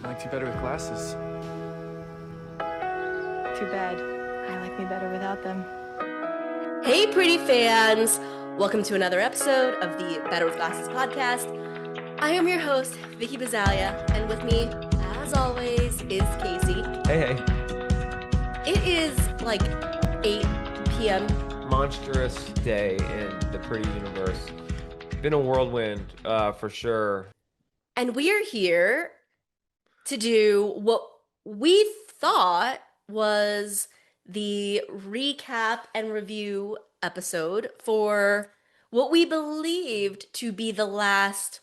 liked you better with glasses. Too bad. I like me better without them. Hey, pretty fans! Welcome to another episode of the Better with Glasses podcast. I am your host, Vicky Bazalia, and with me, as always, is Casey. Hey. It is like 8 p.m. Monstrous day in the pretty universe. Been a whirlwind, for sure. And we are here to do what we thought was the recap and review episode for what we believed to be the last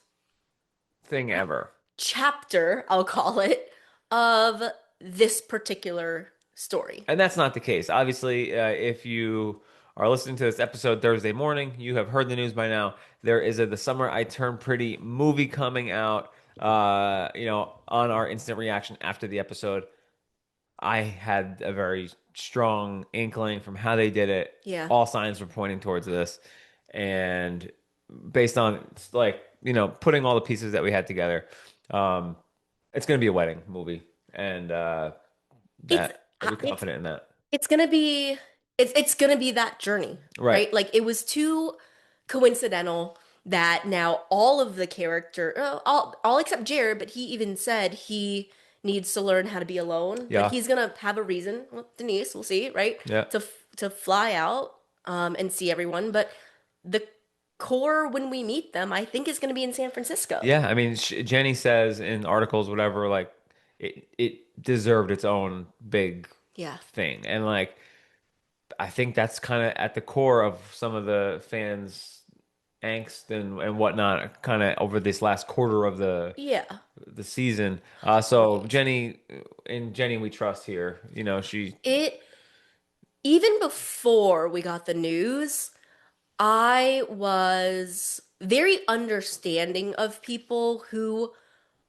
Thing ever. chapter, I'll call it, of this particular story. And that's not the case. Obviously, if you are listening to this episode Thursday morning, you have heard the news by now. There is a The Summer I Turned Pretty movie coming out, on our instant reaction after the episode. I had a very strong inkling from how they did it. Yeah. All signs were pointing towards this. And based on, putting all the pieces that we had together, it's going to be a wedding movie. And I'll be confident in that. It's gonna be that journey, right? Like it was too coincidental that now all of the all except Jared, but he even said he needs to learn how to be alone. Yeah. Like he's gonna have a reason. Well, Denise, we'll see, right? Yeah. To fly out and see everyone, but the core when we meet them, I think is gonna be in San Francisco. Yeah, I mean, Jenny says in articles, whatever, like it deserved its own big thing, and like I think that's kind of at the core of some of the fans' angst and whatnot, kind of over this last quarter of the season. So Jenny, we trust here. Even before we got the news, I was very understanding of people who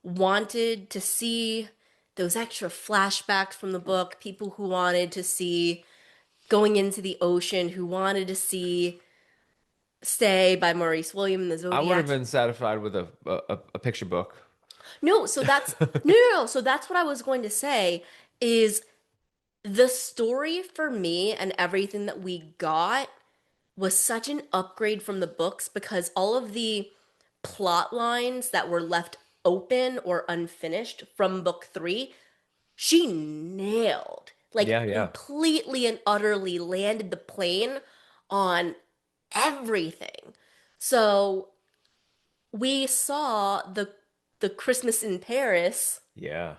wanted to see those extra flashbacks from the book, people who wanted to see going into the ocean, who wanted to see Stay by Maurice William, the Zodiac. I would have been satisfied with a picture book. No, so that's no. So that's what I was going to say is the story for me and everything that we got was such an upgrade from the books because all of the plot lines that were left open or unfinished from book 3, she nailed. Like completely and utterly landed the plane on everything. So we saw the Christmas in Paris. Yeah.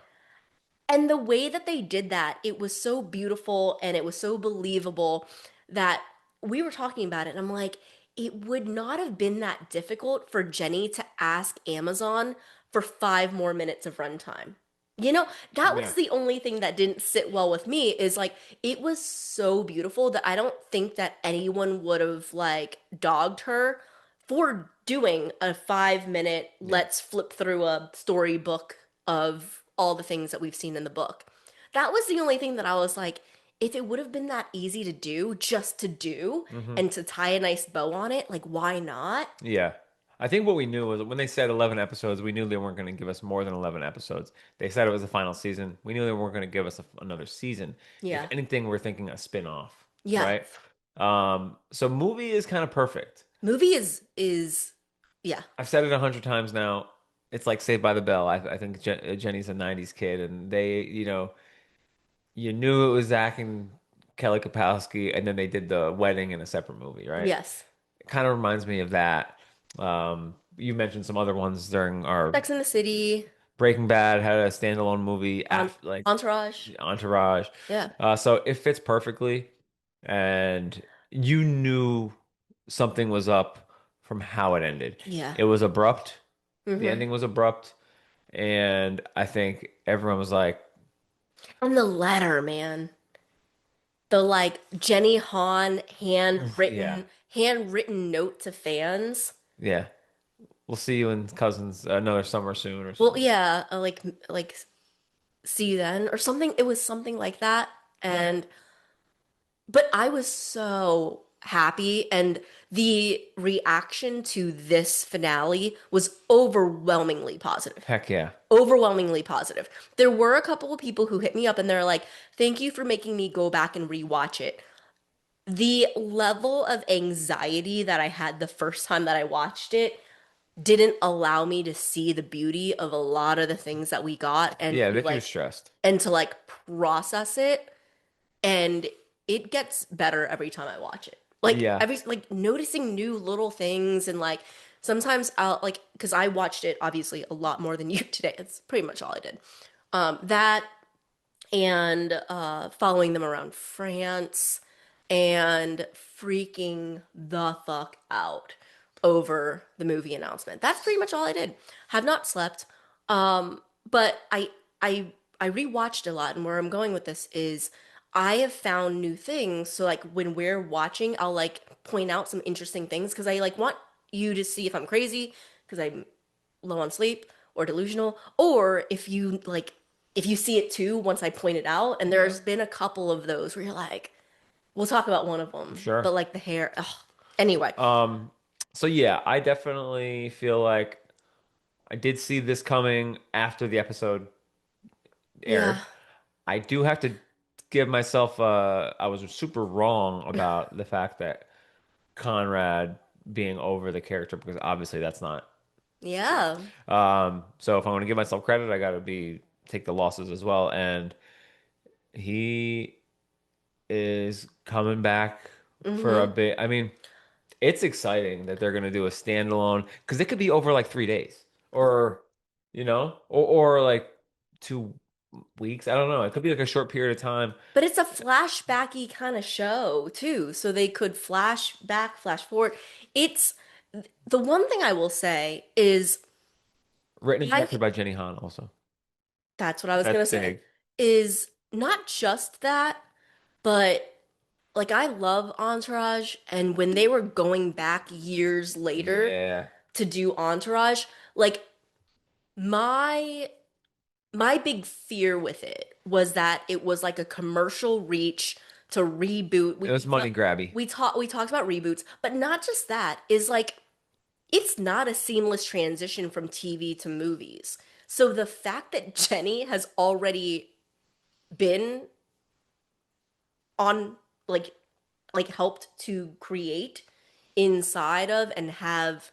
And the way that they did that, it was so beautiful and it was so believable that we were talking about it. And I'm like, it would not have been that difficult for Jenny to ask Amazon for 5 more minutes of runtime. That was the only thing that didn't sit well with me is like, it was so beautiful that I don't think that anyone would have like dogged her for doing a 5-minute, let's flip through a storybook of all the things that we've seen in the book. That was the only thing that I was like, if it would have been that easy to do, just to do, and to tie a nice bow on it, like, why not? Yeah. I think what we knew was when they said 11 episodes, we knew they weren't going to give us more than 11 episodes. They said it was the final season. We knew they weren't going to give us another season. Yeah. If anything, we're thinking a spin-off. Yeah. Right? So movie is kind of perfect. Movie is yeah. I've said it 100 times now. It's like Saved by the Bell. I think Jenny's a 90s kid, and they, you knew it was Zach and Kelly Kapowski, and then they did the wedding in a separate movie, right? Yes. It kind of reminds me of that. You mentioned some other ones during our Sex and the City. Breaking Bad had a standalone movie, Entourage. Entourage. Yeah. So it fits perfectly, and you knew something was up from how it ended. Yeah. It was abrupt. The ending was abrupt, and I think everyone was like, and the letter, man. The like Jenny Han handwritten note to fans. Yeah. We'll see you in Cousins another summer soon or something. Well, yeah, like see you then or something. It was something like that. But I was so happy, and the reaction to this finale was overwhelmingly positive. Heck yeah. Overwhelmingly positive. There were a couple of people who hit me up and they're like, "Thank you for making me go back and rewatch it." The level of anxiety that I had the first time that I watched it didn't allow me to see the beauty of a lot of the things that we got Yeah, that you were stressed. and to like process it, and it gets better every time I watch it. Like Yeah. every like noticing new little things, and like sometimes I'll like, because I watched it obviously a lot more than you today. It's pretty much all I did. That and following them around France and freaking the fuck out over the movie announcement. That's pretty much all I did. Have not slept. But I rewatched a lot, and where I'm going with this is I have found new things. So like when we're watching, I'll like point out some interesting things because I like want you to see if I'm crazy because I'm low on sleep or delusional, or if you see it too once I point it out. And there's been a couple of those where you're like, we'll talk about one of them, Sure. but like the hair. Ugh. Anyway, Um, so yeah, I definitely feel like I did see this coming after the episode yeah, aired. I do have to give myself I was super wrong about the fact that Conrad being over the character because obviously that's not true. yeah. So if I want to give myself credit, I gotta be take the losses as well. And he is coming back for a Hmm. bit. I mean, it's exciting that they're gonna do a standalone because it could be over like 3 days or or like 2 weeks. I don't know. It could be like a short period of time. But it's a flashbacky kind of show too, so they could flash back, flash forward. It's the one thing I will say is Written and I directed by Jenny Han also. that's what I was That's gonna say, big. is not just that, but like I love Entourage, and when they were going back years later Yeah. to do Entourage, like my my big fear with it was that it was like a commercial reach to reboot. It was money grabby. We talked about reboots, but not just that, is like it's not a seamless transition from TV to movies. So the fact that Jenny has already been on like helped to create inside of and have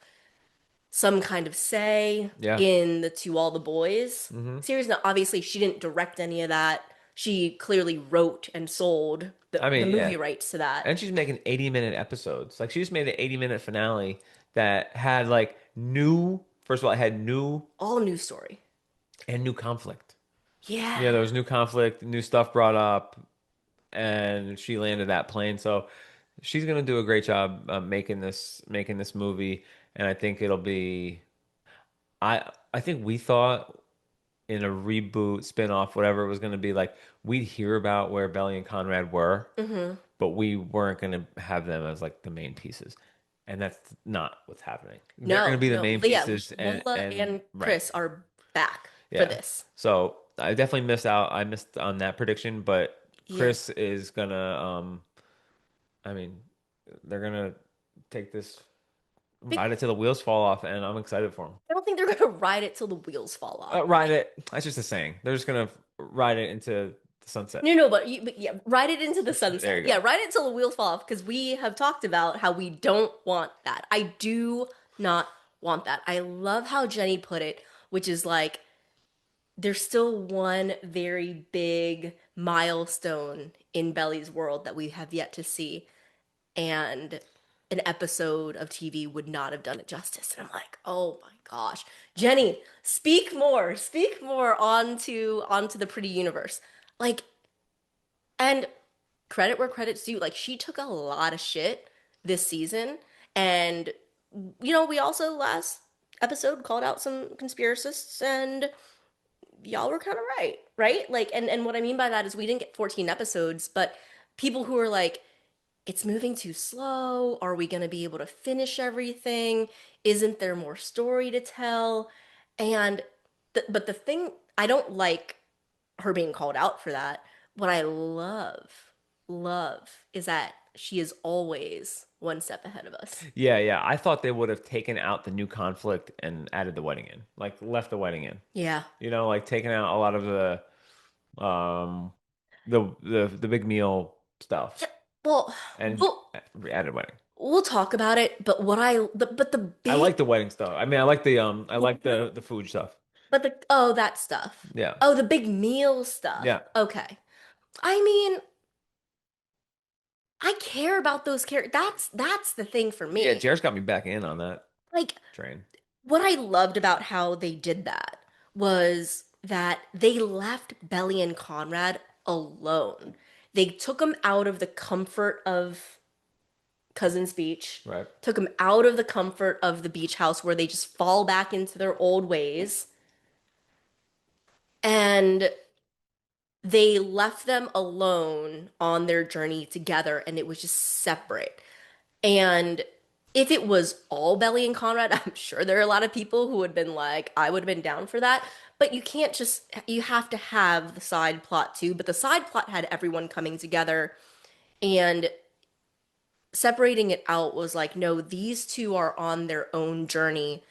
some kind of say Yeah. in the To All the Boys Hmm. series. Now, obviously, she didn't direct any of that. She clearly wrote and sold I the mean, yeah. movie rights to that. And she's making 80-minute episodes. Like she just made an 80-minute finale that had like new, first of all, it had new All new story. and new conflict. Yeah. Yeah, there was new conflict, new stuff brought up, and she landed that plane. So she's gonna do a great job making this movie, and I think it'll be. I think we thought in a reboot, spin-off, whatever it was gonna be like, we'd hear about where Belly and Conrad were, Hmm. but we weren't gonna have them as like the main pieces, and that's not what's happening. They're gonna No, be the no. main Yeah, pieces, Lola and and right, Chris are back for yeah. this. So I definitely missed out. I missed on that prediction, but Yeah. Chris is gonna I mean, they're gonna take this Big, ride it till the wheels fall off, and I'm excited for them. I don't think they're gonna ride it till the wheels fall off. Ride it. That's just a saying. They're just gonna ride it into the sunset. No, no, but yeah, ride it into the There sunset. you Yeah, go. ride it till the wheels fall off because we have talked about how we don't want that. I do not want that. I love how Jenny put it, which is like there's still one very big milestone in Belly's world that we have yet to see, and an episode of TV would not have done it justice. And I'm like, oh my gosh, Jenny, speak more onto the pretty universe. Like, and credit where credit's due. Like she took a lot of shit this season, and we also last episode called out some conspiracists, and y'all were kind of right, right? Like, and what I mean by that is we didn't get 14 episodes, but people who are like, it's moving too slow. Are we going to be able to finish everything? Isn't there more story to tell? And but the thing I don't like her being called out for that. What I love is that she is always one step ahead of us. Yeah, yeah. I thought they would have taken out the new conflict and added the wedding in, like left the wedding in. Yeah. Like taking out a lot of um the big meal stuff Yeah. Well, and we'll added wedding. we'll talk about it, but the I big like the wedding stuff. I mean, I like the food stuff. but the oh that stuff. Yeah. Oh, the big meal stuff. Yeah. Okay. I mean, I care about those characters. That's the thing for Yeah, me. Jared's got me back in on that Like train. what I loved about how they did that was that they left Belly and Conrad alone. They took them out of the comfort of Cousin's Beach, Right. took them out of the comfort of the beach house where they just fall back into their old ways, and they left them alone on their journey together, and it was just separate. And if it was all Belly and Conrad, I'm sure there are a lot of people who would have been like, I would have been down for that. But you can't just, you have to have the side plot too. But the side plot had everyone coming together, and separating it out was like, no, these two are on their own journey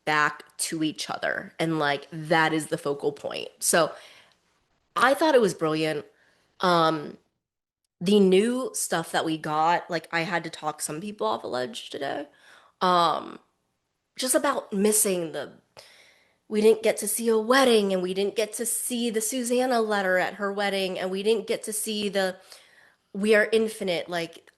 back to each other. And like, that is the focal point. So I thought it was brilliant. Um, the new stuff that we got, like, I had to talk some people off a ledge today. Um, just about missing the we didn't get to see a wedding, and we didn't get to see the Susanna letter at her wedding, and we didn't get to see the we are infinite, like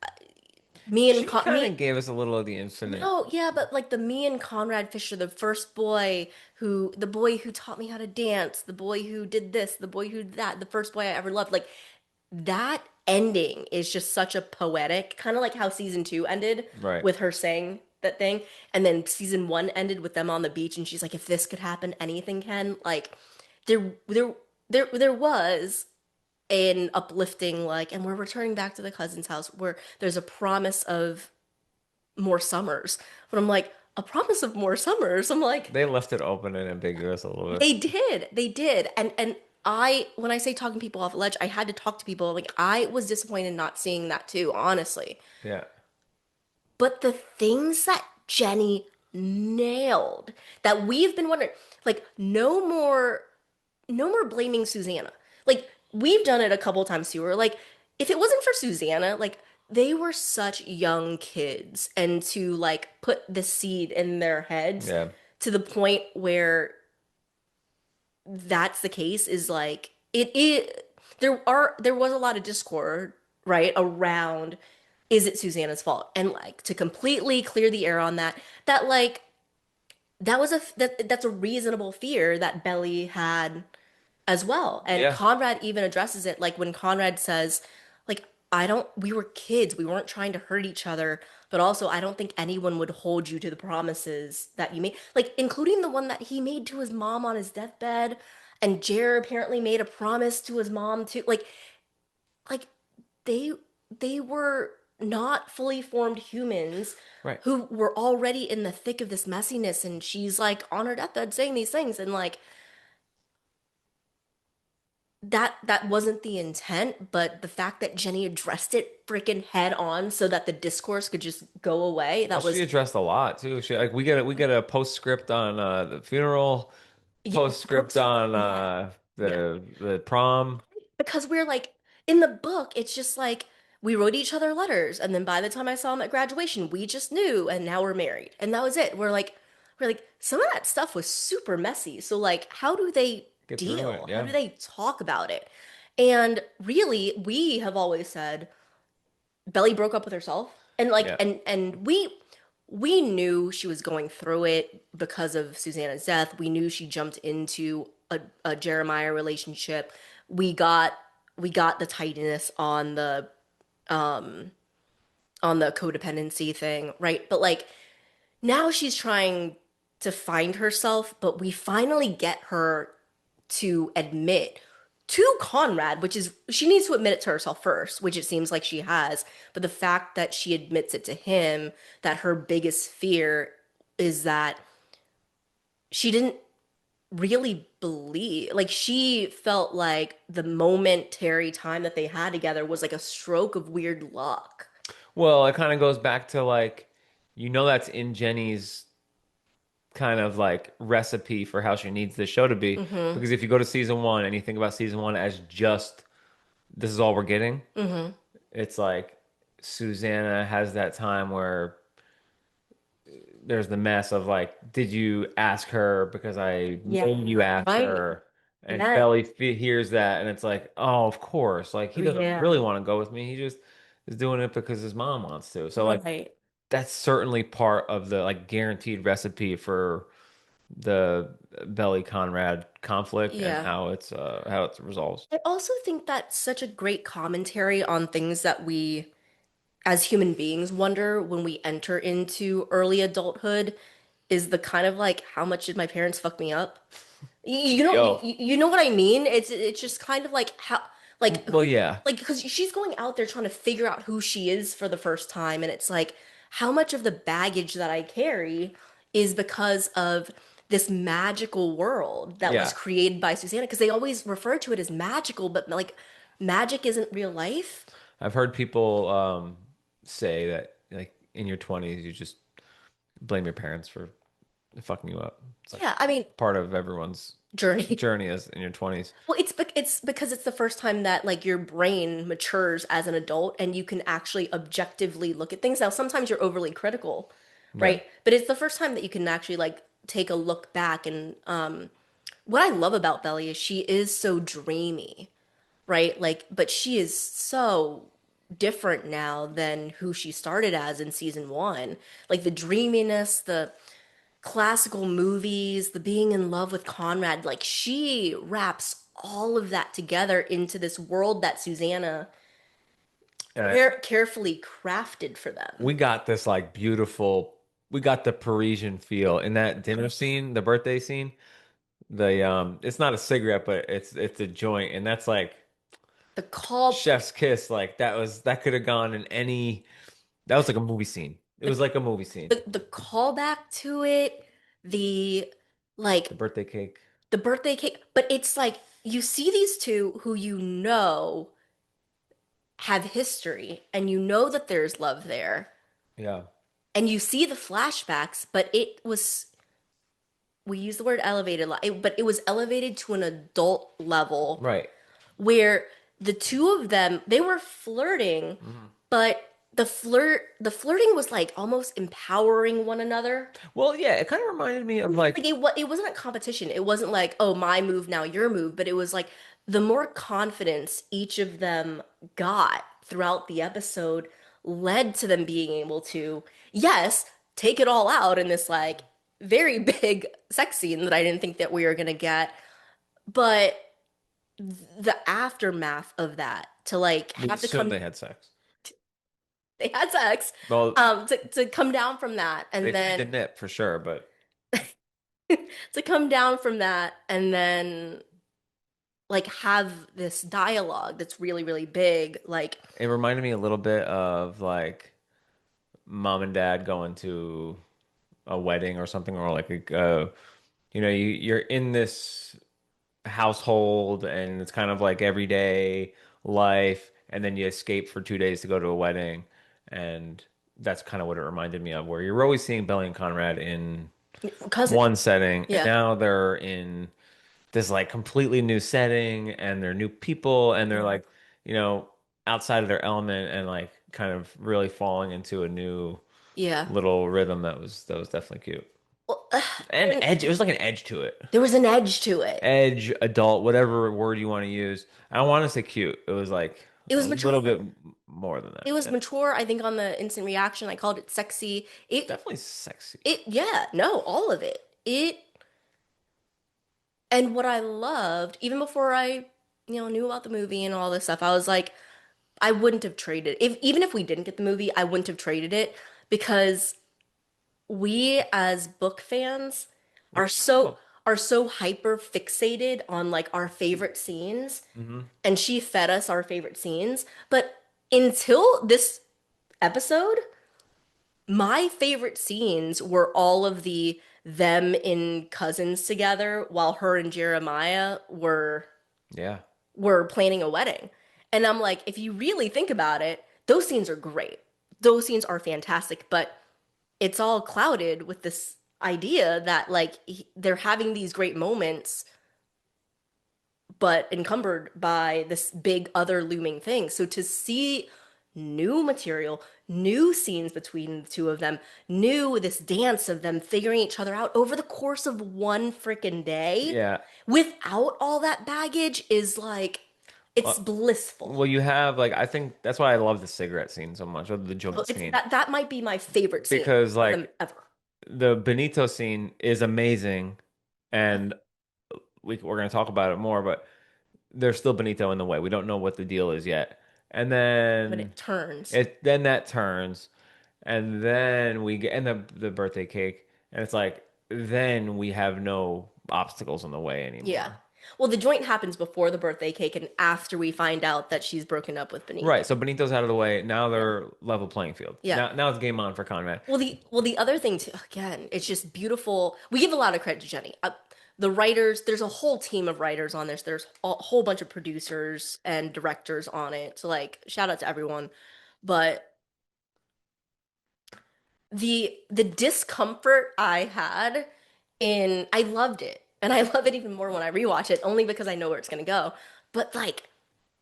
me and She kind me of gave us a little of the infinite. no, yeah, but like the me and Conrad Fisher, the boy who taught me how to dance, the boy who did this, the boy who did that, the first boy I ever loved, like that ending is just such a poetic, kind of like how season two ended Right. with her saying that thing, and then season one ended with them on the beach, and she's like, "If this could happen, anything can." Like, there was an uplifting like, and we're returning back to the cousin's house where there's a promise of more summers. But I'm like, a promise of more summers. I'm like, They left it open and ambiguous a little bit. they did, and I, when I say talking people off a ledge, I had to talk to people. Like, I was disappointed not seeing that too, honestly. Yeah. But the things that Jenny nailed, that we've been wondering, like, no more blaming Susanna. Like, we've done it a couple times too. We're like, if it wasn't for Susanna, like, they were such young kids, and to like put the seed in their heads Yeah. to the point where that's the case is like there was a lot of discord, right, around is it Susanna's fault? And like to completely clear the air on that, that like that's a reasonable fear that Belly had as well. And Yeah. Conrad even addresses it, like when Conrad says, like, I don't, we were kids, we weren't trying to hurt each other, but also I don't think anyone would hold you to the promises that you made, like, including the one that he made to his mom on his deathbed. And Jer apparently made a promise to his mom too. Like they, they were not fully formed humans Right. who were already in the thick of this messiness. And she's like on her deathbed saying these things. And like, that wasn't the intent, but the fact that Jenny addressed it freaking head on so that the discourse could just go away, Well, that she was addressed a lot too. She like we get a postscript on the funeral, yeah, postscript on yeah, yeah. the prom. Because we're like in the book, it's just like we wrote each other letters, and then by the time I saw him at graduation, we just knew, and now we're married, and that was it. We're like some of that stuff was super messy. So like, how do they Get through it. deal? How Yeah. do they talk about it? And really, we have always said Belly broke up with herself, and like Yeah. and we knew she was going through it because of Susanna's death. We knew she jumped into a Jeremiah relationship. We got the tightness um on the codependency thing, right? But like now she's trying to find herself, but we finally get her to admit to Conrad, which is she needs to admit it to herself first, which it seems like she has. But the fact that she admits it to him, that her biggest fear is that she didn't really believe, like she felt like the momentary time that they had together was like a stroke of weird luck. Well, it kind of goes back to like, that's in Jenny's kind of like recipe for how she needs the show to be. Mm-hmm. Because if you go to season one and you think about season one as just this is all we're getting, Mm-hmm. it's like Susanna has that time where there's the mess of like, did you ask her because I Yeah. made you ask Right. her? And And that, Belly hears that, and it's like, oh, of course. Like he doesn't yeah. really want to go with me. He just is doing it because his mom wants to. So like Right. that's certainly part of the like guaranteed recipe for the Belly Conrad conflict and Yeah. how it resolves. I also think that's such a great commentary on things that we as human beings wonder when we enter into early adulthood is the kind of like how much did my parents fuck me up? Yo, You know what I mean? It's just kind of like how like well, yeah, like because she's going out there trying to figure out who she is for the first time, and it's like how much of the baggage that I carry is because of this magical world that was yeah. created by Susanna, because they always refer to it as magical, but like magic isn't real life. I've heard people say that like in your 20s you just blame your parents for fucking you up. It's like Yeah, I mean, part of everyone's journey. journey is in your 20s. Well, it's because it's the first time that like your brain matures as an adult and you can actually objectively look at things. Now, sometimes you're overly critical, Yeah. right? But it's the first time that you can actually like take a look back and what I love about Belly is she is so dreamy, right? Like, but she is so different now than who she started as in season one. Like the dreaminess, the classical movies, the being in love with Conrad, like she wraps all of that together into this world that Susanna And carefully crafted for them. we got this like beautiful, we got the Parisian feel in that dinner scene, the birthday scene. It's not a cigarette, but it's a joint, and that's like The call, chef's kiss. Like that could have gone in any. That was like a movie scene. It the, was like a movie scene. the callback to it, the like The birthday cake. the birthday cake, but it's like you see these two who you know have history and you know that there's love there Yeah. and you see the flashbacks, but it was we use the word elevated, but it was elevated to an adult level Right. where the two of them they were flirting, Mhm. but the flirting was like almost empowering one another. Well, yeah, it kind of reminded me of like, Like it wasn't a competition. It wasn't like, oh, my move now your move, but it was like the more confidence each of them got throughout the episode led to them being able to, yes, take it all out in this like very big sex scene that I didn't think that we were gonna get, but the aftermath of that to like we have to assumed come they had sex. they had sex Well, to come down from that they and tried to then nip for sure, but to come down from that and then like have this dialogue that's really really big like it reminded me a little bit of like mom and dad going to a wedding or something, or like you're in this household and it's kind of like everyday life, and then you escape for 2 days to go to a wedding, and that's kind of what it reminded me of, where you're always seeing Belly and Conrad in cousin one setting, and yeah now they're in this like completely new setting, and they're new people, and they're yeah like, you know, outside of their element, and like kind of really falling into a new yeah little rhythm that was definitely cute. well, And and edge, it was like an edge to it. there was an edge to it. Edge, adult, whatever word you want to use. I don't want to say cute. It was like It a was little bit mature. more than It that. was Yeah. mature. I think on the instant reaction I called it sexy. Definitely sexy. It yeah, no, all of it. It and what I loved even before I knew about the movie and all this stuff, I was like I wouldn't have traded if even if we didn't get the movie, I wouldn't have traded it because we as book fans We're are fans of both. so hyper fixated on like our favorite scenes Hmm. and she fed us our favorite scenes, but until this episode my favorite scenes were all of the them in Cousins together while her and Jeremiah Yeah. were planning a wedding. And I'm like, if you really think about it, those scenes are great. Those scenes are fantastic, but it's all clouded with this idea that like they're having these great moments but encumbered by this big other looming thing. So to see new material, new scenes between the two of them, new this dance of them figuring each other out over the course of one freaking day Yeah. without all that baggage is like it's Well, blissful. well, you have like I think that's why I love the cigarette scene so much, or the joint It's scene, that might be my favorite scene because of them like ever. the Benito scene is amazing, and we're gonna talk about it more, but there's still Benito in the way. We don't know what the deal is yet, and But then it turns. that turns, and then we get and the birthday cake, and it's like then we have no obstacles in the way Yeah. anymore. Well, the joint happens before the birthday cake and after we find out that she's broken up with Right. Benito. So Benito's out of the way. Now Yeah. they're level playing field. Yeah. Now it's game on for Conrad. Well, the other thing too, again, it's just beautiful. We give a lot of credit to Jenny. The writers, there's a whole team of writers on this. There's a whole bunch of producers and directors on it. So like, shout out to everyone. But the discomfort I had I loved it. And I love it even more when I rewatch it, only because I know where it's gonna go. But like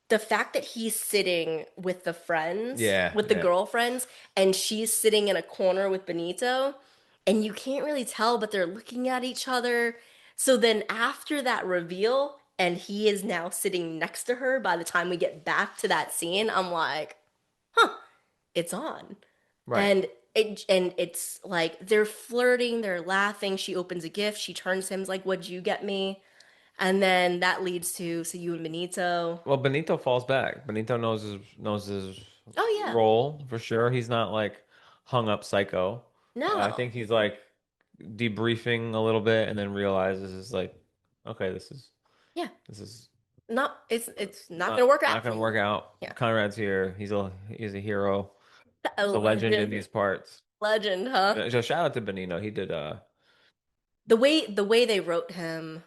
the fact that he's sitting with the friends, Yeah, with the yeah. girlfriends, and she's sitting in a corner with Benito, and you can't really tell, but they're looking at each other. So then after that reveal, and he is now sitting next to her by the time we get back to that scene, I'm like, huh, it's on. Right. And it's like they're flirting, they're laughing. She opens a gift, she turns to him, is like, "What'd you get me?" And then that leads to so you and Benito. Well, Benito falls back. Benito knows his Oh yeah, role for sure. He's not like hung up psycho. I no, think he's like debriefing a little bit and then realizes it's like, okay, yeah, this is not it's not not gonna work not out for gonna you. work out. Yeah, Conrad's here. He's a hero. a He's a legend in legend, these parts. legend, huh? So shout out to Benito. He did The way they wrote him,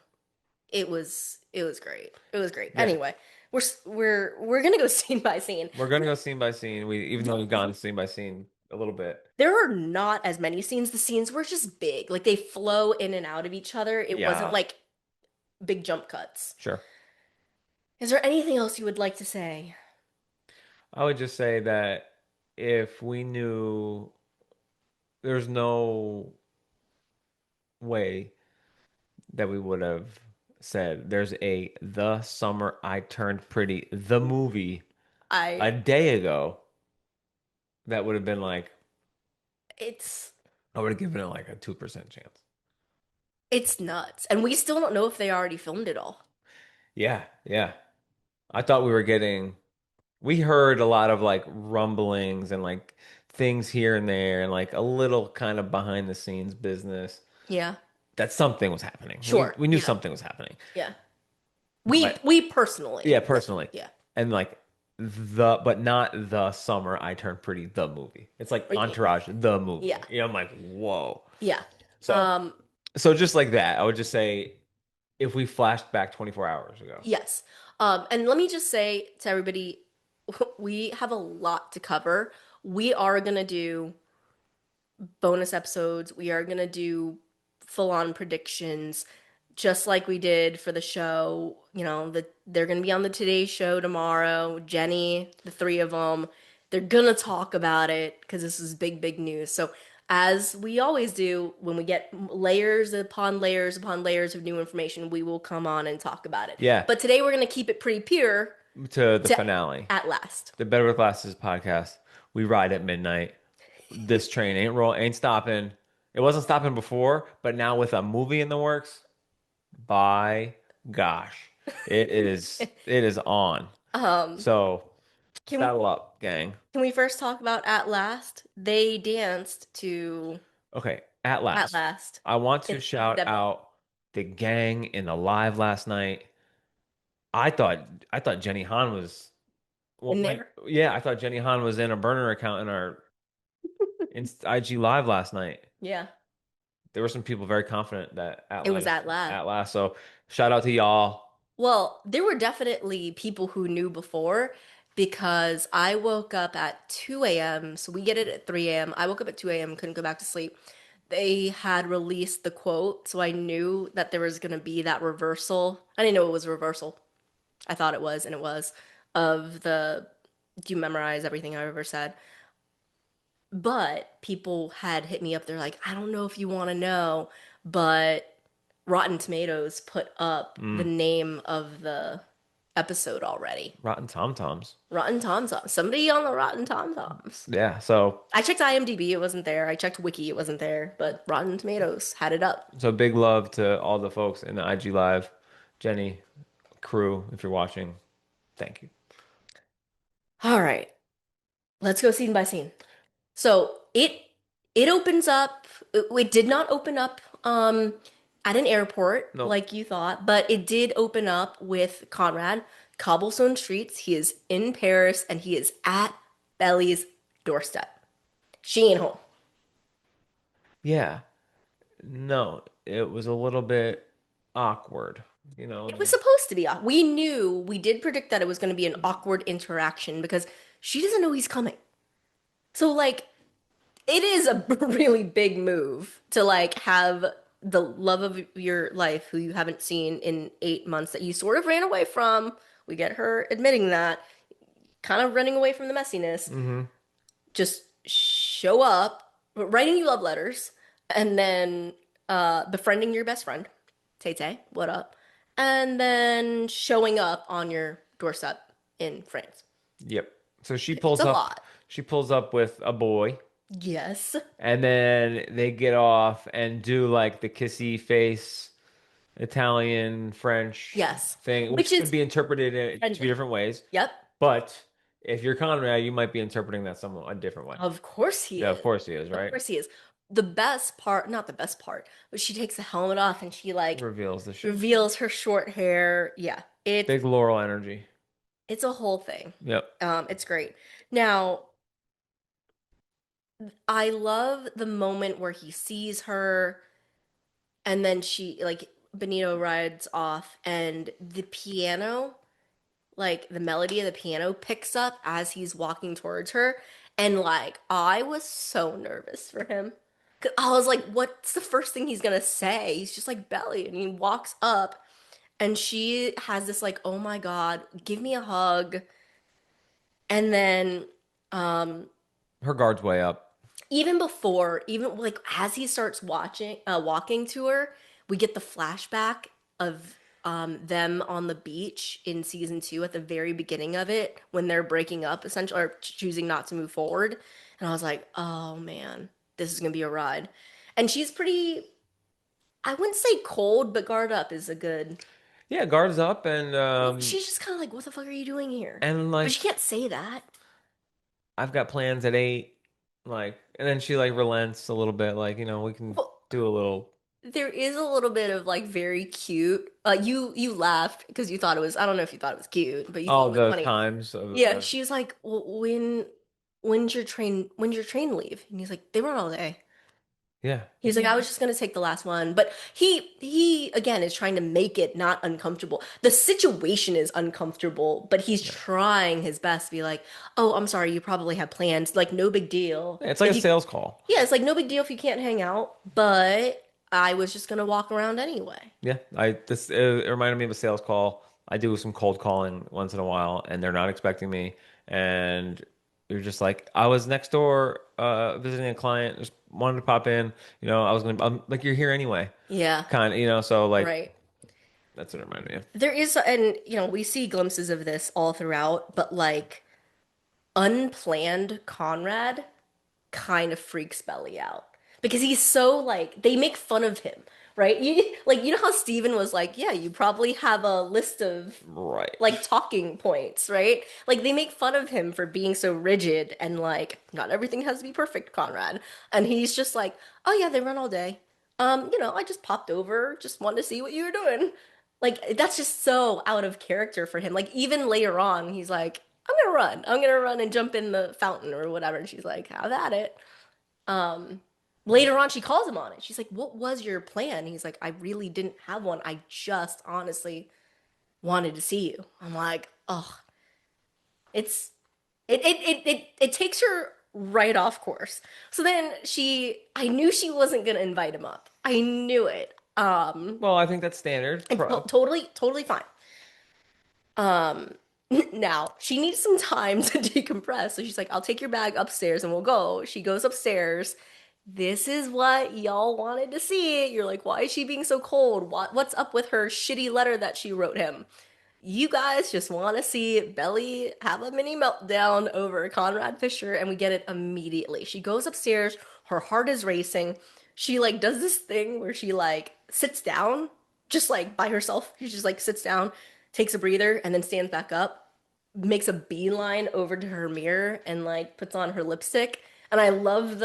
it was great. It was great. yeah. Anyway, we're gonna go scene by scene. We're gonna go scene by scene. Even though we've gone scene by scene a little bit. There are not as many scenes. The scenes were just big. Like they flow in and out of each other. It wasn't Yeah, like big jump cuts. sure. Is there anything else you would like to say? I would just say that if we knew there's no way that we would have said there's a The Summer I Turned Pretty, the movie a I day ago, that would have been like it's I would have given it like a 2% chance. it's nuts. And we still don't know if they already filmed it all. Yeah, yeah. I thought we heard a lot of like rumblings and like things here and there and like a little kind of behind the scenes business Yeah. that something was happening. We Sure. we knew Yeah. something was happening. Yeah. We But we personally. yeah, personally. Yeah. And like but not The Summer I Turned Pretty, the movie. It's like Entourage, the movie. Yeah. Yeah, I'm like, whoa. Yeah. So Um so just like that, I would just say if we flashed back 24 hours ago. yes. And let me just say to everybody, we have a lot to cover. We are gonna do bonus episodes. We are going to do full on predictions just like we did for the show. They're going to be on the Today Show tomorrow. Jenny, the three of them, they're going to talk about it because this is big, big news. So, as we always do, when we get layers upon layers upon layers of new information, we will come on and talk about it. Yeah. But today we're going to keep it pretty pure To the to finale. At Last. The Better with Glasses podcast. We ride at midnight. This train ain't stopping. It wasn't stopping before, but now with a movie in the works, by gosh, it is on. So Can saddle up, gang. Can we first talk about At Last? They danced to Okay, at At last. Last. I want to in shout Denver. out the gang in the live last night. I thought Jenny Han was well, In there? yeah, I thought Jenny Han was in a burner account in our IG live last night. Yeah. there were some people very confident that It was Atlantis at last. at last. So shout out to y'all. Well, there were definitely people who knew before because I woke up at 2 a.m. So we get it at 3 a.m. I woke up at 2 a.m., couldn't go back to sleep. They had released the quote, so I knew that there was going to be that reversal. I didn't know it was a reversal. I thought it was, and it was, of the do you memorize everything I've ever said? But people had hit me up. They're like, I don't know if you want to know, but Rotten Tomatoes put up the Mm, name of the episode already. Rotten Tom Toms. Rotten Tom Toms. Somebody on the Rotten Tom Toms. Yeah. So I checked IMDb, it wasn't there. I checked Wiki, it wasn't there. But Rotten Tomatoes had it up. so big love to all the folks in the IG Live, Jenny, crew, if you're watching, thank you. All right, let's go scene by scene. So it opens up. It did not open up at an airport Nope. like you thought, but it did open up with Conrad, cobblestone streets. He is in Paris and he is at Belly's doorstep. She ain't home. Yeah. No, it was a little bit awkward, It was supposed to be. We knew, we did predict that it was going to be an awkward interaction because she doesn't know he's coming. So like it is a really big move to like have the love of your life who you haven't seen in 8 months that you sort of ran away from. We get her admitting that, kind of running away from the messiness. Mm-hmm. Just show up, writing you love letters, and then befriending your best friend, Tay Tay, what up? And then showing up on your doorstep in France. Yep. So It's a lot. she pulls up with a boy, Yes. and then they get off and do like the kissy face Italian, French Yes. thing, Which which could is be interpreted in two friendly. different ways. Yep. But if you're Conrad, you might be interpreting that some a different way. Of course he Yeah, of is. course he is, Of right? course he is. The best part, not the best part, but she takes the helmet off and she like Reveals the shit. reveals her short hair. Yeah, Big Laurel energy. it's a whole thing. Yep. It's great. Now, I love the moment where he sees her and then she like Benito rides off and the piano, like the melody of the piano picks up as he's walking towards her. And like, I was so nervous for him. 'Cause I was like, what's the first thing he's gonna say? He's just like Belly. And he walks up and she has this like, oh my God, give me a hug. And then Her guard's way up. even before, even like as he starts walking to her, we get the flashback of them on the beach in season 2 at the very beginning of it when they're breaking up essentially or choosing not to move forward. And I was like, oh man, this is gonna be a ride. And she's pretty, I wouldn't say cold, but guard up is a good. Yeah, guards up and Well, she's just kind of like, what the fuck are you doing here? But she like can't say that. I've got plans at 8, like, and then she like relents a little bit, like, we can Well, do a little. there is a little bit of like very cute. You laughed because you thought it was. I don't know if you thought it was cute, but you thought All it was the funny. times of Yeah, she's like, well, when's your train leave? And he's like, they run all day. yeah, He's like, I was just gonna take the last one, but he again is trying to make it not uncomfortable. The situation is uncomfortable, but he's yeah. trying his best to be like, oh, I'm sorry, you probably have plans. Like, no big deal. It's like a sales call. Yeah, it's like no big deal if you can't hang out, but I was just gonna walk around anyway. Yeah, it reminded me of a sales call. I do some cold calling once in a while, and they're not expecting me, and you're just like, I was next door visiting a client, just wanted to pop in. I was gonna, like, you're here anyway, Yeah, kind of, so like right. that's what it reminded me of. There is, and we see glimpses of this all throughout, but like unplanned Conrad kind of freaks Belly out because he's so like they make fun of him, right? You know how Steven was like, yeah, you probably have a list of Right. like talking points, right? Like they make fun of him for being so rigid and like not everything has to be perfect, Conrad. And he's just like, oh yeah, they run all day. I just popped over, just wanted to see what you were doing. Like that's just so out of character for him. Like even later on, he's like, I'm gonna run. I'm gonna run and jump in the fountain or whatever. And she's like, have at it. Um, Later on, she calls him on it. She's like, "What was your plan?" He's like, "I really didn't have one. I just honestly wanted to see you." I'm like, "Oh, it's it takes her right off course." So then I knew she wasn't gonna invite him up. I knew it. Well, I think that's standard. And totally fine. Um, now she needs some time to decompress. So she's like, "I'll take your bag upstairs and we'll go." She goes upstairs. This is what y'all wanted to see. You're like, why is she being so cold? What's up with her shitty letter that she wrote him? You guys just want to see Belly have a mini meltdown over Conrad Fisher, and we get it immediately. She goes upstairs, her heart is racing. She like does this thing where she like sits down, just like by herself. She just like sits down, takes a breather, and then stands back up, makes a beeline over to her mirror, and like puts on her lipstick. And I love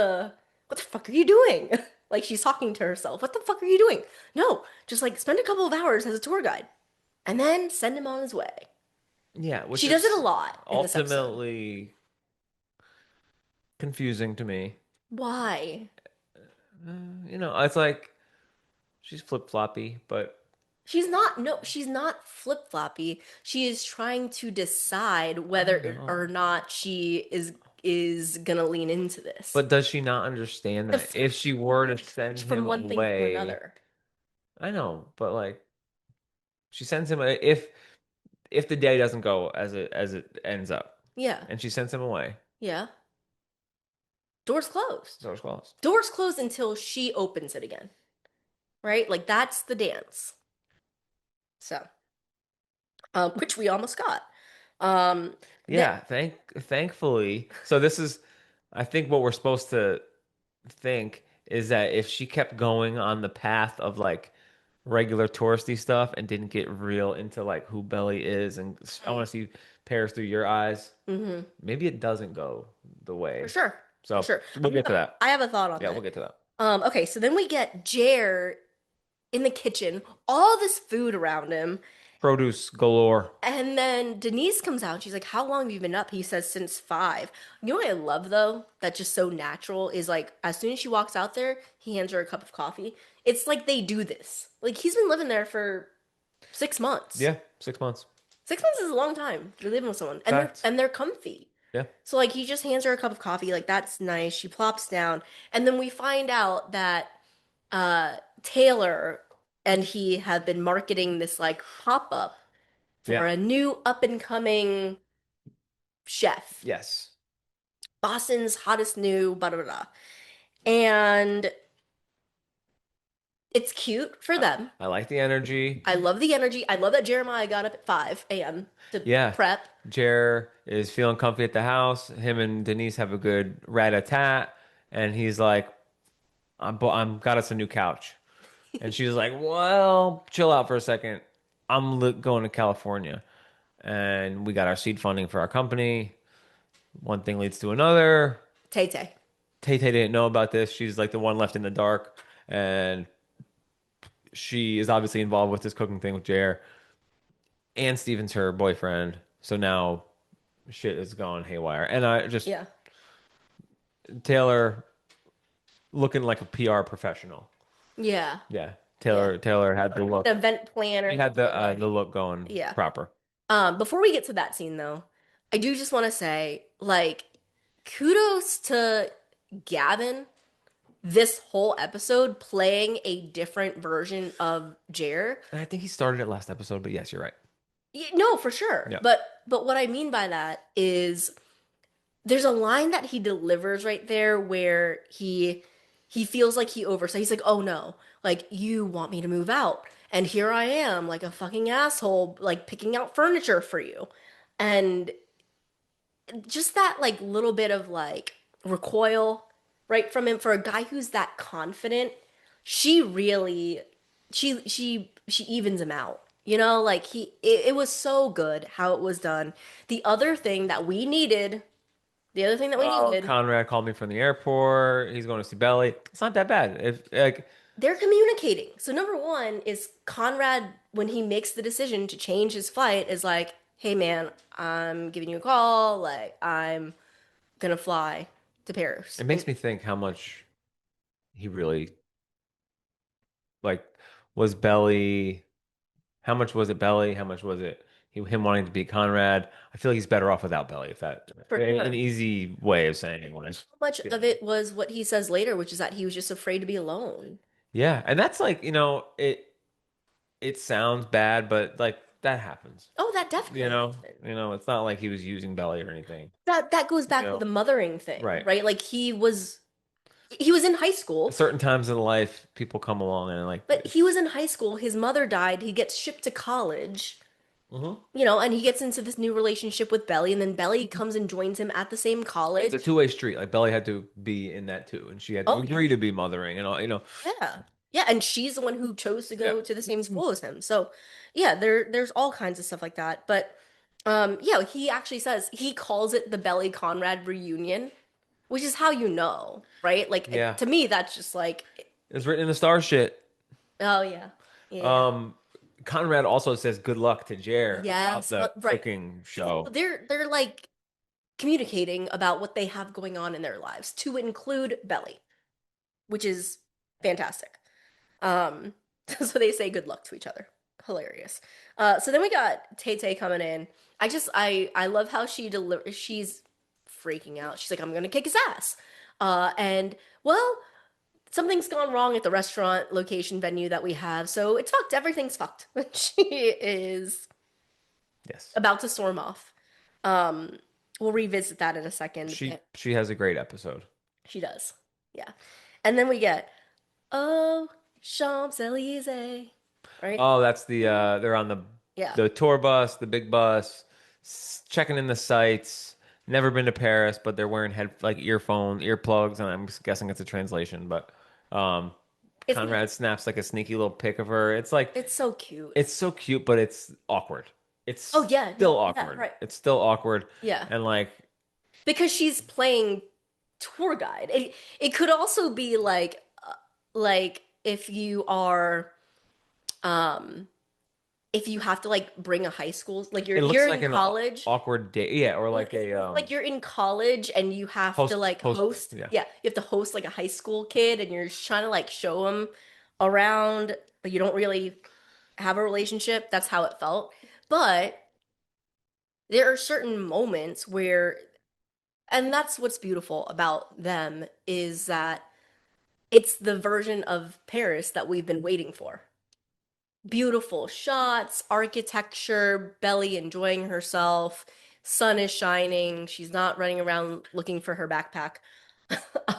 what the fuck are you doing? Like she's talking to herself. What the fuck are you doing? No, just like spend a couple of hours as a tour guide and then send him on his way. Yeah, which She does it a is lot in this episode. ultimately confusing to me. Why? It's like she's flip-floppy, but She's not, no, she's not flip-floppy. She is trying to decide I whether know. or not she is gonna lean into this. But does she not understand that If, if she were to send from him one thing to away, another. I know, but like she sends him if the day doesn't go as it ends up, Yeah, and she sends him away, yeah. Door's closed. so it's close. Door's closed until she opens it again, right? Like that's the dance. So, which we almost got. Um, that Yeah, thankfully. So this is, I think what we're supposed to think is that if she kept going on the path of like regular touristy stuff and didn't get real into like who Belly is, and I want to see Paris through your eyes, Mhm. maybe it doesn't go the For way. sure. For So sure. we'll get to that. I have a thought on Yeah, we'll that. get to that. Okay, so then we get Jer in the kitchen, all this food around him, Produce galore. and then Denise comes out. She's like, "How long have you been up?" He says, "Since 5." You know what I love though? That's just so natural is like as soon as she walks out there, he hands her a cup of coffee. It's like they do this. Like he's been living there for 6 months. Yeah, 6 months. 6 months is a long time to be living with someone, and they're Fact. and they're comfy. Yeah. So like he just hands her a cup of coffee, like that's nice. She plops down, and then we find out that Taylor and he have been marketing this like pop-up for Yeah. a new up and coming chef. Yes. Boston's hottest new blah blah blah. And it's cute for them. I like the energy. I love the energy. I love that Jeremiah got up at 5 a.m. to Yeah. prep. Jer is feeling comfy at the house. Him and Denise have a good rat-a-tat, and he's like, I'm got us a new couch. And she's like, well, chill out for a second. Going to California. And we got our seed funding for our company. One thing leads to another. Tay Tay. Tay Tay didn't know about this. She's like the one left in the dark. And she is obviously involved with this cooking thing with Jer. And Steven's her boyfriend. So now shit is going haywire. And I just, Yeah. Taylor looking like a PR professional. Yeah. Yeah. Yeah. Taylor had the look. An event planner. He had the look going Yeah. proper. Before we get to that scene though, I do just want to say, like, kudos to Gavin this whole episode playing a different version of Jer. And I think he started it last episode, but yes, you're right. No, for sure. Yeah. But what I mean by that is there's a line that he delivers right there where he feels like he oversight. He's like, "Oh no, like you want me to move out, and here I am, like a fucking asshole, like picking out furniture for you," and just that like little bit of like recoil right from him for a guy who's that confident. She really, she evens him out. You know, like it was so good how it was done. The other thing that we needed the other thing that we Oh, needed, Conrad called me from the airport. He's going to see Belly. It's not that bad. If like, they're communicating. So number one is Conrad, when he makes the decision to change his flight, is like, "Hey man, I'm giving you a call. Like I'm gonna fly to Paris." it makes me think how much he really like was Belly. How much was it Belly? How much was it him wanting to beat Conrad? I feel like he's better off without Belly. If that For an sure. easy way of saying what I How much feel. of it was what he says later, which is that he was just afraid to be alone. Yeah, and that's like, it sounds bad, but like that happens. Oh, that You definitely know, happened. it's not like he was using Belly or anything. That goes You back to know, the mothering thing, right. right? Like he was in high At school, certain times in life, people come along and like but he was it's. in high school. His mother died. He gets shipped to college, Mhm. and he gets into this new relationship with Belly, and then Belly comes and joins him at the same It's a college. two-way street. Like Belly had to be in that too, and she had to Oh, agree to be mothering and all. yeah. Yeah, and she's the one who chose to Yeah. go to the same school as him. So, yeah, there's all kinds of stuff like that. But yeah, he actually says he calls it the Belly Conrad reunion, which is how you know, right? Like Yeah. to me that's just like It's written in the star shit. oh yeah. Yeah. Um, Conrad also says good luck to Jer about Yes, the right. cooking So show. they're like communicating about what they have going on in their lives to include Belly, which is fantastic. Um, so they say good luck to each other. Hilarious. So then we got Tay Tay coming in. I love how she's freaking out. She's like, I'm gonna kick his ass. And well, something's gone wrong at the restaurant location venue that we have, so it's fucked. Everything's fucked. She is Yes. about to storm off. Um, we'll revisit that in a second, She but she has a great episode. she does. Yeah. And then we get, oh, Champs-Élysées, right? Oh, that's they're on Yeah. the tour bus, the big bus, checking in the sights. Never been to Paris, but they're wearing earplugs, and I'm just guessing it's a translation, but um It's not, Conrad snaps like a sneaky little pic of her. It's like it's so cute. it's so cute, but it's awkward. Oh, It's yeah, still no, yeah, awkward. right. It's still awkward. Yeah. And like, Because she's playing tour guide. It could also be like if you are um if you have to like bring a high school like it you're looks like in an college. awkward day. Yeah, or like a Like you're in college and you have to like host. host, Yeah. yeah, you have to host like a high school kid and you're just trying to like show them around, but you don't really have a relationship. That's how it felt. But there are certain moments where, and that's what's beautiful about them, is that it's the version of Paris that we've been waiting for. Beautiful shots, architecture, Belly enjoying herself, sun is shining, she's not running around looking for her backpack.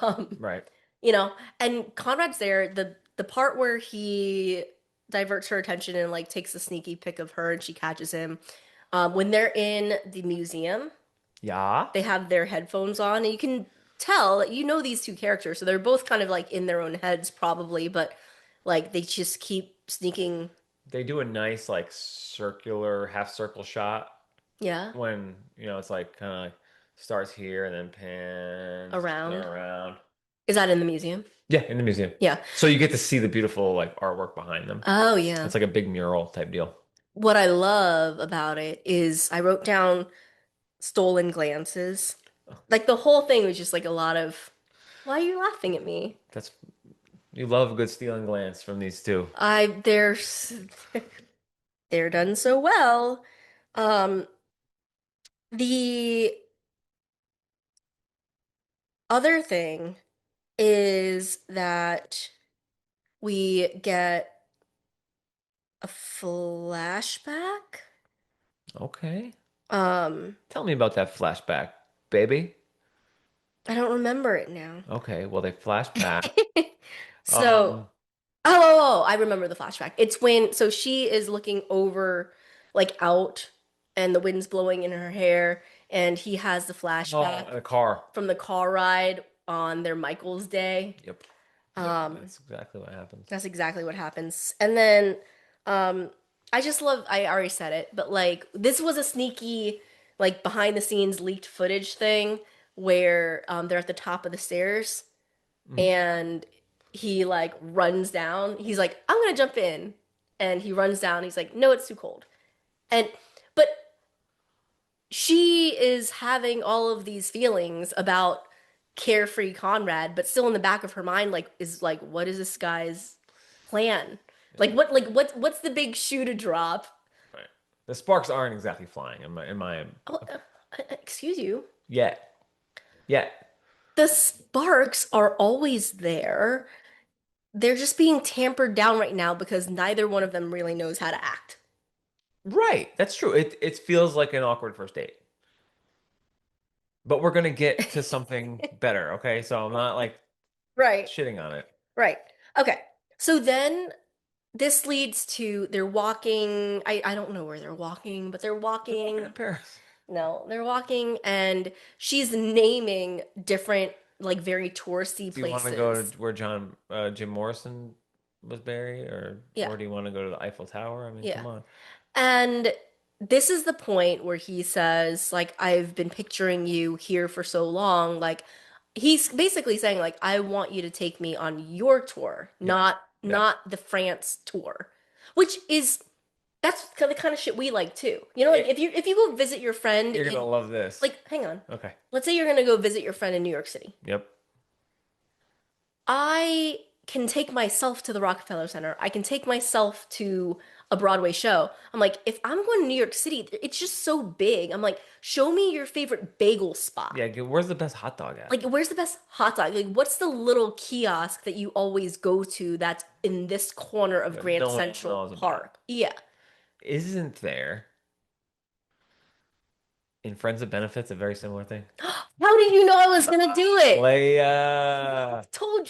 um, Right. you know, and Conrad's there, the part where he diverts her attention and like takes a sneaky pic of her and she catches him. When they're in the museum, Yeah. they have their headphones on and you can tell that these two characters, so they're both kind of like in their own heads probably, but like they just keep sneaking. They do a nice like circular half circle shot Yeah, when, it's like kind of like starts here and then pans around. around. Is that in the museum? Yeah, in the museum. Yeah. So you get to see the beautiful like artwork behind them. Oh yeah. It's like a big mural type deal. What I love about it is I wrote down stolen glances. Like the whole thing was just like a lot of, why are you laughing at me? That's You love a good stealing glance from these two. They're done so well. Um, the other thing is that we get a flashback. Okay. Um, Tell me about that flashback, baby. I don't remember it now. Okay, well they flash back. So, Um, I remember the flashback. It's when, so she is looking over, like out, and the wind's blowing in her hair, and he has the oh, flashback in a car. from the car ride on their Michael's Day. Yep. Yep, Um, that's exactly what happens. that's exactly what happens. And then, um, I just love, I already said it, but like, this was a sneaky, like, behind the scenes leaked footage thing where they're at the top of the stairs Mhm. and he like runs down. He's like, I'm gonna jump in. And he runs down. He's like, no, it's too cold. And, but she is having all of these feelings about carefree Conrad, but still in the back of her mind, like, is like, what is this guy's plan? Yeah. What's the big shoe to drop? Right. The sparks aren't exactly flying in my Oh, excuse you. yet. Yet. The sparks are always there. They're just being tampered down right now because neither one of them really knows how to act. Right. That's true. It feels like an awkward first date. But we're gonna get to something better, okay? So I'm not like Right, shitting on it. right. Okay. So then this leads to they're walking. I don't know where they're walking, but they're They're walking walking. in Paris. No, they're walking and she's naming different, like very touristy Do you want to go places. to where Jim Morrison was buried, Yeah, or do you want to go to the Eiffel Tower? I mean, yeah. come on. And this is the point where he says, like, I've been picturing you here for so long. Like, he's basically saying, like, I want you to take me on your tour, Yes. Yes. not the France tour. Which is that's the kind of shit we like too. You know, like It, if you go visit your friend you're in gonna love this. like hang on. Okay. Let's say you're gonna go visit your friend in New York City. Yep. I can take myself to the Rockefeller Center. I can take myself to a Broadway show. I'm like, if I'm going to New York City, it's just so big. I'm like, show me your favorite bagel spot. Yeah. Where's the best hot dog at? Like, where's the best hot dog? Like, what's the little kiosk that you always go to that's in this corner of That Grand no one Central knows about. Park? Yeah. Isn't there in Friends of Benefits a very similar thing? How did you know I was gonna do it? Leia.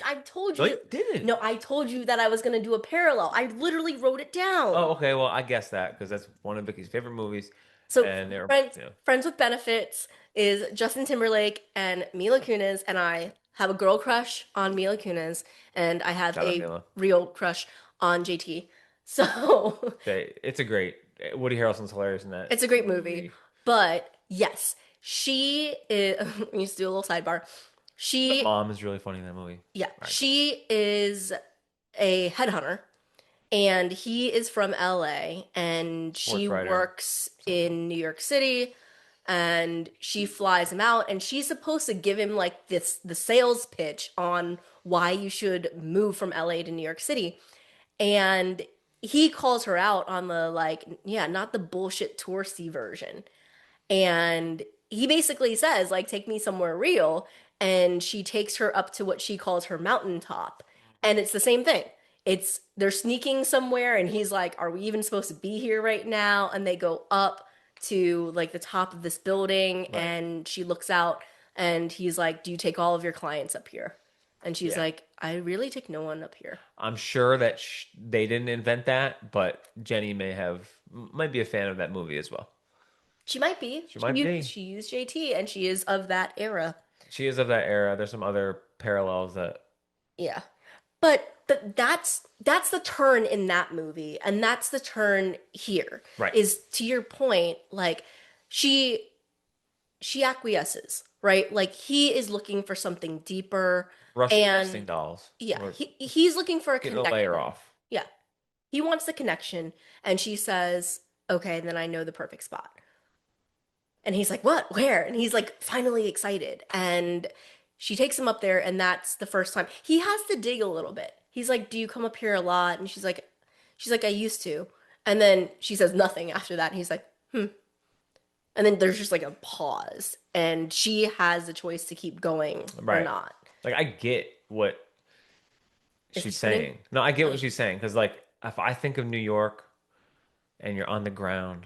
I told No, you. you didn't. No, I told you that I was gonna do a parallel. I literally wrote it down. Oh, okay. Well, I guess that because that's one of Vicky's favorite movies, So and they're friends you know friends with benefits is Justin Timberlake and Mila Kunis, and I have a girl crush on Mila Kunis, and I have shout out a Mila. real crush on JT. So It's a great Woody Harrelson's hilarious in that it's a great movie. movie. But yes, she is we used to do a little sidebar. The She mom is really funny in that movie. yeah, All right, go. she is a headhunter and he is from LA and Sports she writer, works something. in New York City and she flies him out and she's supposed to give him like the sales pitch on why you should move from LA to New York City and he calls her out on the like yeah not the bullshit touristy version and he basically says like take me somewhere real and she takes her up to what she calls her mountaintop and it's the same thing it's they're sneaking somewhere and he's like are we even supposed to be here right now and they go up to like the top of this building Right. and she looks out and he's like do you take all of your clients up here and she's Yeah. like I really take no one up here. I'm sure that they didn't invent that, but Jenny might be a fan of that movie as well. She might be. She might be. She used JT and she is of that era. She is of that era. There's some other parallels that Yeah. But that's the turn in that movie and that's the turn here. right. Is to your point like she she acquiesces, right? Like he is looking for something deeper Russian nesting and dolls. yeah, We're he's looking for a getting a layer connection. off. Yeah. He wants the connection and she says, "Okay, then I know the perfect spot." And he's like, "What? Where?" And he's like finally excited. And she takes him up there and that's the first time. He has to dig a little bit. He's like, "Do you come up here a lot?" And she's like, "I used to." And then she says nothing after that. And he's like, "Hmm." And then there's just like a pause and she has the choice to keep going or Right. not. Like I get what Is he she's putting? saying. No, I get what she's saying because like if I think of New York and you're on the ground,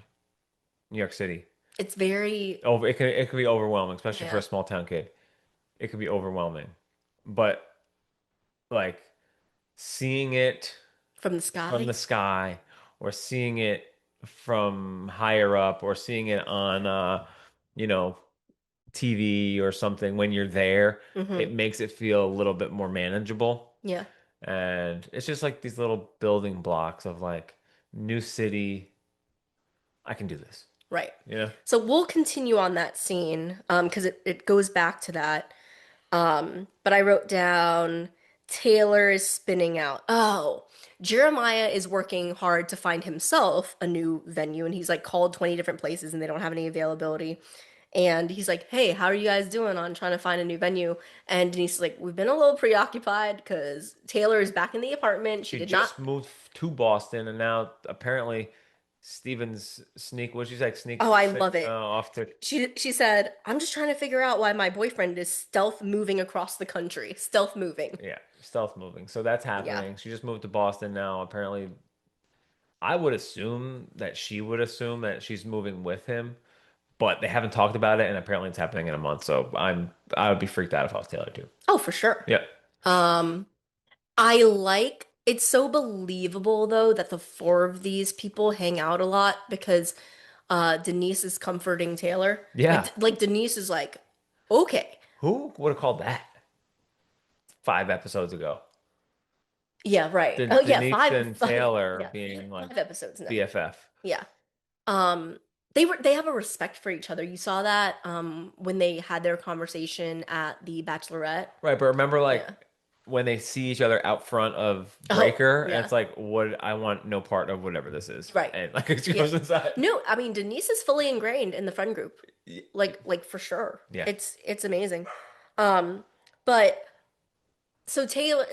New York City, It's very it could be overwhelming, especially for yeah, a small town kid. It could be overwhelming. But like seeing it from the from sky. the sky or seeing it from higher up or seeing it on you know TV or something when you're there, Hmm. it makes it feel a little bit more manageable. Yeah, And it's just like these little building blocks of like new city. I can do this. right. You know? So we'll continue on that scene because it goes back to that. But I wrote down Taylor is spinning out. Oh, Jeremiah is working hard to find himself a new venue, and he's like called 20 different places and they don't have any availability. And he's like, hey, how are you guys doing on trying to find a new venue? And Denise is like, we've been a little preoccupied because Taylor is back in the apartment. She She did not. just moved to Boston, and now apparently Steven's what she like Oh, I love it. off to She said, I'm just trying to figure out why my boyfriend is stealth moving across the country. Stealth moving. yeah, stealth moving. So that's Yeah. happening. She just moved to Boston now. Apparently, I would assume that she would assume that she's moving with him, but they haven't talked about it, and apparently it's happening in a month. So I would be freaked out if I was Taylor too. Oh, for sure. Yep. Um, I like it's so believable though that the four of these people hang out a lot because Denise is comforting Taylor. Yeah. Like Denise is like, okay. Who would have called that 5 episodes ago? Yeah, right. The Oh yeah, Denise and Taylor yeah, being like 5 episodes now. BFF. Yeah. Um, they have a respect for each other. You saw that when they had their conversation at the Bachelorette. Right, but remember like Yeah. when they see each other out front of Oh, Breaker, and yeah. it's like, what I want no part of whatever this is. Right. And like she Yeah. goes inside. No, I mean Denise is fully ingrained in the friend group. Like for sure. Yeah. It's amazing. But so Taylor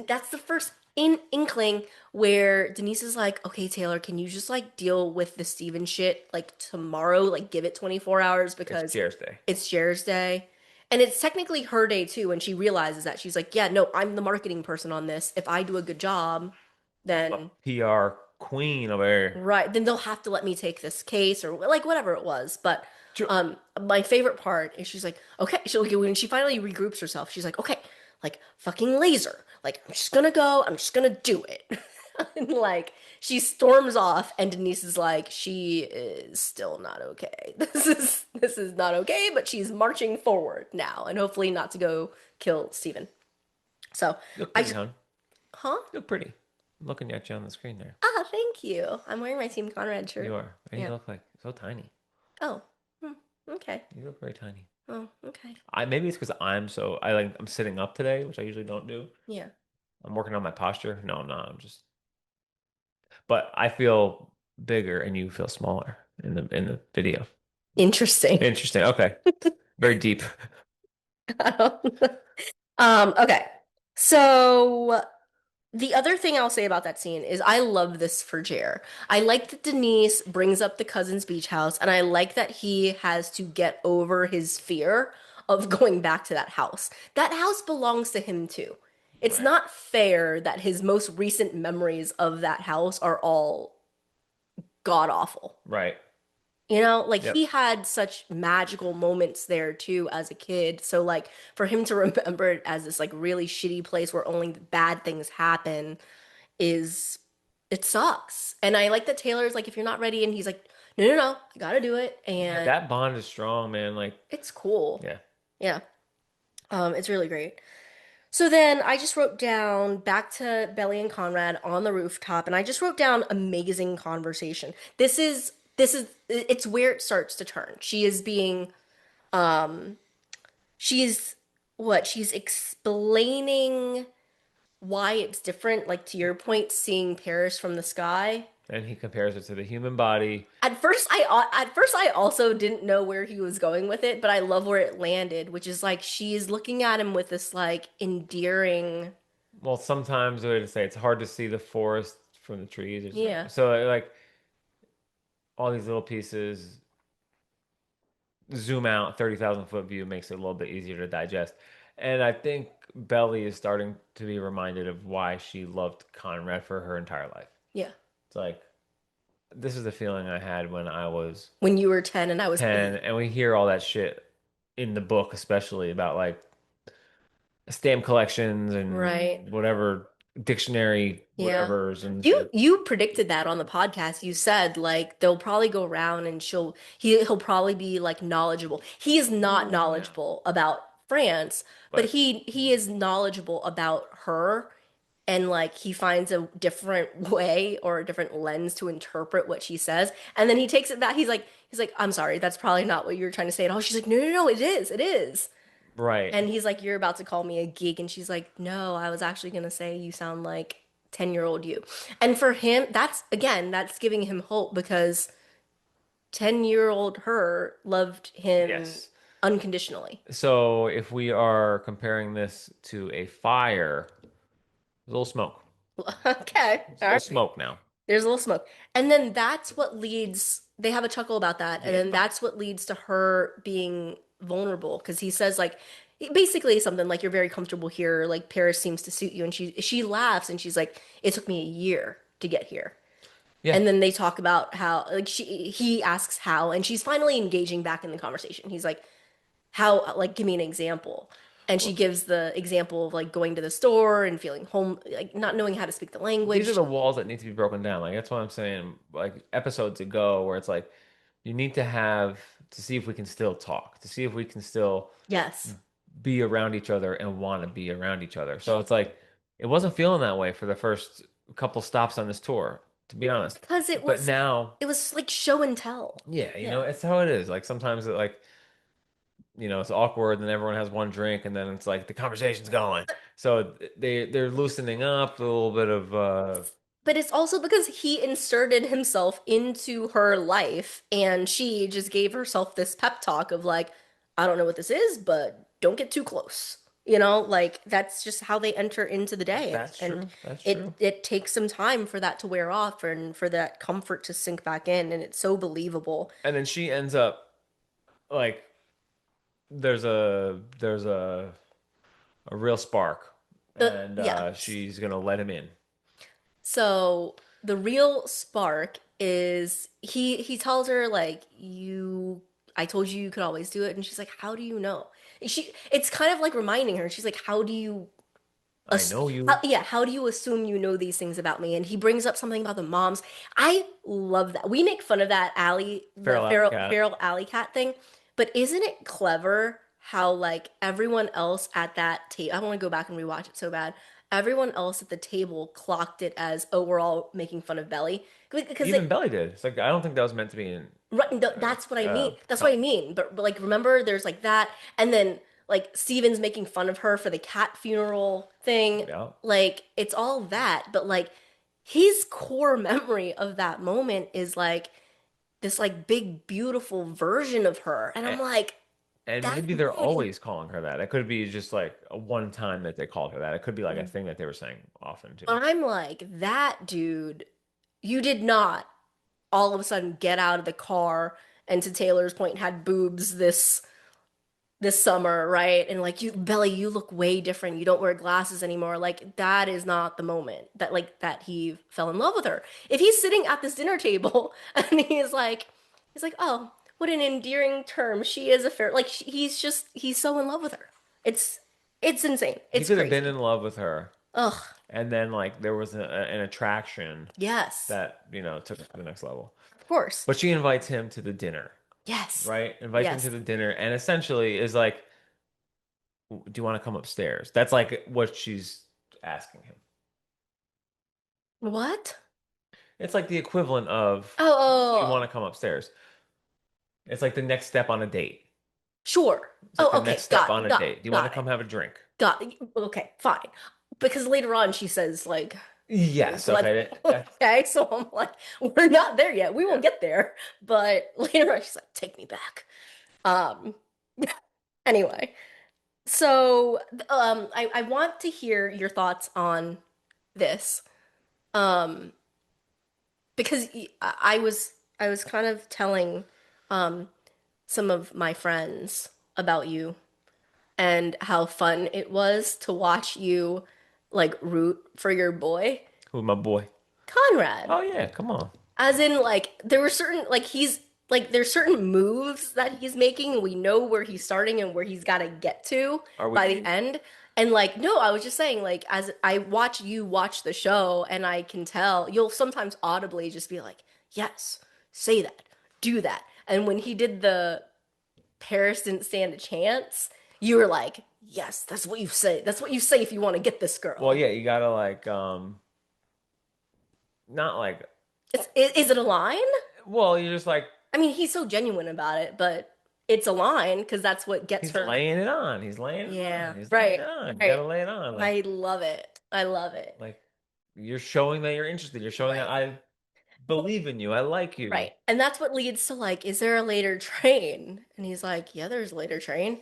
that's the first inkling where Denise is like, "Okay, Taylor, can you just like deal with the Steven shit like tomorrow? Like give it 24 hours It's because Cheers Day. it's Cher's day." And it's technically her day too when she realizes that she's like, "Yeah, no, I'm the marketing person on this. If I do a good job, A then PR queen over here. right, then they'll have to let me take this case or like whatever it was." But Sure. my favorite part is she's like, okay, she like when she finally regroups herself, she's like, okay, like fucking laser. Like I'm just gonna go, I'm just gonna do it. And like she storms off and Denise is like, she is still not okay. This is not okay, but she's marching forward now and hopefully not to go kill Steven. So You look I pretty, just hon. huh? You look pretty. I'm looking at you on the screen there. Ah, thank you. I'm wearing my Team Conrad shirt. You are. And Yeah. you look like so tiny. Oh, okay. You look very tiny. Oh, okay. I maybe it's because I'm sitting up today, which I usually don't do. Yeah. I'm working on my posture. No, I'm not. I'm just but I feel bigger and you feel smaller in the video. Interesting. Interesting. Okay. Very deep. Okay. So the other thing I'll say about that scene is I love this for Jer. I like that Denise brings up the cousin's beach house, and I like that he has to get over his fear of going back to that house. That house belongs to him too. It's Right. not fair that his most recent memories of that house are all god awful. Right. You know, like Yep. he had such magical moments there too as a kid. So like for him to remember it as this like really shitty place where only bad things happen is it sucks. And I like that Taylor's like if you're not ready and he's like no no no, I got to do it Yeah, and that bond is strong, man. Like, it's cool. yeah. Yeah. It's really great. So then I just wrote down back to Belly and Conrad on the rooftop, and I just wrote down amazing conversation. This is it's where it starts to turn. She is being she's what? She's explaining why it's different, like to your point, seeing Paris from the sky. And he compares it to the human body. At first I also didn't know where he was going with it, but I love where it landed, which is like she's looking at him with this like endearing. Well, sometimes the way to say it's hard to see the forest from the trees. Yeah. So like all these little pieces zoom out, 30,000 foot view makes it a little bit easier to digest. And I think Belly is starting to be reminded of why she loved Conrad for her entire life. Yeah. It's like this is the feeling I had when I was When you were 10 and I was 10, 8. and we hear all that shit in the book, especially about like stamp collections Right. and whatever dictionary Yeah. whatevers and You predicted that on the podcast. You said like they'll probably go around and he'll probably be like knowledgeable. He is not knowledgeable about France, but but he is knowledgeable about her and like he finds a different way or a different lens to interpret what she says. And then he takes it back. He's like, I'm sorry, that's probably not what you were trying to say at all. She's like, no, no, no, it is. It is. right. And he's like, you're about to call me a geek. And she's like, no, I was actually going to say you sound like 10-year-old you. And for him, that's giving him hope because 10-year-old her loved him Yes. unconditionally. So if we are comparing this to a fire, there's a little smoke. Okay, There's a all little right. smoke now. There's a little smoke. And then that's what leads, they have a chuckle about that. And then Yeah. that's what leads to her being vulnerable because he says like basically something like you're very comfortable here, like Paris seems to suit you and she laughs and she's like it took me a year to get here. Yeah. And then they talk about how like he asks how and she's finally engaging back in the conversation. He's like how like give me an example. And she Well, gives the example of like going to the store and feeling home like not knowing how to speak the these are language. the walls that need to be broken down. Like that's what I'm saying. Like episodes ago, where it's like you need to have to see if we can still talk, to see if we can still Yes. be around each other and want to be around each other. So it's like it wasn't feeling that way for the first couple stops on this tour, to be honest. Because But now, it was like show and tell. yeah, Yeah. it's how it is. Like sometimes it like it's awkward and then everyone has one drink and then it's like the conversation's going. So they're loosening up a little bit of But it's also because he inserted himself into her life and she just gave herself this pep talk of like, I don't know what this is, but don't get too close. You know, like that's just how they enter into the day that's and true. That's it true. it takes some time for that to wear off and for that comfort to sink back in and it's so believable. And then she ends up like there's a real spark and Yeah. she's gonna let him in. So the real spark is he tells her like I told you you could always do it and she's like how do you know? It's kind of like reminding her. She's like how do you I know you. yeah, how do you assume you know these things about me? And he brings up something about the moms. I love that. We make fun of that alley, the Feral cat. feral alley cat thing, but isn't it clever how like everyone else at that table, I want to go back and rewatch it so bad. Everyone else at the table clocked it as, oh, we're all making fun of Belly. Because Even they, Belly did. It's like I don't think that was meant to be in right, that's what I mean. That's what com I mean. But like, remember, there's like that, and then like Steven's making fun of her for the cat funeral thing. yeah. Like, it's all that, but like, his core memory of that moment is like this like big beautiful version of her, and I'm And, like, and that's maybe they're really. always calling her that. It could be just like a one time that they called her that. It could be like a Mm. thing that they were saying often too. But I'm like, that dude, you did not all of a sudden get out of the car and to Taylor's point had boobs this summer, right? And like you, Belly, you look way different. You don't wear glasses anymore. Like that is not the moment that like that he fell in love with her. If he's sitting at this dinner table and he's like, oh, what an endearing term. She is a fair like he's so in love with her. It's it's insane. He It's could have been crazy. in love with her, Ugh, and then like there was an attraction yes, that took it to the next level. of course. But she invites him to the dinner, Yes, right? Invites him to yes. the dinner, and essentially is like, "Do you want to come upstairs?" That's like what she's asking him. What? It's like the equivalent of, Oh, "Do you oh, want oh. to come upstairs?" It's like the next step on a date. Sure. It's like Oh, the next okay. step on a Got it. date. Do you want to Got it. come have a drink? Got it. Okay, fine. Because later on she says like Yes. let Okay. That, okay, so I'm like, we're not there yet. We will yeah. get there. But later on she's like, take me back. Um anyway. So I want to hear your thoughts on this. Um because I was kind of telling um some of my friends about you and how fun it was to watch you like root for your boy, Who's my boy? Conrad. Oh yeah. Come on. As in like there were certain like he's like there's certain moves that he's making and we know where he's starting and where he's got to get to Are by the we? end. And like no, I was just saying like as I watch you watch the show and I can tell you'll sometimes audibly just be like, "Yes, say that. Do that." And when he did the Paris didn't stand a chance, you were like, yes, that's what you say. That's what you say if you want to get this Well, girl. yeah. You gotta like not like. Is it a line? Well, you're just like I mean, he's so genuine about it, but it's a line because that's what gets he's her. laying it on. He's laying it on. Yeah, He's laying it right, on. You right. gotta lay it on. I love it. I love it. Like you're showing that you're interested. You're showing that Right. I believe in you. I like you. Right. And that's what leads to like, is there a later train? And he's like, yeah, there's a later train.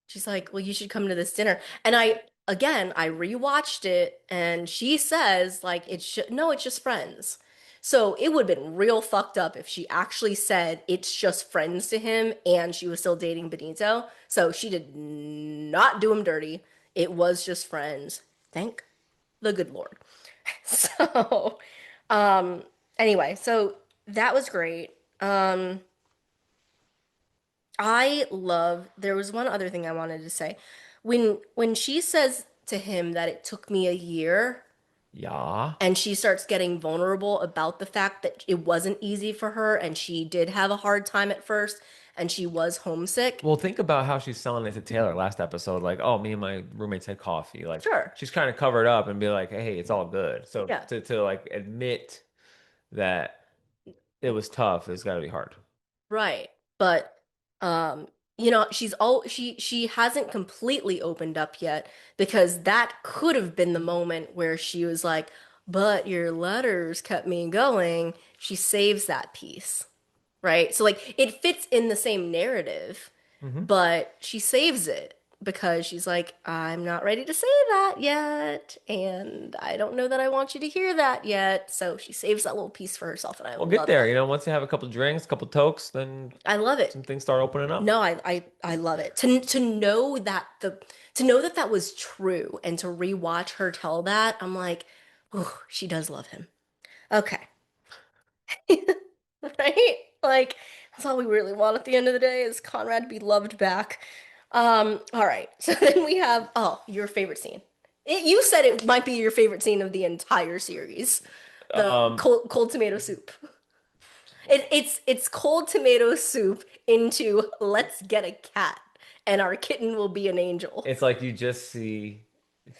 She's like, well, you should come to this dinner. And I rewatched it and she says, like, no, it's just friends. So it would have been real fucked up if she actually said it's just friends to him and she was still dating Benito. So she did not do him dirty. It was just friends. Thank the good Lord. So, um, anyway, so that was great. Um, there was one other thing I wanted to say. When she says to him that it took me a year Yeah. and she starts getting vulnerable about the fact that it wasn't easy for her and she did have a hard time at first and she was homesick. Well, think about how she's selling it to Taylor last episode. Like, oh, me and my roommates had coffee. Like, Sure. she's kind of covered up and be like, hey, it's all good. So Yeah. to like admit that it was tough, it's got to be hard. Right. But um you know, she hasn't completely opened up yet because that could have been the moment where she was like, "But your letters kept me going." She saves that piece, right? So like it fits in the same narrative, Hmm. but she saves it because she's like, I'm not ready to say that yet, and I don't know that I want you to hear that yet. So she saves that little piece for herself, and I We'll get love there. that. Once you have a couple drinks, a couple tokes, then I love it. some things start opening up. No, I love it. To know that to know that that was true and to rewatch her tell that, I'm like, oh, she does love him. Okay. Right? Like that's all we really want at the end of the day is Conrad to be loved back. All right. So then we have your favorite scene. You said it might be your favorite scene of the entire series. The Um, cold tomato soup. It's cold tomato soup into let's get a cat and our kitten will be an angel. it's like you just see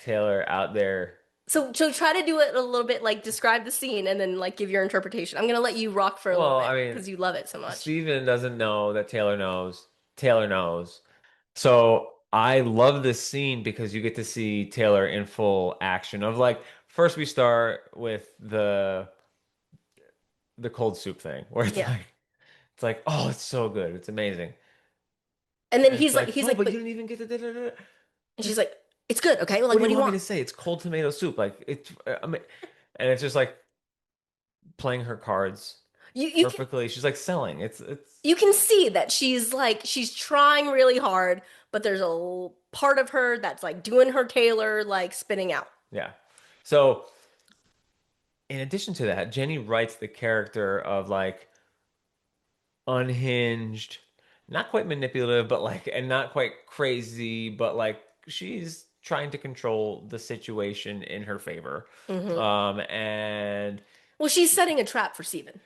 Taylor out there. So try to do it a little bit like describe the scene and then like give your interpretation. I'm gonna let you rock for a little Well, bit I mean, because you love it so much. Steven doesn't know that Taylor knows. Taylor knows. So I love this scene because you get to see Taylor in full action of like first we start with the cold soup thing where Yeah. it's like oh it's so good it's amazing And then and it's like he's oh like, but you but didn't even get to da, da, da. and she's Just like, it's good, okay? Well, what like, do what you do you want me want? to say it's cold tomato soup like it's I mean and it's just like playing her cards You can perfectly she's like selling it's you can see that she's trying really hard, but there's part of her that's like doing her Taylor like spinning out. yeah so in addition to that Jenny writes the character of like unhinged, not quite manipulative, but like, and not quite crazy, but like she's trying to control the situation in her favor. Hmm. And Well, she's setting a trap for Steven.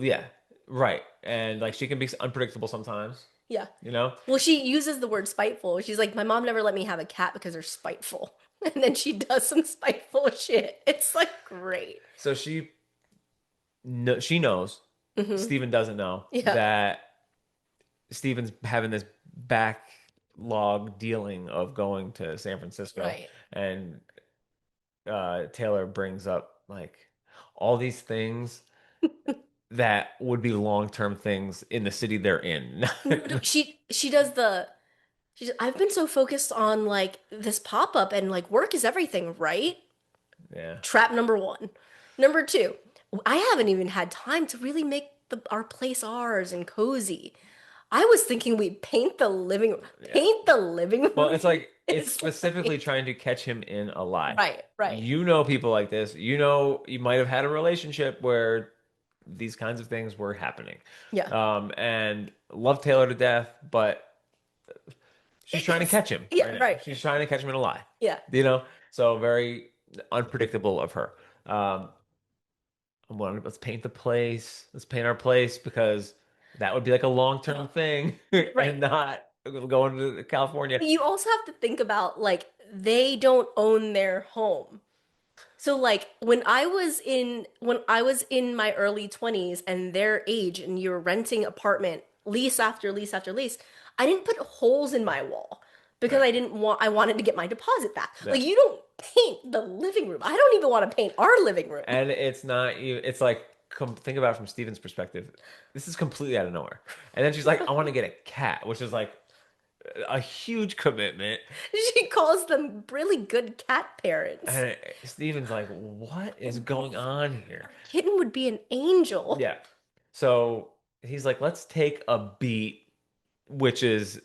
yeah, right. And like she can be unpredictable sometimes, Yeah. you know? Well, she uses the word spiteful. She's like, my mom never let me have a cat because they're spiteful. And then she does some spiteful shit. It's like great. So she no, she knows. Hmm. Steven doesn't know Yeah. that Steven's having this backlog dealing of going to San Francisco Right. and Taylor brings up like all these things that would be long-term things in the city they're in. No, she does I've been so focused on like this pop-up and like work is everything, right? Yeah. Trap number one. Number two, I haven't even had time to really make our place ours and cozy. I was thinking we'd paint the living room. Yeah. Paint the living Well, room. it's like it's It's specifically like, trying to catch him in a lie. right, right. You know people like this. You know you might have had a relationship where these kinds of things were happening. Yeah. And love Taylor to death, but she's trying to It's, catch him yeah, right now. right. She's trying to catch him in a lie. Yeah. You know? So very unpredictable of her. Um, let's paint the place. Let's paint our place because that would be like a long-term thing Right. and not going to California. You also have to think about like they don't own their home. So like when I was in my early 20s and their age and you're renting apartment lease after lease after lease, I didn't put holes in my wall because Right. I wanted to get my deposit back. Yeah. Like you don't paint the living room. I don't even want to paint our living room. And it's not you. It's like think about it from Steven's perspective. This is completely out of nowhere. And then she's like, I want to get a cat, which is like a huge commitment. She calls them really good cat parents. And Steven's like, what is going on here? Kitten would be an angel. Yeah. So he's like, let's take a beat, which is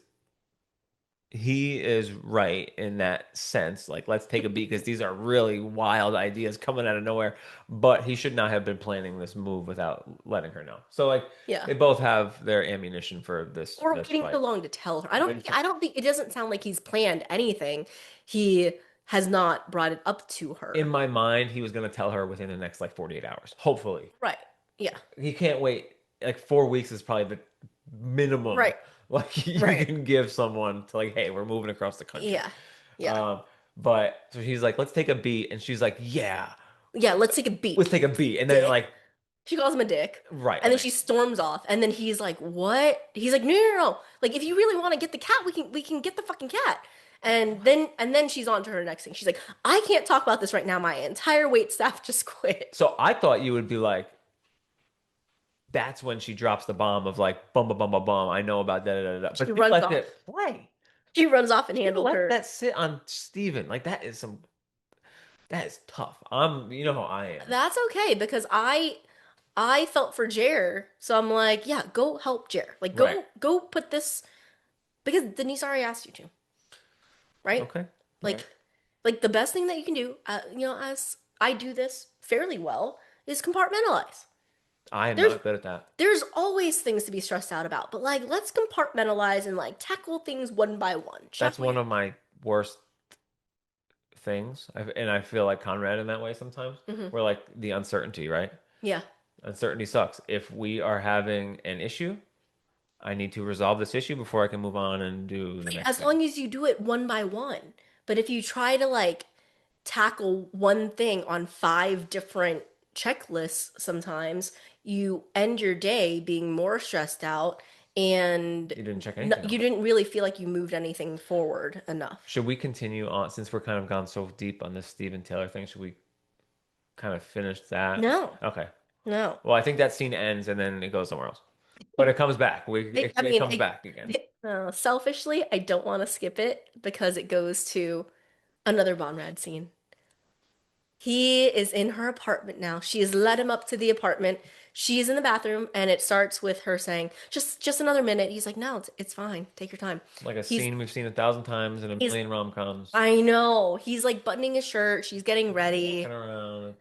he is right in that sense. Like, let's take a beat because these are really wild ideas coming out of nowhere. But he should not have been planning this move without letting her know. So, like, Yeah. they both have their ammunition for this. Or this waiting fight. so long to tell her. I don't think it doesn't sound like he's planned anything. He has not brought it up to her. In my mind, he was going to tell her within the next like 48 hours. Hopefully. Right. Yeah. He can't wait. Like 4 weeks is probably the minimum. Right. Like you Right. can give someone to like, hey, we're moving across the country. Yeah. Yeah. But so he's like, let's take a beat, and she's like, yeah, Yeah, let's take a beat. let's take a beat, and then Dick. like, She calls him a dick. right, And then like, she storms off. And then he's like, "What?" He's like, "No. Like if you really want to get the cat, we can get the fucking cat." And then she's on to her next thing. She's like, "I can't talk about this right now. My entire wait staff just quit." so I thought you would be like, that's when she drops the bomb of like, bum bum bum bum bum. I know about da da da da. But She you runs let off. it play. She runs off and You handled let her. that sit on Steven. Like that is tough. You know how I am. That's okay because I felt for Jer, so I'm like, yeah, go help Jer. Like go Right. go put this because Denise already asked you to, right? Okay. Like Right. like the best thing that you can do, as I do this fairly well, is compartmentalize. I am There's not good at that. there's always things to be stressed out about, but like let's compartmentalize and like tackle things one by one. That's Shall one we? of my worst things. And I feel like Conrad in that way sometimes. Hmm. Where like the uncertainty, right? Yeah. Uncertainty sucks. If we are having an issue, I need to resolve this issue before I can move on and do the next As thing. long as you do it one by one. But if you try to like tackle one thing on five different checklists, sometimes you end your day being more stressed out and You didn't check anything you off. didn't really feel like you moved anything forward enough. Should we continue on since we're kind of gone so deep on this Steven Taylor thing? Should we kind of finish that? No, Okay. no. Well, I think that scene ends and then it goes somewhere else. But it comes back. I It mean, comes back again. selfishly, I don't want to skip it because it goes to another Bonrad scene. He is in her apartment now. She has led him up to the apartment. She's in the bathroom, and it starts with her saying, "Just another minute." He's like, "No, it's fine. Take your time." Like a He's scene we've seen 1,000 times in a he's million rom-coms. I know. He's like buttoning his shirt. She's getting ready. Walking around.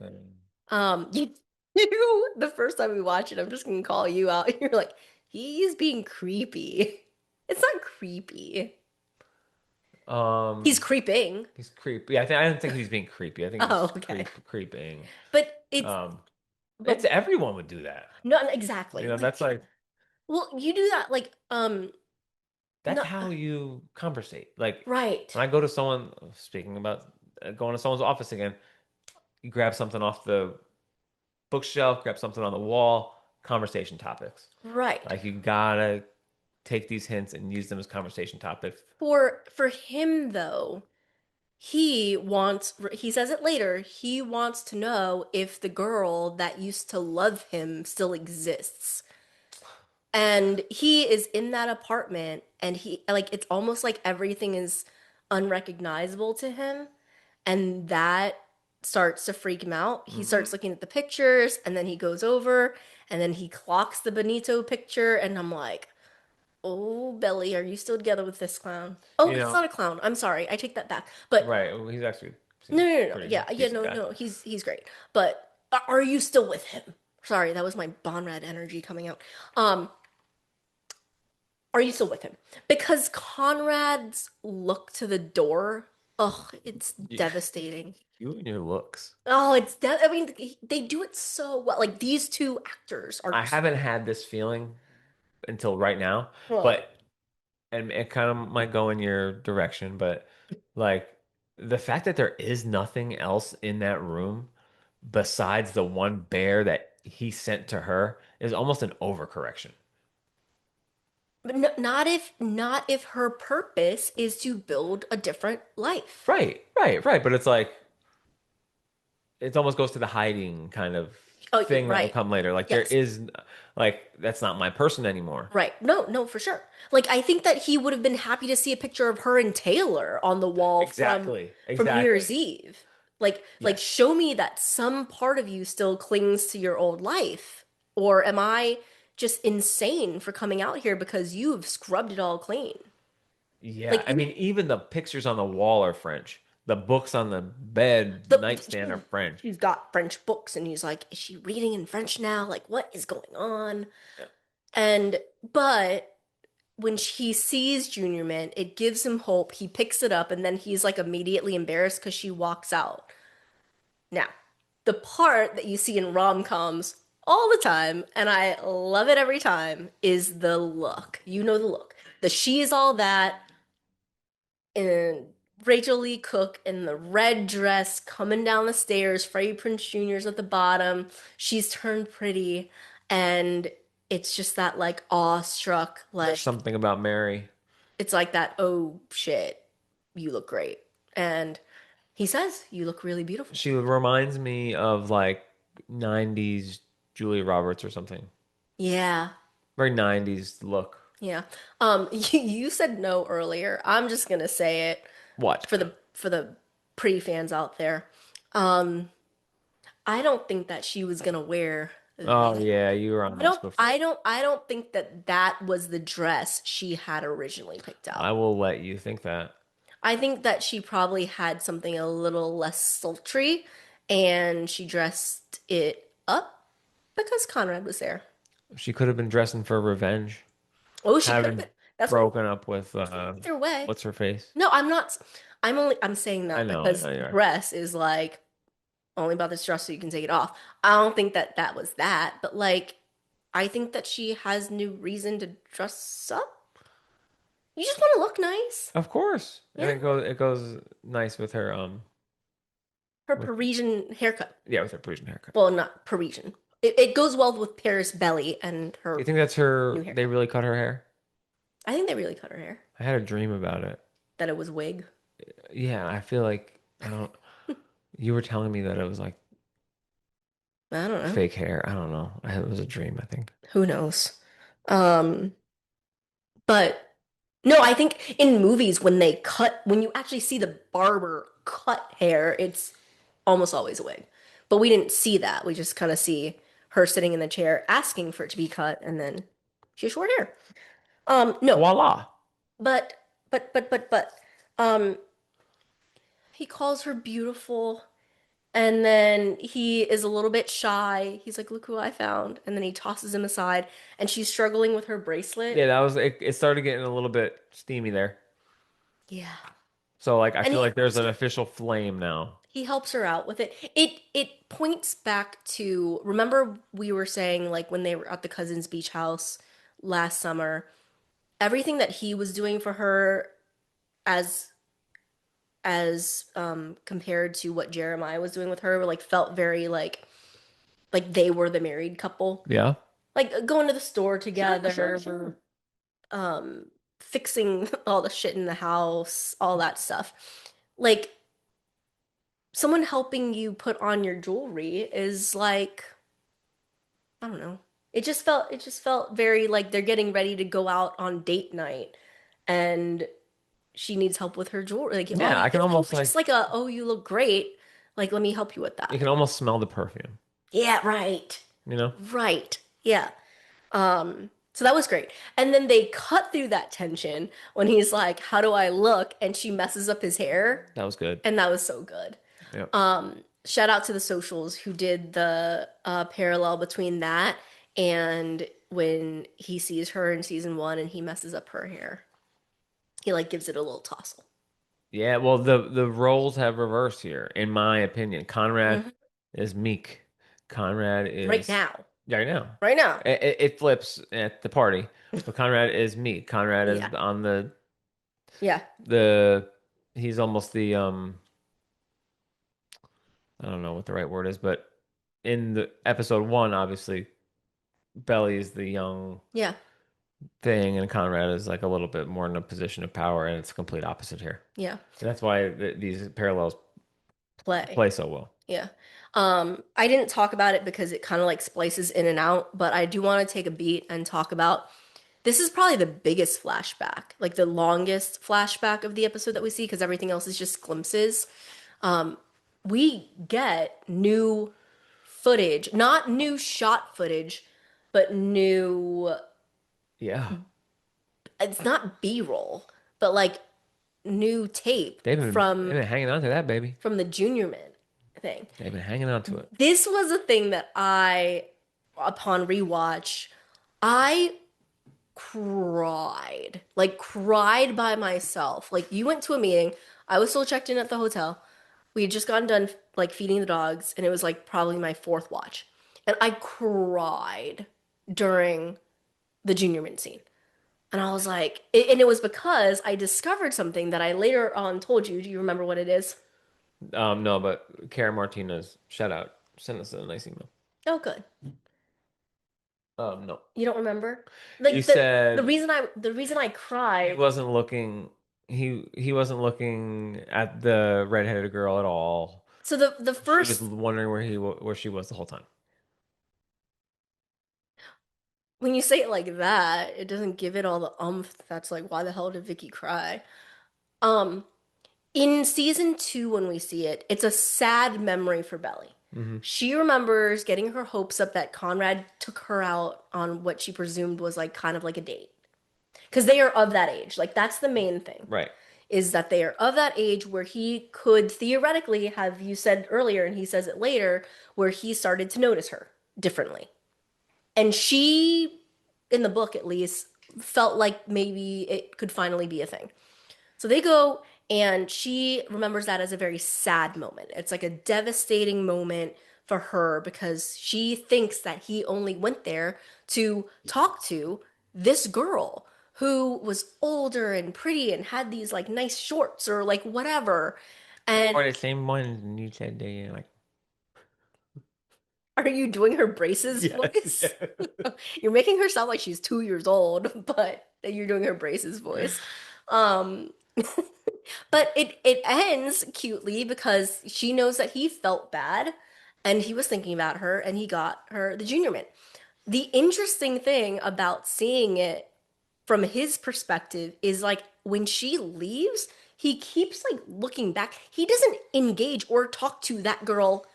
And You, you the first time we watch it, I'm just gonna call you out. You're like, he's being creepy. It's not creepy. He's creeping. he's creepy. I don't think he's being creepy. I think he's Oh, okay. creeping. But Um, but everyone would do that. not exactly. You know, Like, that's like well, you do that like that's no, how you conversate. Like right. when I go to someone, speaking about going to someone's office again, you grab something off the bookshelf, grab something on the wall, conversation topics. Right. Like you gotta take these hints and use them as conversation topics. For him though, he says it later, he wants to know if the girl that used to love him still exists. And he is in that apartment and he like it's almost like everything is unrecognizable to him and that starts to freak him out. He Mhm. starts looking at the pictures and then he goes over and then he clocks the Benito picture and I'm like, "Oh, Belly, are you still together with this clown?" Oh, You it's know, not a clown. I'm sorry. I take that back. But right? Well, he's actually no, seems no, no, no. pretty Yeah, yeah, decent no, guy. no. He's great. But are you still with him? Sorry, that was my Bonrad energy coming out. Are you still with him? Because Conrad's look to the door, oh, it's Yeah. devastating. You and your looks. Oh, I mean, they do it so well. Like these two actors are. I haven't had this feeling until right now, Oh. but and it kind of might go in your direction, but like the fact that there is nothing else in that room besides the one bear that he sent to her is almost an overcorrection. But not if her purpose is to build a different life. Right, right, right. But it's like it almost goes to the hiding kind of Oh, thing that will right. come later. Like there Yes. is like that's not my person anymore. Right. No, no, for sure. Like I think that he would have been happy to see a picture of her and Taylor on the wall Exactly. from New Year's Exactly. Eve. Like Yes. show me that some part of you still clings to your old life. Or am I just insane for coming out here because you've scrubbed it all clean? Yeah. Like I mean, even the pictures on the wall are French. The books on the bed nightstand are the French. she's got French books and he's like, is she reading in French now? Like what is going on? Yeah. And but when he sees Junior Mint, it gives him hope. He picks it up and then he's like immediately embarrassed because she walks out. Now, the part that you see in rom-coms all the time, and I love it every time, is the look. You know the look. The she's all that and Rachel Lee Cook in the red dress coming down the stairs, Freddie Prinze Jr.'s at the bottom. She's turned pretty, and it's just that like awestruck, There's like something about Mary. it's like that, oh shit, you look great. And he says, you look really beautiful. She reminds me of like 90s Julia Roberts or something. Yeah, Very 90s look. yeah. You said no earlier. I'm just gonna say it What? for the pretty fans out there. Um, I don't think that she was gonna wear Oh that. yeah, you were on this before. I don't think that that was the dress she had originally picked out. I will let you think that. I think that she probably had something a little less sultry and she dressed it up because Conrad was there. She could have been dressing for revenge, Oh, she could have having been. That's what broken up with either way. what's her face? No, I'm not. I'm saying I that know, I because know the you are. dress is like only about this dress so you can take it off. I don't think that that was that, but like I think that she has new reason to dress up. You just want to look nice. Of course. And Yeah. it goes nice Her with Parisian haircut. yeah, with her Parisian haircut. Well, not Parisian. It goes well with Paris Belly and You her think that's new her they haircut. really cut her hair? I think they really cut her hair. I had a dream about it. That it was wig. Yeah, I feel like I don't you were telling me that it was like I don't know. fake hair. I don't know. It was a dream, I think. Who knows? Um, but no, I think in movies when you actually see the barber cut hair, it's almost always a wig. But we didn't see that. We just kind of see her sitting in the chair asking for it to be cut, and then she has short hair. No, Voila. but but um, he calls her beautiful. And then he is a little bit shy. He's like, look who I found. And then he tosses him aside, and she's struggling with her Yeah, bracelet. that was it started getting a little bit steamy there. Yeah. So like I And feel like there's an official flame now. he helps her out with it. It points back to, remember we were saying like when they were at the cousins' beach house last summer, everything that he was doing for her as compared to what Jeremiah was doing with her, like felt very like they were the married couple. Yeah. Like going to the store Sure, together, sure, sure. um, fixing all the shit in the house, all that stuff. Like someone helping you put on your jewelry is like, I don't know. It just felt very like they're getting ready to go out on date night and she needs help with her jewelry. Like, oh, Yeah, I can it's almost just like like a, oh, you look great. Like, let me help you with you that. can almost smell the perfume, Yeah, right. you know? Right. Yeah. So that was great. And then they cut through that tension when he's like, how do I look? And she messes up his hair. That was good. And that was so good. Yeah. Shout out to the socials who did the parallel between that and when he sees her in season one and he messes up her hair. He like gives it a little tousle. Yeah, well the roles have reversed here, in my opinion. Conrad Mhm. is meek. Conrad Right is now. yeah, I know. Right now. It flips at the party, but Conrad is meek. Conrad is Yeah. on Yeah. the he's almost the I don't know what the right word is, but in the episode one, obviously Belly is the young Yeah. thing, and Conrad is like a little bit more in a position of power, and it's complete opposite here. Yeah. And that's why these parallels play. play so well. Yeah. I didn't talk about it because it kind of like splices in and out, but I do want to take a beat and talk about this is probably the biggest flashback, like the longest flashback of the episode that we see because everything else is just glimpses. We get new footage, not new shot footage, but new, Yeah. it's not B-roll, but like new tape They've been hanging on to that baby. from the Junior Mint thing. They've been hanging on to it. This was a thing that upon rewatch, I cried. Like cried by myself. Like you went to a meeting, I was still checked in at the hotel. We had just gotten done like feeding the dogs, and it was like probably my fourth watch. And I cried during the Junior Mint scene. And I was like, and it was because I discovered something that I later on told you. Do you remember what it is? No, but Kara Martinez, shout out, send us a nice email. Oh, good. No. You don't remember? You Like said the reason I he cried. wasn't looking he wasn't looking at the redheaded girl at all. So the She was first wondering where she was the whole time. when you say it like that, it doesn't give it all the umph. That's like, why the hell did Vicky cry? Um, in season 2, when we see it, it's a sad memory for Belly. Hmm. She remembers getting her hopes up that Conrad took her out on what she presumed was like kind of like a date. Because they are of that age. Like that's the main thing. Right. Is that they are of that age where he could theoretically have you said earlier, and he says it later, where he started to notice her differently. And she, in the book at least, felt like maybe it could finally be a thing. So they go, and she remembers that as a very sad moment. It's like a devastating moment for her because she thinks that he only went there to talk to this girl who was older and pretty and had these like nice shorts or like whatever. And Or the same one you said they like. are you doing her braces Yes, voice? yes. You're making her sound like she's 2 years old, but you're doing her braces voice. Um, but it ends cutely because she knows that he felt bad and he was thinking about her and he got her the junior mint. The interesting thing about seeing it from his perspective is like when she leaves, he keeps like looking back. He doesn't engage or talk to that girl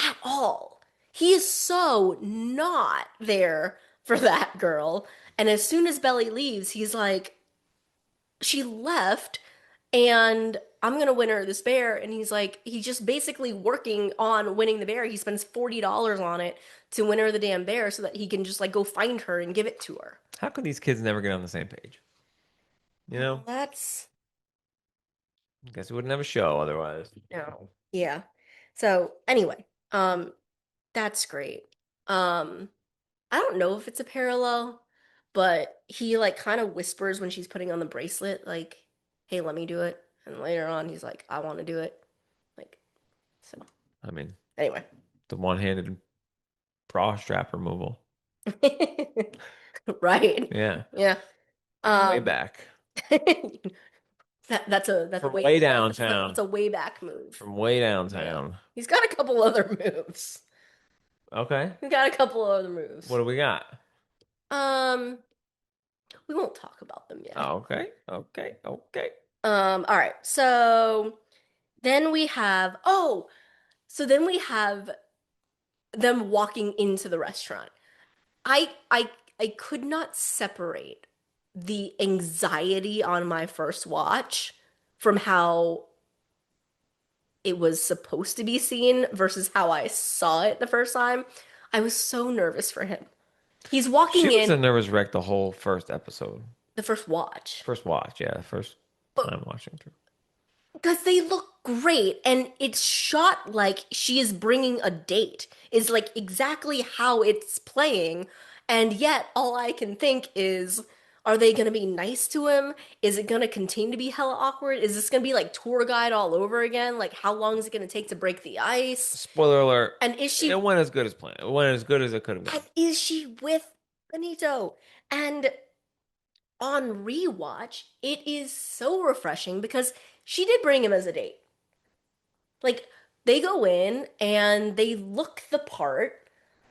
at all. He is so not there for that girl. And as soon as Belly leaves, he's like, she left and I'm gonna win her this bear. And he's like, he's just basically working on winning the bear. He spends $40 on it to win her the damn bear so that he can just like go find her and give it to her. How could these kids never get on the same page? You know? That's I guess we wouldn't have a show otherwise. no. Yeah. So anyway, that's great. Um, I don't know if it's a parallel, but he like kind of whispers when she's putting on the bracelet, like, hey, let me do it. And later on, he's like, I want to do it. Like, so I mean, anyway. the one-handed bra strap removal. Right. Yeah. Yeah. Way Um, back. that's a From way that's downtown. a way back move. From way Yeah. downtown. He's got a couple other moves. Okay. He's got a couple other moves. What do we got? Um, we won't talk about them yet. Okay. Okay. Okay. All right. So then we have them walking into the restaurant. I could not separate the anxiety on my first watch from how it was supposed to be seen versus how I saw it the first time. I was so nervous for him. He's walking She was a in nervous wreck the whole first episode. the first watch. First watch, yeah. First But time watching through. because they look great and it's shot like she is bringing a date is like exactly how it's playing, and yet all I can think is, are they going to be nice to him? Is it going to continue to be hella awkward? Is this going to be like tour guide all over again? Like how long is it going to take to break the ice? Spoiler alert. And It went as good as planned. It went as good as it could have gone. is she with Benito? And on rewatch, it is so refreshing because she did bring him as a date. Like they go in and they look the part.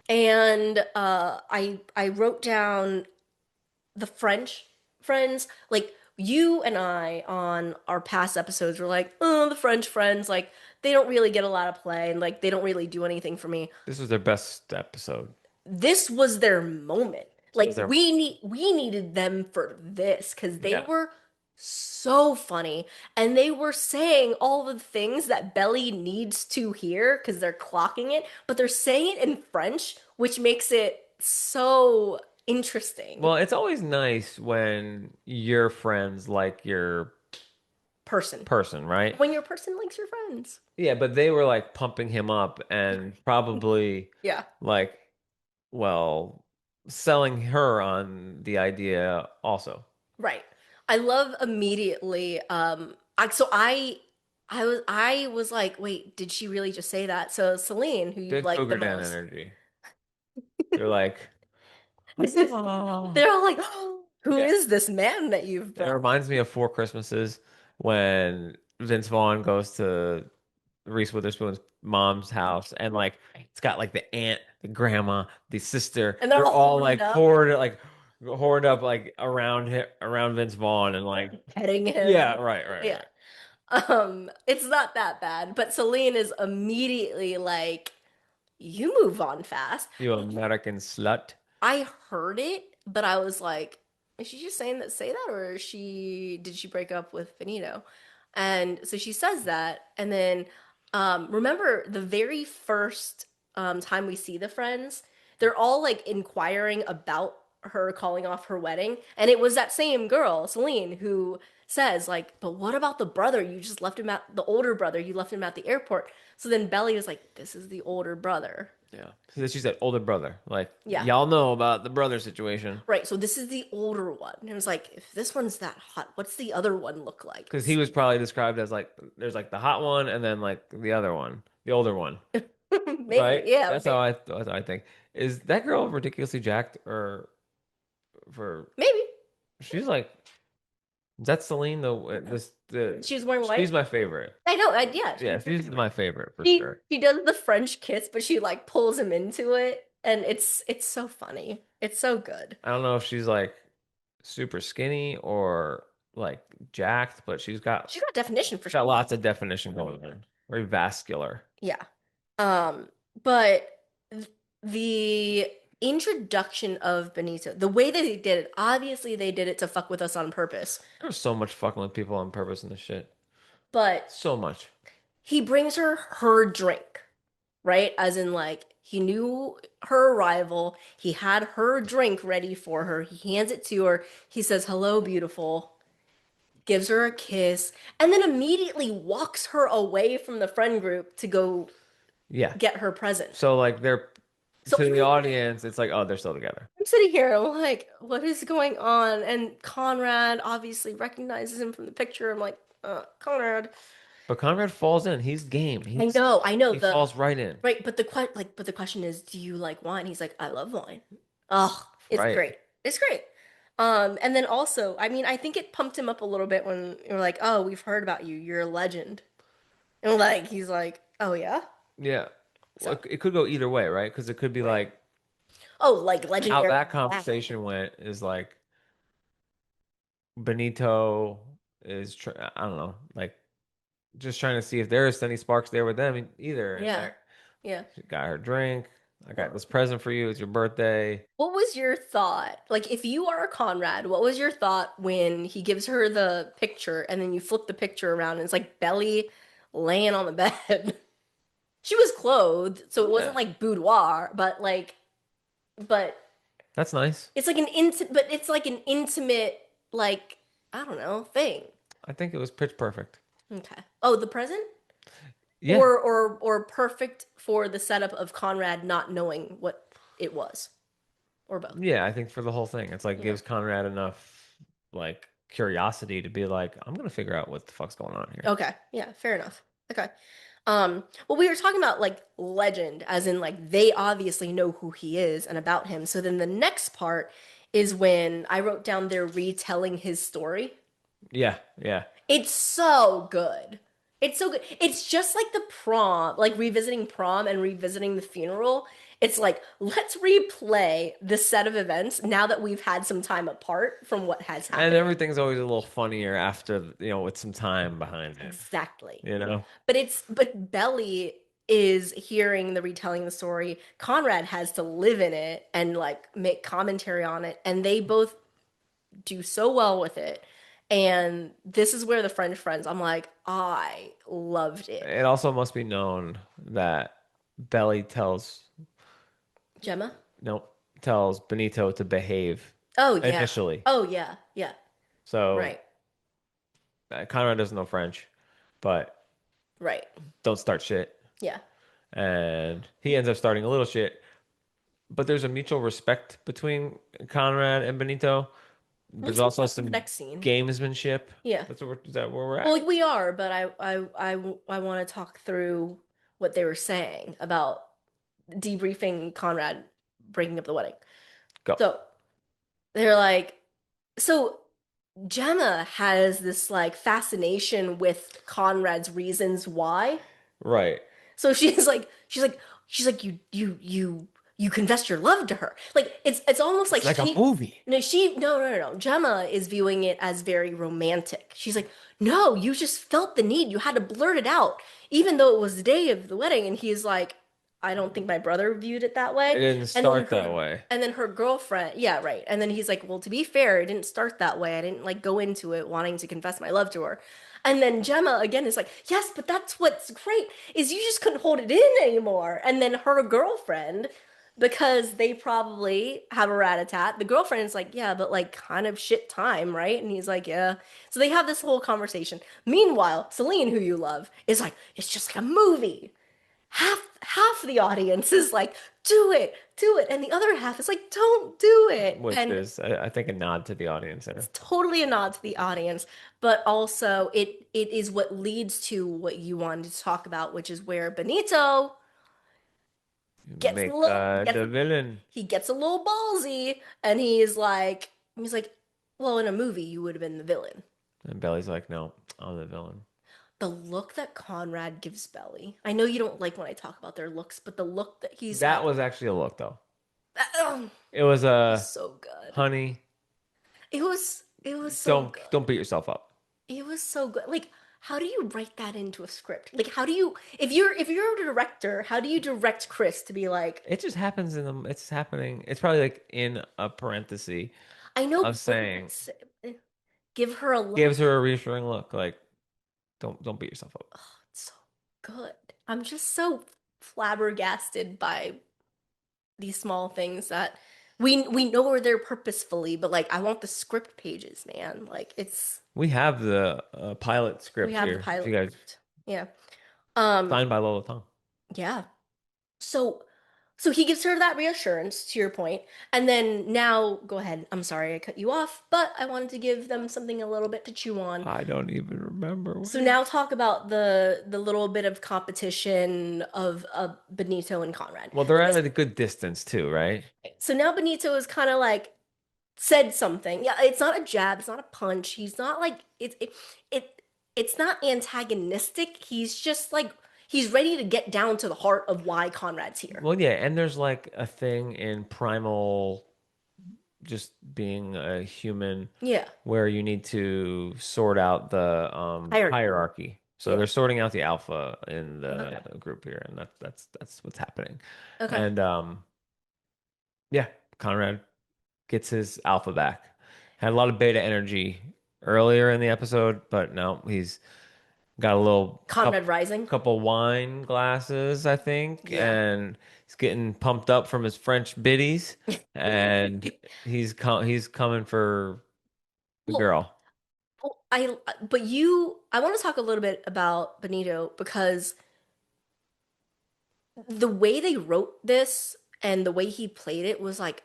And I wrote down the French friends, like you and I on our past episodes were like, oh, the French friends, like they don't really get a lot of play and like they don't really do anything for me. This was their best episode. This was their moment. This Like was their we needed them for this because they yeah. were so funny and they were saying all the things that Belly needs to hear because they're clocking it, but they're saying it in French, which makes it so interesting. Well, it's always nice when your friends like your Person. person, right? When your person likes your friends. Yeah, but they were like pumping him up and probably Yeah. like, well, selling her on the idea also. Right. I love immediately I was like, wait, did she really just say that? So Celine, who you Big like the Cougar Dan most, energy. They're like, oh. they're all like, oh, who Yeah. is this man that you've It brought? reminds me of Four Christmases when Vince Vaughn goes to Reese Witherspoon's mom's house and like it's got like the aunt, the grandma, the sister. And they're They're all all horned like up, hoarded up like around him, around Vince Vaughn and like petting yeah, him. right, right, Yeah. right. It's not that bad, but Celine is immediately like, you move on fast. You American slut. I heard it, but I was like, is she just saying that say that or is she did she break up with Benito? And so she says that, and then remember the very first time we see the friends, they're all like inquiring about her calling off her wedding, and it was that same girl, Celine, who says like, but what about the brother? You just left him at the older brother, you left him at the airport. So then Belly was like, this is the older brother. Yeah. She said older brother. Like Yeah. y'all know about the brother situation. Right, so this is the older one. And it was like, if this one's that hot, what's the other one look like? Because he was probably described as like there's like the hot one and then like the other one, the older one. Maybe, Right? yeah, That's how I think. Is that girl ridiculously jacked or for maybe. she's like is that Celine the She was wearing she's white. my favorite. I know, yeah. Yeah, she's my favorite for She sure. she does the French kiss, but she like pulls him into it, and it's so funny. It's so good. I don't know if she's like super skinny or like jacked, but She's got definition for she's got sure. lots of definition going on. Very vascular. Yeah. Um, but the introduction of Benito, the way that they did it, obviously they did it to fuck with us on purpose. There's so much fucking with people on purpose in this shit. But So much. he brings her drink, right? As in, like, he knew her arrival. He had her drink ready for her. He hands it to her. He says, hello, beautiful. Gives her a kiss. And then immediately walks her away from the friend group to go Yeah. get her present. So like they're So to the audience, it's like, oh, they're still together. I'm sitting here, I'm like, what is going on? And Conrad obviously recognizes him from the picture. I'm like, Conrad. But Conrad falls in. He's game. I know He the falls right in. right, but the question is, do you like wine? He's like, I love wine. Oh, it's Right. great. It's great. And then also, I mean, I think it pumped him up a little bit when you're like, oh, we've heard about you. You're a legend. And like, he's like, oh yeah. Yeah. Well, So, it could go either way, right? Because it could be right. like Oh, like how legendary. that conversation went is like Benito is I don't know, like just trying to see if there's any sparks there with them either. And Yeah. Yeah. she got her drink. I got this present for you. It's your birthday. What was your thought? Like, if you are a Conrad, what was your thought when he gives her the picture and then you flip the picture around and it's like Belly laying on the bed? She was clothed, so it wasn't Yeah. like boudoir, but That's nice. it's like an intimate, like, I don't know, thing. I think it was pitch perfect. Okay. Oh, the present? Yeah. Or perfect for the setup of Conrad not knowing what it was. Or both. Yeah, I think for the whole thing, it's like Yeah. gives Conrad enough like curiosity to be like, I'm gonna figure out what the fuck's going on here. Okay. Yeah, fair enough. Okay. Well, we were talking about like legend, as in like they obviously know who he is and about him. So then the next part is when I wrote down they're retelling his story. Yeah, yeah. It's so good. It's so good. It's just like the prom, like revisiting prom and revisiting the funeral. It's like, let's replay the set of events now that we've had some time apart from what has And happened. everything's always a little funnier after, with some time behind it, Exactly. you know? But Belly is hearing the retelling the story. Conrad has to live in it and like make commentary on it, and they both do so well with it. And this is where the French friends, I'm like, I loved it. It also must be known that Belly Gemma? nope, tells Benito to behave Oh yeah. initially. Oh yeah. Yeah. So Right. Conrad doesn't know French, but Right. don't start shit. Yeah. And he ends up starting a little shit. But there's a mutual respect between Conrad and Benito. We'll There's talk also about the some next scene. gamesmanship. Yeah. Is that where we're Well, at? like we are, but I want to talk through what they were saying about debriefing Conrad breaking up the wedding. Go. So they're like, so Gemma has this like fascination with Conrad's reasons why. Right. So she's like you confessed your love to her. Like it's almost like It's like a she movie. no she no. Gemma is viewing it as very romantic. She's like, no, you just felt the need. You had to blurt it out, even though it was the day of the wedding. And he's like, I don't think my brother viewed it that It way. didn't And then start that her way. and then her girlfriend, yeah, right. And then he's like, well, to be fair, it didn't start that way. I didn't like go into it wanting to confess my love to her. And then Gemma again is like, yes, but that's what's great is you just couldn't hold it in anymore. And then her girlfriend, because they probably have a rat-a-tat, the girlfriend is like, yeah, but like kind of shit time, right? And he's like, yeah. So they have this whole conversation. Meanwhile, Celine, who you love, is like, it's just like a movie. Half the audience is like, do it, and the other half is like, don't do it. Which And is, I think, a nod to the audience there. it's totally a nod to the audience, but also it is what leads to what you wanted to talk about, which is where Benito gets a Make little gets the villain. he gets a little ballsy, and he's like, well, in a movie you would have been the villain. And Belly's like, no, I'm the villain. The look that Conrad gives Belly. I know you don't like when I talk about their looks, but the look that he's That like, was actually a look, though. it It was was so good. honey, It was so good. don't beat yourself up. It was so good. Like, how do you write that into a script? Like, how do you if you're a director, how do you direct Chris to be like, It just happens it's happening. It's probably like in a parenthesis I know, of but saying, give her a look. gives her a reassuring look, like, don't beat yourself up. It's so good. I'm just so flabbergasted by these small things that we know are there purposefully, but like I want the script pages, man. Like We have the pilot we script have the here. If you pilot guys script. Yeah. Um, signed by Lola Tong. yeah. So so he gives her that reassurance to your point, and then now go ahead. I'm sorry I cut you off, but I wanted to give them something a little bit to chew on. I don't even remember So when. now talk about the little bit of competition of Benito and Conrad. Well, they're at Because a good distance too, right? so now Benito is kind of like said something. Yeah, it's not a jab, it's not a punch. He's not like it's not antagonistic. He's just like he's ready to get down to the heart of why Conrad's here. Well, yeah, and there's like a thing in primal just being a human Yeah. where you need to sort out the Hierarchy. hierarchy. So Yeah. they're sorting out the alpha in Okay. the group here, and that's what's happening. Okay. And yeah, Conrad gets his alpha back. Had a lot of beta energy earlier in the episode, but no, he's got a little Conrad Rising. couple wine glasses, I think, Yeah. and he's getting pumped up from his French biddies, and he's coming for the Well, girl. I want to talk a little bit about Benito because the way they wrote this and the way he played it was like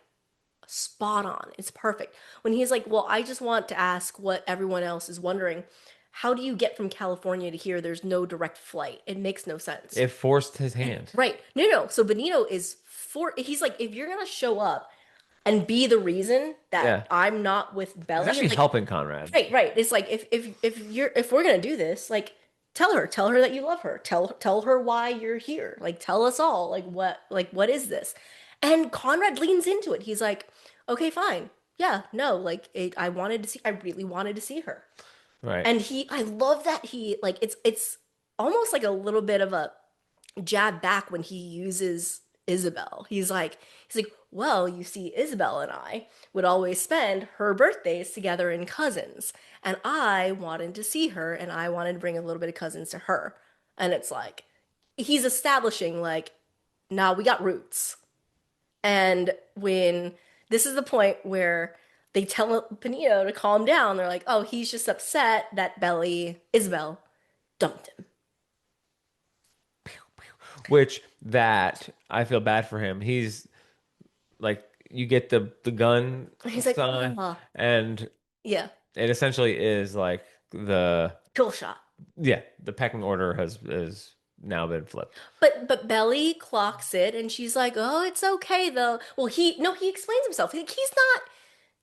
spot on. It's perfect. When he's like, "Well, I just want to ask what everyone else is wondering. How do you get from California to here? There's no direct flight. It makes no sense." It forced his hand. Right. No, no. So Benito is he's like, if you're gonna show up and be the reason Yeah, that I'm not with he's Belly, actually it's like, helping Conrad. right, right. It's like if we're gonna do this, like tell her that you love her. Tell her why you're here. Like tell us all. Like what is this? And Conrad leans into it. He's like, okay, fine. Yeah, no, like I wanted to see, I really wanted to see her. Right. And I love that he like it's almost like a little bit of a jab back when he uses Isabel. He's like, well, you see, Isabel and I would always spend her birthdays together in cousins, and I wanted to see her, and I wanted to bring a little bit of cousins to her. And it's like he's establishing like, now we got roots. And when this is the point where they tell Panito to calm down, they're like, oh, he's just upset that Isabel dumped him. Which that I feel bad for him. He's like you get the gun He's like, sign, oh, and yeah, it essentially is like kill shot. the pecking order has now been flipped. But Belly clocks it and she's like, "Oh, it's okay though." Well, he explains himself. He's not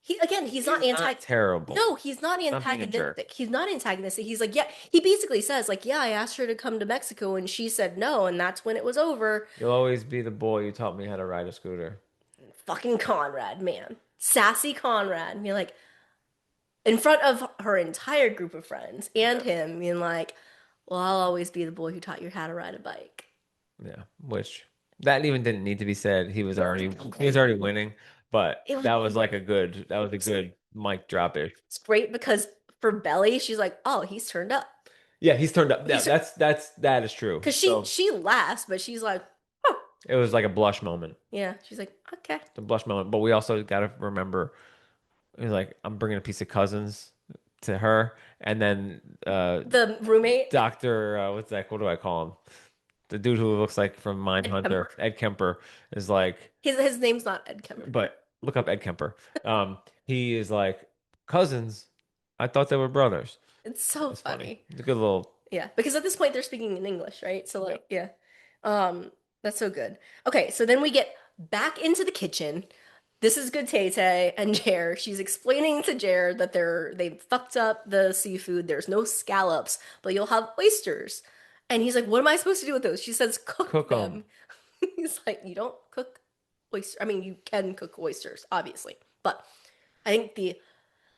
he's not He's not terrible. No, he's not Not being a jerk. antagonistic. He's not antagonistic. He's like, "Yeah." He basically says like, "Yeah, I asked her to come to Mexico and she said no, and that's when it was over." You'll always be the boy who taught me how to ride a scooter. Fucking Conrad, man. Sassy Conrad. Being like in front of her entire group of friends and him being like, "Well, I'll always be the boy who taught you how to ride a bike." Yeah, which that even didn't need to be said. He was already winning, but It was that was a good mic drop ish. It's great because for Belly, she's like, "Oh, he's turned up." Yeah, he's turned up. Yeah, He's that is true. because So she laughs, but she's like, "Oh, it was like a blush moment. yeah." She's like, "Okay." The blush moment. But we also got to remember, he's like, I'm bringing a piece of cousins to her, and then The roommate, Doctor, what's that? What do I call him? The dude who looks like from Ed Kemper. Mindhunter, Ed Kemper, is like, His name's not Ed Kemper. but look up Ed Kemper. He is like, cousins. I thought they were brothers. It's so It's funny. funny. It's a good little. Yeah, because at this point they're speaking in English, right? So like, yeah. That's so good. Okay, so then we get back into the kitchen. This is good Tay Tay and Jer. She's explaining to Jer that they fucked up the seafood. There's no scallops, but you'll have oysters. And he's like, "What am I supposed to do with those?" She says, "Cook Cook 'em. them." He's like, "You don't cook oyster. I mean, you can cook oysters, obviously, but I think the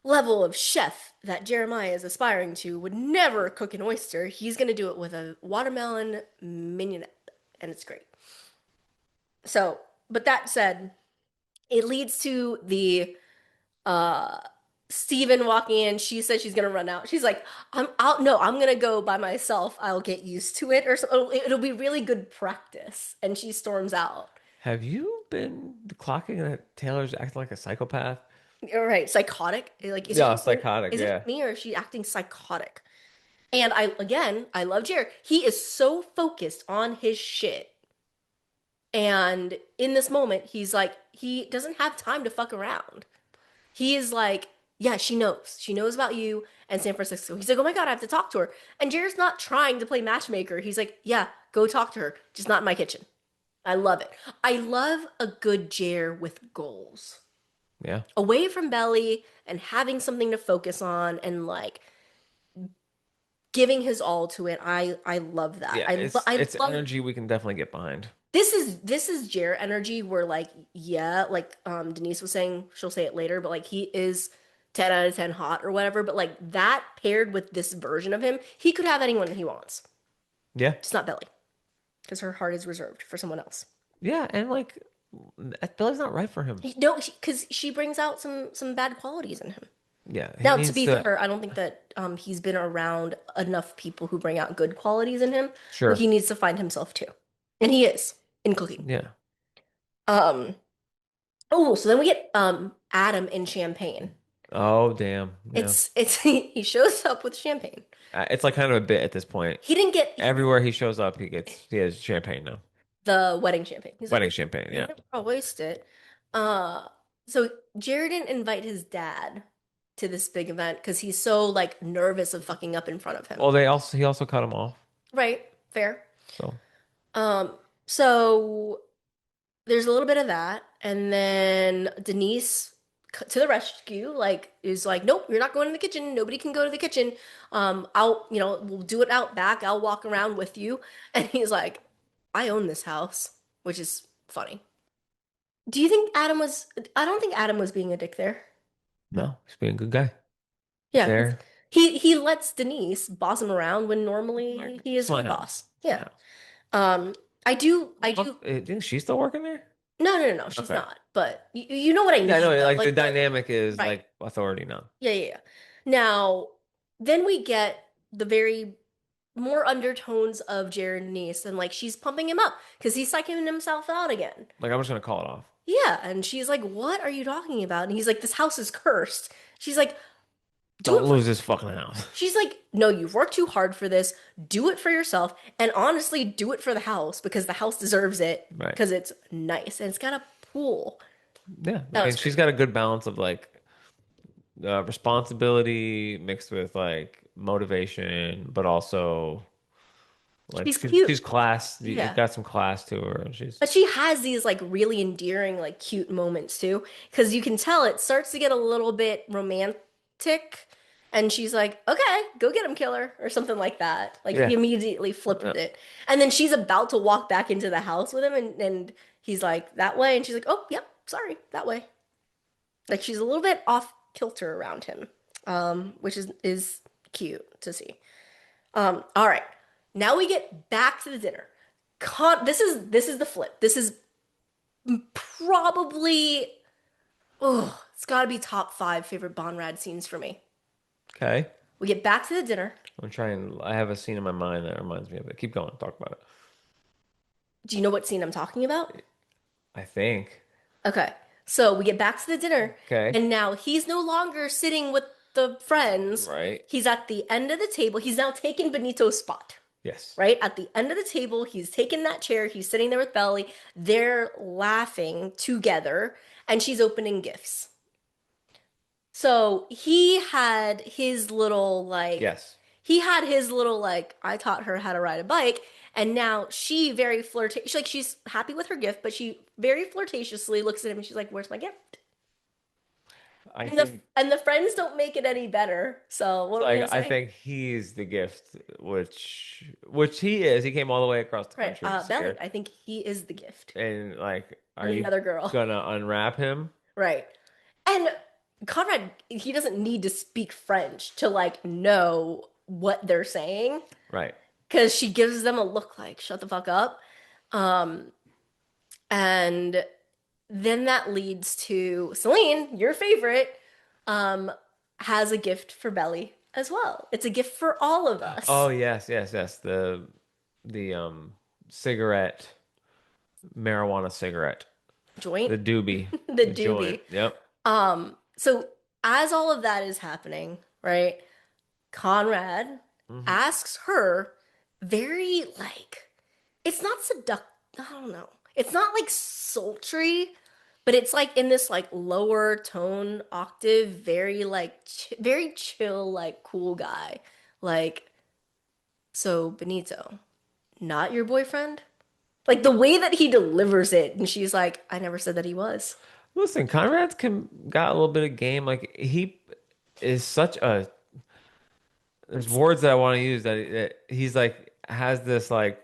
level of chef that Jeremiah is aspiring to would never cook an oyster. He's gonna do it with a watermelon mignonette, and it's great." So, but that said, it leads to the uh Steven walking in. She says she's gonna run out. She's like, I'm out. No, I'm gonna go by myself. I'll get used to it, or so. It'll be really good practice. And she storms out. Have you been clocking that Taylor's acting like a psychopath? All right, psychotic. Like, Yeah, psychotic. is it Yeah. me or is she acting psychotic? And I love Jared. He is so focused on his shit. And in this moment, he's like, he doesn't have time to fuck around. He is like, yeah, she knows. She knows about you and San Francisco. He's like, oh my God, I have to talk to her. And Jared's not trying to play matchmaker. He's like, yeah, go talk to her, just not in my kitchen. I love it. I love a good Jared with goals. Yeah. Away from Belly and having something to focus on and like giving his all to it. I love that. Yeah, it's love energy we can definitely get behind. this is Jared energy where like yeah, like Denise was saying, she'll say it later, but like he is 10 out of 10 hot or whatever, but like that paired with this version of him, he could have anyone that he wants. Yeah. Just not Belly. Because her heart is reserved for someone else. Yeah, and like Billy's not right for him. No, because she brings out some bad qualities in him. Yeah. Now, to be fair, I don't think that he's been around enough people who bring out good qualities in him. Sure. Where he needs to find himself too, and he is in cooking. Yeah. Oh, so then we get Adam in champagne. Oh, damn. Yeah. It's he shows up with champagne. It's like kind of a bit at this point. He didn't get Everywhere he shows up, he has champagne now. the wedding champagne. He's Wedding like, champagne, yeah. I'll waste it. So Jared didn't invite his dad to this big event because he's so like nervous of fucking up in front of him. Well, he also cut him off. Right, fair. So So there's a little bit of that, and then Denise to the rescue, like is like, nope, you're not going in the kitchen. Nobody can go to the kitchen. I'll, we'll do it out back. I'll walk around with you. And he's like, I own this house, which is funny. Do you think Adam was? I don't think Adam was being a dick there. No, he's being a good guy. Yeah, 'cause There. he lets Denise boss him around when Like, normally he it's is her my house. boss. It's my Yeah. house. I Oh, do. is she still working there? No, no, no, no, she's Okay. not. But you know what I Yeah, I mean, know. though. Like the Like the dynamic is right. like authority now. Yeah, yeah, yeah. Now, then we get the very more undertones of Jared and Denise, and like she's pumping him up because he's psyching himself out again. Like I'm just gonna call it off. Yeah, and she's like, "What are you talking about?" And he's like, "This house is cursed." She's like, "Do Don't it for." lose this fucking house. She's like, "No, you've worked too hard for this. Do it for yourself, and honestly, do it for the house because the house deserves it Right. because it's nice and it's got a pool." Yeah. I That mean, was she's great. got a good balance of like responsibility mixed with like motivation, but also like She's cute. she's class. You Yeah. got some class to her. And she's But she has these like really endearing, like cute moments too, because you can tell it starts to get a little bit romantic, and she's like, "Okay, go get him, killer," or something like that. Like he yeah. immediately flipped Yeah. it, and then she's about to walk back into the house with him, and he's like, "That way," and she's like, "Oh, yep, sorry, that way." Like she's a little bit off kilter around him, which is cute to see. All right, now we get back to the dinner. This is the flip. This is probably, oh, it's got to be top five favorite Bonrad scenes for me. Okay. We get back to the dinner. I'm trying. I have a scene in my mind that reminds me of it. Keep going. Talk about it. Do you know what scene I'm talking about? I think. Okay. So we get back to the dinner, Okay. and now he's no longer sitting with the friends. Right. He's at the end of the table. He's now taken Benito's spot, Yes. right? At the end of the table, he's taken that chair. He's sitting there with Belly. They're laughing together, and she's opening gifts. So Yes. he had his little like I taught her how to ride a bike, and now she very she's happy with her gift, but she very flirtatiously looks at him and she's like, "Where's my gift?" I And the think. and the friends don't make it any better. So what are we Like gonna I say? think he's the gift, which he is. He came all the way across the Right, country to see Belly. her. I think he is the gift And like, are and you another girl. gonna unwrap him? Right. And Conrad, he doesn't need to speak French to like know what they're saying Right. because she gives them a look like shut the fuck up. Um, and then that leads to Celine, your favorite, um, has a gift for Belly as well. It's a gift for all of Oh us. yes, yes, yes. The cigarette, marijuana cigarette, Joint, the doobie, the the joint. doobie. Yep. So as all of that is happening, right? Conrad Hmm. asks her very like it's not seduct I don't know. It's not like sultry, but it's like in this like lower tone octave, very like very chill, like cool guy. Like, so Benito, not your boyfriend? Like the way that he delivers it, and she's like, I never said that he was. Listen, Conrad's got a little bit of game. Like he is such a. There's words that I want to use that he's like has this like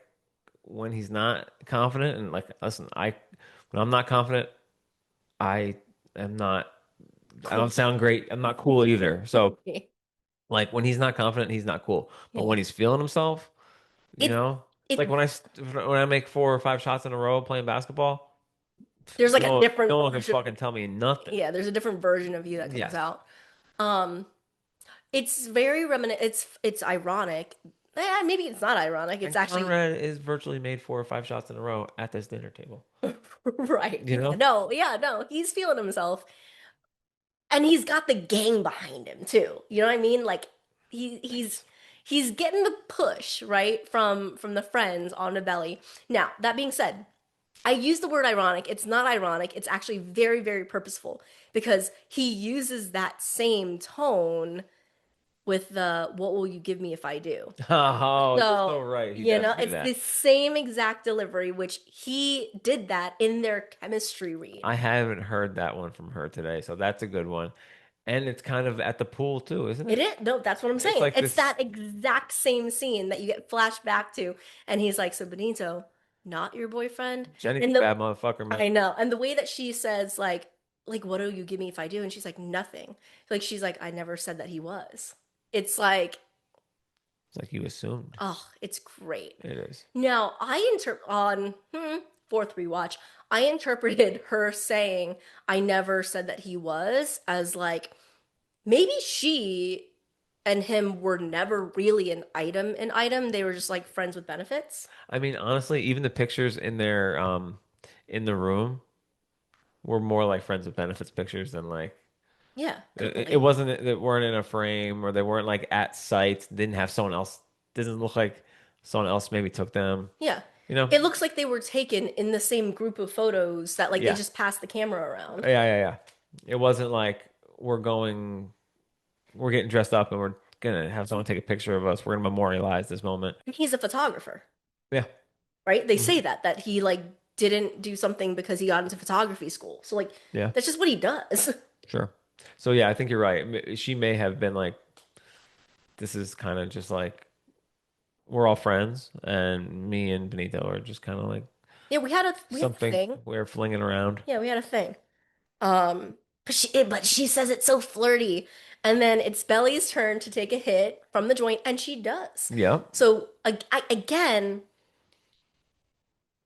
when he's not confident and like listen, when I'm not confident, I am not. I Cool. don't sound great. I'm not cool either. So Yeah. like when he's not confident, he's not cool. But Yeah. when he's feeling himself, you It know, it's like it when I make 4 or 5 shots in a row playing basketball, there's like a different no one can version. fucking tell me nothing. Yeah, there's a different version of you that comes Yes. out. Um, it's very reminiscent. It's ironic. Maybe it's not ironic. It's And actually Conrad is virtually made 4 or 5 shots in a row at this dinner table. right. You know? Yeah, no, he's feeling himself, and he's got the gang behind him too. You know what I mean? Like he's getting the push right from the friends on the Belly. Now that being said, I use the word ironic. It's not ironic. It's actually very, very purposeful because he uses that same tone with the "What will you give me if I do?" Oh, you're so So, right. He does do it's the that. same exact delivery, which he did that in their chemistry read. I haven't heard that one from her today, so that's a good one. And it's kind of at the pool too, isn't It it? is. No, that's what I'm It's saying. like It's this that exact same scene that you get flashed back to. And he's like, "So Benito, not your boyfriend?" Jenny's a And the bad motherfucker, man. I know. And the way that she says, like, what do you give me if I do? And she's like, nothing. Like, she's like, I never said that he was. It's like, It's like you assumed. oh, it's great. It is. Now, on fourth rewatch, I interpreted her saying, I never said that he was, as like, maybe she and him were never really an item. They were just like friends with benefits. I mean, honestly, even the pictures in their in the room were more like friends with benefits pictures than like Yeah, it completely. wasn't that weren't in a frame or they weren't like at site, didn't have someone else, doesn't look like someone else maybe took them, Yeah. you know? It looks like they were taken in the same group of photos that like they Yeah. just passed the camera around. Yeah. It wasn't like we're getting dressed up and we're gonna have someone take a picture of us. We're gonna memorialize this moment. And he's a photographer, Yeah. right? They say Hmm. that he like didn't do something because he got into photography school. So like Yeah, that's just what he does. sure. So yeah, I think you're right. She may have been like, this is kind of just like we're all friends, and me and Benito are just kind of like Yeah, we had a something thing. we're flinging around. Yeah, we had a thing. But she says it's so flirty. And then it's Belly's turn to take a hit from the joint, and she does. Yep. So again,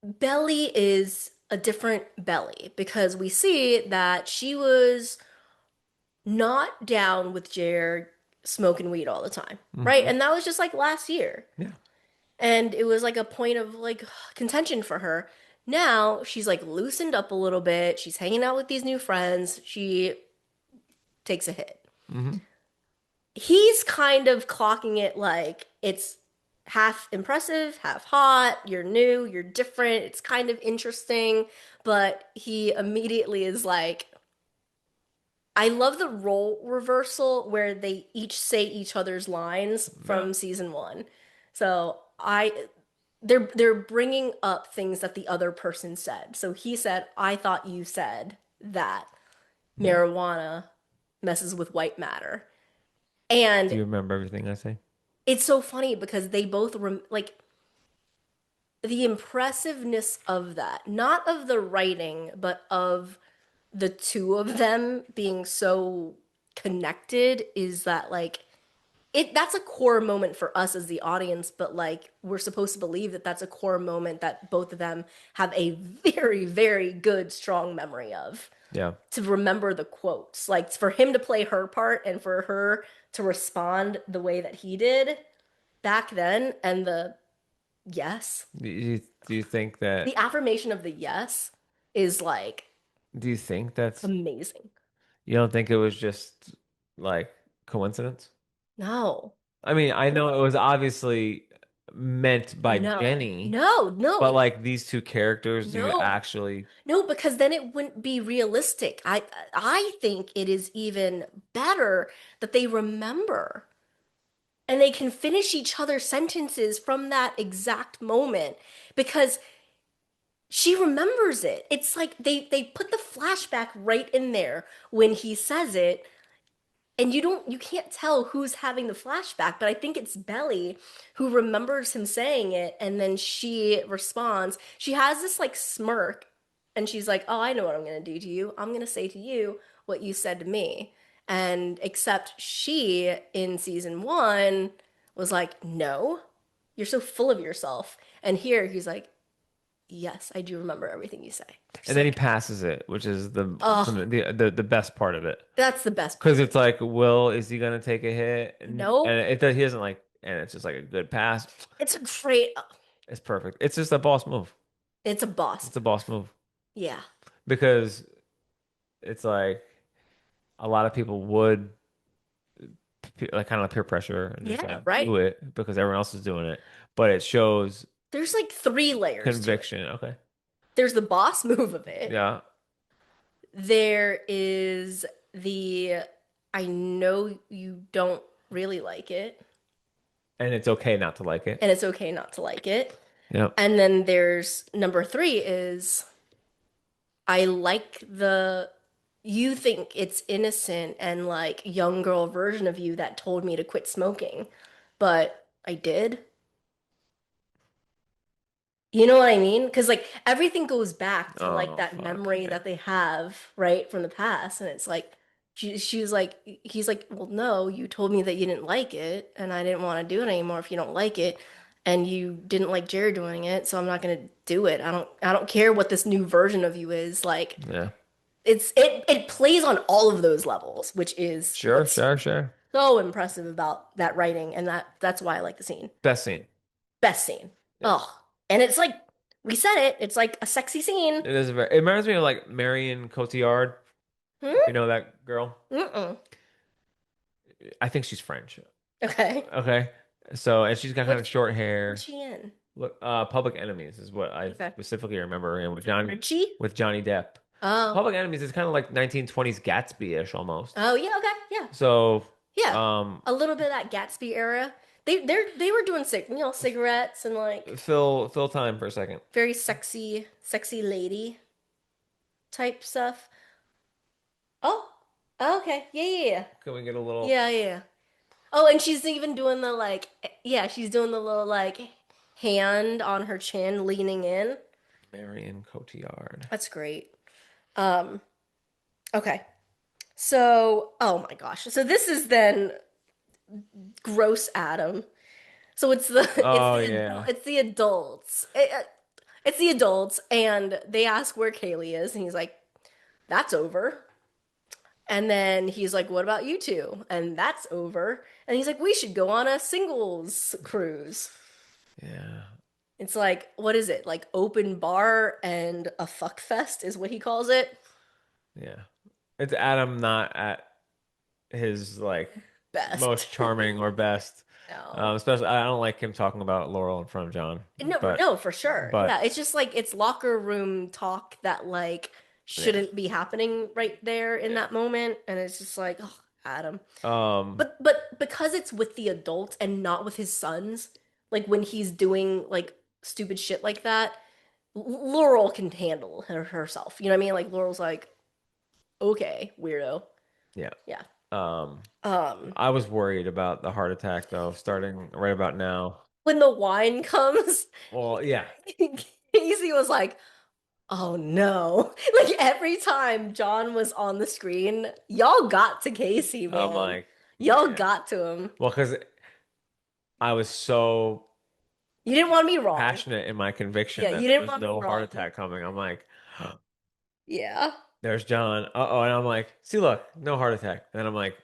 Belly is a different Belly because we see that she was not down with Jared smoking weed all the time, right? Hmm. And that was just like last year. Yeah. And it was like a point of like contention for her. Now she's like loosened up a little bit. She's hanging out with these new friends. She takes a hit. Hmm. He's kind of clocking it like it's half impressive, half hot. You're new, you're different. It's kind of interesting. But he immediately is like, I love the role reversal where they each say each other's lines Yeah. from season one. So they're bringing up things that the other person said. So he said, "I thought you said that Yeah. marijuana messes with white matter," Do and you remember everything I say? it's so funny because they both like the impressiveness of that, not of the writing, but of the two of them being so connected is that like that's a core moment for us as the audience, but like we're supposed to believe that that's a core moment that both of them have a very very good strong memory of, Yeah. to remember the quotes, like for him to play her part and for her to respond the way that he did back then, and the yes, Do you think that the affirmation of the yes is like do you think that's amazing. you don't think it was just like coincidence? No, I mean, I know it was obviously meant by no, Jenny, no, no, but like these two characters, do you no, actually no, because then it wouldn't be realistic. I think it is even better that they remember and they can finish each other's sentences from that exact moment because she remembers it. It's like they put the flashback right in there when he says it, and you can't tell who's having the flashback, but I think it's Belly who remembers him saying it, and then she responds. She has this like smirk, and she's like, "Oh, I know what I'm gonna do to you. I'm gonna say to you what you said to me." And except she in season one was like, "No, you're so full of yourself." And here he's like, "Yes, I do remember everything you say." and She's then he like, passes it, which is "Oh, the best part of it. that's the best Because part." it's like, Will, is he gonna take a hit? And Nope. he doesn't like, and it's just like a good pass. It's a great. It's perfect. It's just a boss move. It's a boss It's a move. boss move Yeah. because it's like a lot of people would like kind of like peer pressure and just Yeah, like right. do it because everyone else is doing it, but it shows There's like three layers to it. conviction. Okay. There's the boss move of it. Yeah. There is the I know you don't really like it. And it's okay not to like it. And it's okay not to like it. Yep. And then there's number three is I like the you think it's innocent and like young girl version of you that told me to quit smoking, but I did. You know what I mean? Because like everything goes back to like Oh, that fuck. memory Yeah. that they have, right, from the past. And it's like she's like he's like, well, no, you told me that you didn't like it, and I didn't want to do it anymore if you don't like it. And you didn't like Jared doing it, so I'm not gonna do it. I don't care what this new version of you is. Like Yeah. it plays on all of those levels, which is Sure, what's sure, sure. so impressive about that writing, and that's why I like the scene. Best scene. Best scene. Yeah. Oh, and it's like we said it. It's like a sexy scene. It is very, it reminds me of like Marion Cotillard, if Hmm? you know that girl. Mm-mm. I think she's French. Okay. Okay. So, and she's got kind of What's short what's hair. she in? Look, Public Enemies is what I Okay. specifically remember, and Richie? with Johnny Depp. Oh. Public Enemies is kind of like 1920s Gatsby-ish almost. Oh yeah. Okay. Yeah. So, Yeah. um, A little bit of that Gatsby era. They were doing cigarettes and like fill time for a second. very sexy lady type stuff. Oh. Okay. Yeah. Yeah. Yeah. Can we get a little Yeah. Yeah. Oh, and she's even doing the like, yeah, she's doing the little like hand on her chin, leaning in. Marion Cotillard? That's great. Um, okay. So, oh my gosh. So this is then gross Adam. So it's the Oh yeah. it's the adults. It's the adults, and they ask where Kaylee is, and he's like, "That's over." And then he's like, "What about you two?" And that's over. And he's like, "We should go on a singles cruise." Yeah. It's like, what is it? Like open bar and a fuck fest is what he calls it. Yeah. It's Adam not at his like Best. most charming or best. No. Especially I don't like him talking about Laurel in front of John. No, But no, for sure. but Yeah, it's just like it's locker room talk that like yeah. shouldn't be happening right there in Yeah. that moment, and it's just like, oh, Adam. Um But because it's with the adults and not with his sons, like when he's doing like stupid shit like that, Laurel can handle herself. You know what I mean? Like Laurel's like, okay, weirdo. yeah. Yeah. Um Um, I was worried about the heart attack though, starting right about now. when the wine comes, Well, yeah. Casey was like, oh no. Like every time John was on the screen, y'all got to Casey, I'm man. like, Y'all yeah. got to him. Well, because I was so You didn't want me wrong. passionate in my conviction Yeah, that you there didn't was want me no heart wrong. attack coming. I'm like, Yeah. there's John. Uh-oh. And I'm like, see, look, no heart attack. And then I'm like,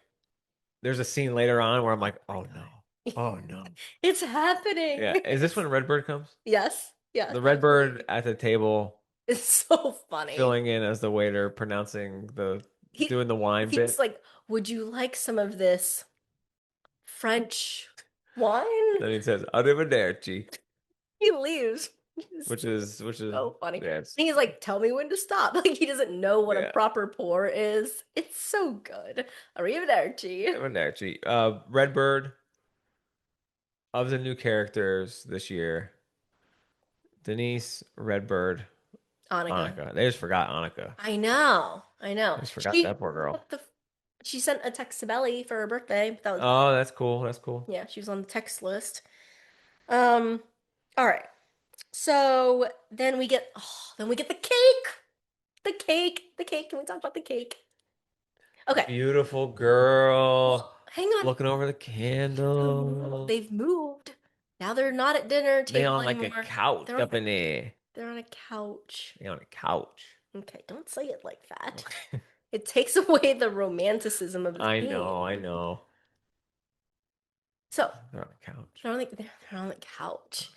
there's a scene later on where I'm like, oh no. Oh no. It's happening. Yeah. Is this when Redbird comes? Yes. Yes, The absolutely. Redbird at the table It's so funny. filling in as the waiter, He doing the wine he's bit, like, "Would you like some of this French wine?" then he says, arrivederci, He leaves. It's which is, so funny. yeah, And he's like, "Tell me when to stop." Like he doesn't know what a yeah, proper pour is. It's so good. Arrivederci. arrivederci. Redbird, of the new characters this year, Denise, Redbird, Annika. Annika. They just forgot Annika. I know. I know. I just forgot that poor girl. What the she sent a text to Belly for her birthday. That was Oh, that's cool. That's cool. yeah, she was on the text list. Um, all right. So then we get the cake. The cake. The cake. Can we talk about the cake? Okay. Beautiful girl. Hang on. Looking over the candle. They've moved. Now they're not at dinner They table on like anymore. a couch They're on, up in there. they're on a couch. They on a couch. Okay, don't say it like that. It takes away the romanticism of the I scene. know, I know. So They're on a couch. they're on the couch.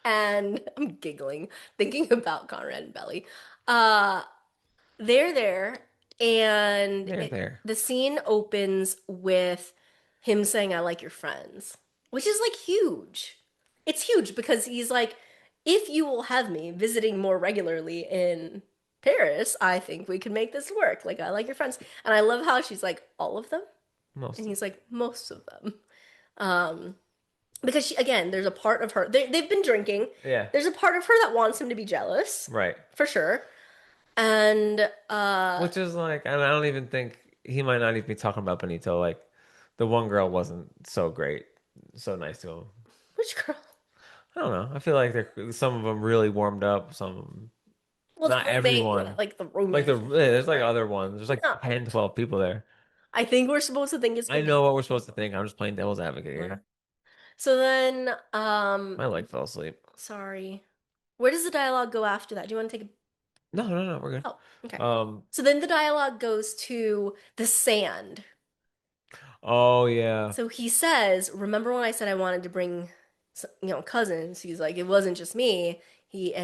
And I'm giggling, thinking about Conrad and Belly. Uh, they're there, and They're there. the scene opens with him saying, "I like your friends," which is like huge. It's huge because he's like, "If you will have me visiting more regularly in Paris, I think we can make this work. Like, I like your friends." And I love how she's like, "All of them?" Most And of he's like, most of them. Um, because again, there's a part of her, they've been drinking. yeah, There's a part of her that wants him to be jealous, right. for sure. And, Which is like, and I don't even think he might not even be talking about Benito. Like, the one girl wasn't so great, so nice to him. which girl? I don't know. I feel like some of them really warmed up. Some of them, Well, the not roommate, everyone. like the Like roommate. the yeah, there's like Right. other ones. There's like No. 10, 12 people there. I think we're supposed to think it's I Benito. know what we're supposed to think. I'm just playing devil's advocate here. So then, My leg fell asleep. sorry. Where does the dialogue go after that? Do you want to take a No, no, no, we're good. Oh, okay. Um, So then the dialogue goes to the sand. oh yeah, So he says, "Remember when I said I wanted to bring, cousins?" He's like, "It wasn't just me." He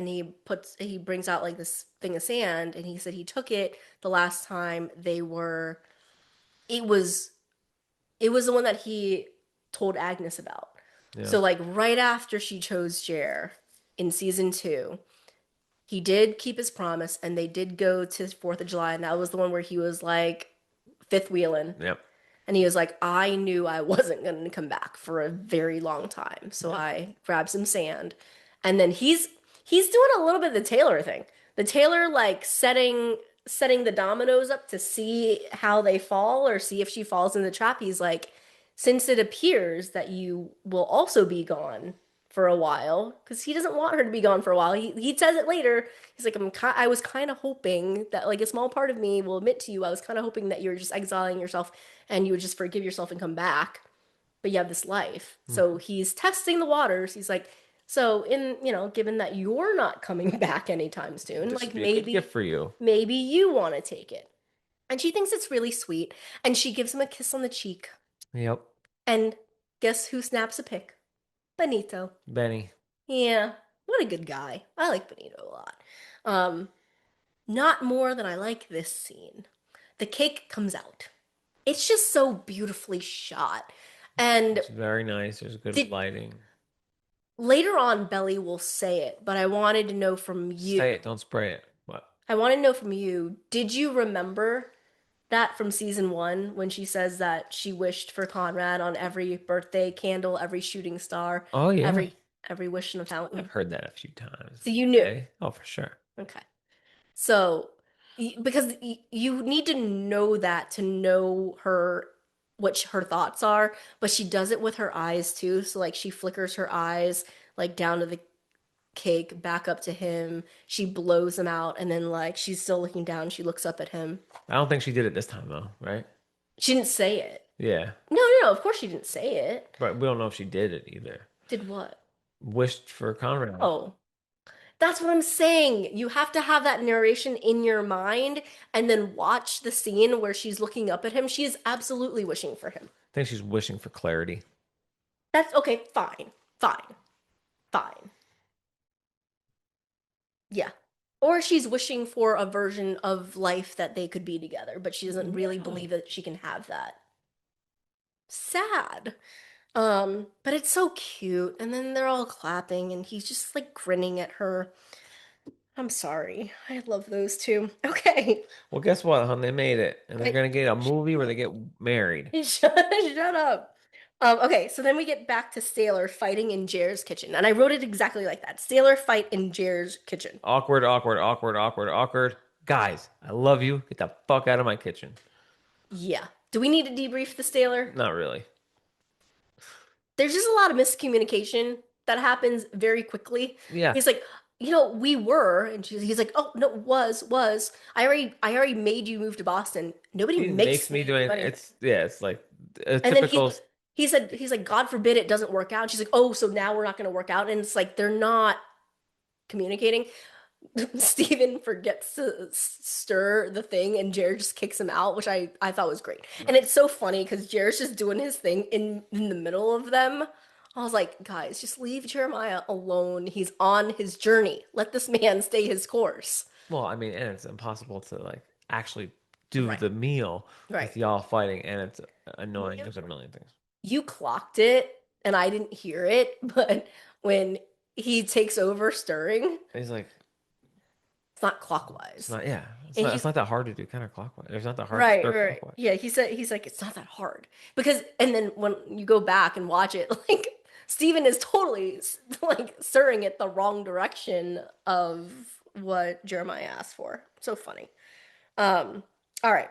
brings out like this thing of sand, and he said he took it the last time they were. It was it was the one that he told Agnes about. yeah, So like right after she chose Jer in season 2, he did keep his promise, and they did go to 4th of July, and that was the one where he was like fifth wheeling. yep, And he was like, I knew I wasn't going to come back for a very long time. So yep. I grabbed some sand. And then he's doing a little bit of the Taylor thing. The Taylor like setting the dominoes up to see how they fall or see if she falls in the trap. He's like, since it appears that you will also be gone for a while, because he doesn't want her to be gone for a while. He says it later. He's like, I was kind of hoping that like a small part of me will admit to you, I was kind of hoping that you were just exiling yourself and you would just forgive yourself and come back, but you have this life. So Mhm. he's testing the waters. He's like, so given that you're not coming back anytime soon, This would like be a good gift maybe for you. maybe you want to take it. And she thinks it's really sweet, and she gives him a kiss on the cheek. Yep, And guess who snaps a pic? Benito. Benny. Yeah, what a good guy. I like Benito a lot. Um, Not more than I like this scene. The cake comes out. It's just so beautifully shot. And It's very nice. There's good did lighting. later on Belly will say it, but I wanted to know from Say you. it, don't spray it. What? I want to know from you, did you remember that from season 1 when she says that she wished for Conrad on every birthday candle, every shooting star, Oh yeah, every wish in a I've fountain? heard that a few times. So you knew. Okay. Oh, for sure. Okay. So, because you need to know that to know her thoughts are, but she does it with her eyes too. So like she flickers her eyes like down to the cake, back up to him. She blows him out, and then like she's still looking down. She looks up at him. I don't think she did it this time though, right? She didn't say it. Yeah, No, no, no. Of course she didn't say it. but we don't know if she did it either. Did what? Wished for Conrad. Oh, that's what I'm saying. You have to have that narration in your mind and then watch the scene where she's looking up at him. She is absolutely wishing for him. I think she's wishing for clarity. That's okay. Fine. Fine. Fine. Yeah. Or she's wishing for a version of life that they could be together, but she doesn't really Yeah. believe that she can have that. Sad. But it's so cute. And then they're all clapping and he's just like grinning at her. I'm sorry. I love those two. Okay. Well, guess what, hon? They made it, and they're I- gonna get a movie where they get married. Shut up. Okay, so then we get back to Staylor fighting in Jer's kitchen. And I wrote it exactly like that. Staylor fight in Jer's kitchen. Awkward, awkward, awkward, awkward, awkward. Guys, I love you. Get the fuck out of my kitchen. Yeah. Do we need to debrief the Staylor? Not really. There's just a lot of miscommunication that happens very quickly. Yeah. He's like, we were, and he's like, oh no, was. I already made you move to Boston. Nobody He makes makes me me do doing anything. it's yeah, it's like a And then typical. he's like, God forbid it doesn't work out. And she's like, oh, so now we're not going to work out. And it's like they're not communicating. Stephen forgets to stir the thing, and Jared just kicks him out, which I thought was great. And it's so funny because Jared's just doing his thing in the middle of them. I was like, guys, just leave Jeremiah alone. He's on his journey. Let this man stay his course. Well, I mean, and it's impossible to like actually do Right. the meal Right. with y'all fighting, and it's annoying. There's a million things. You clocked it, and I didn't hear it, but when he takes over stirring, He's like, It's not It's clockwise. not, yeah. And It's he's not that hard to do counterclockwise. It's not that hard to right, stir right. clockwise. Yeah, he's like, it's not that hard. Because and then when you go back and watch it, like Steven is totally like stirring it the wrong direction of what Jeremiah asked for. So funny. Um, all right.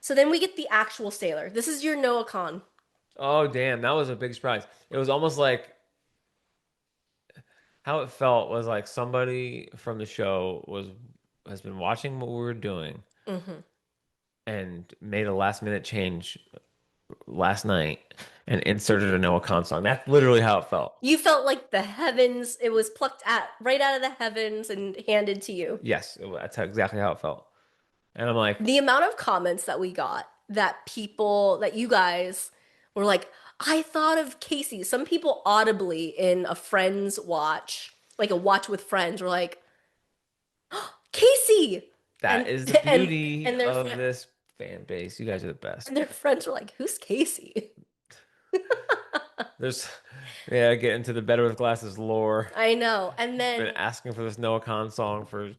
So then we get the actual Staylor. This is your Noah Kahan. Oh, damn. That was a big surprise. It was almost like how it felt was like somebody from the show has been watching what we were doing Hmm. and made a last minute change last night and inserted a Noah Khan song. That's literally how it felt. You felt like the heavens, it was plucked at right out of the heavens and handed to you. Yes, that's exactly how it felt. And I'm like, The amount of comments that we got that people, that you guys were like, I thought of Casey. Some people audibly in a friend's watch, like a watch with friends, were like, Casey! that And is the and beauty and their of this fan base. You guys are the best. and their friends were like, who's Casey? There's, yeah, get into the Better with Glasses lore. I know. And Been then asking for this Noah Khan song for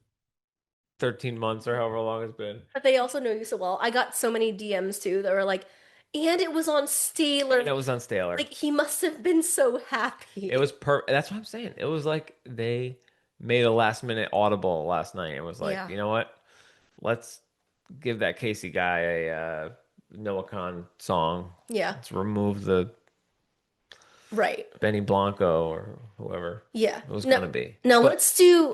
13 months or however long it's been. but they also know you so well. I got so many DMs too that were like, and it was on And Staylor. it was on Staylor. Like he must have been so It happy. was That's what I'm saying. It was like they made a last minute audible last night. It was like, Yeah. you know what? Let's give that Casey guy a Noah Khan song. Yeah. Let's remove the Right. Benny Blanco or whoever Yeah. it was No, gonna be. no, But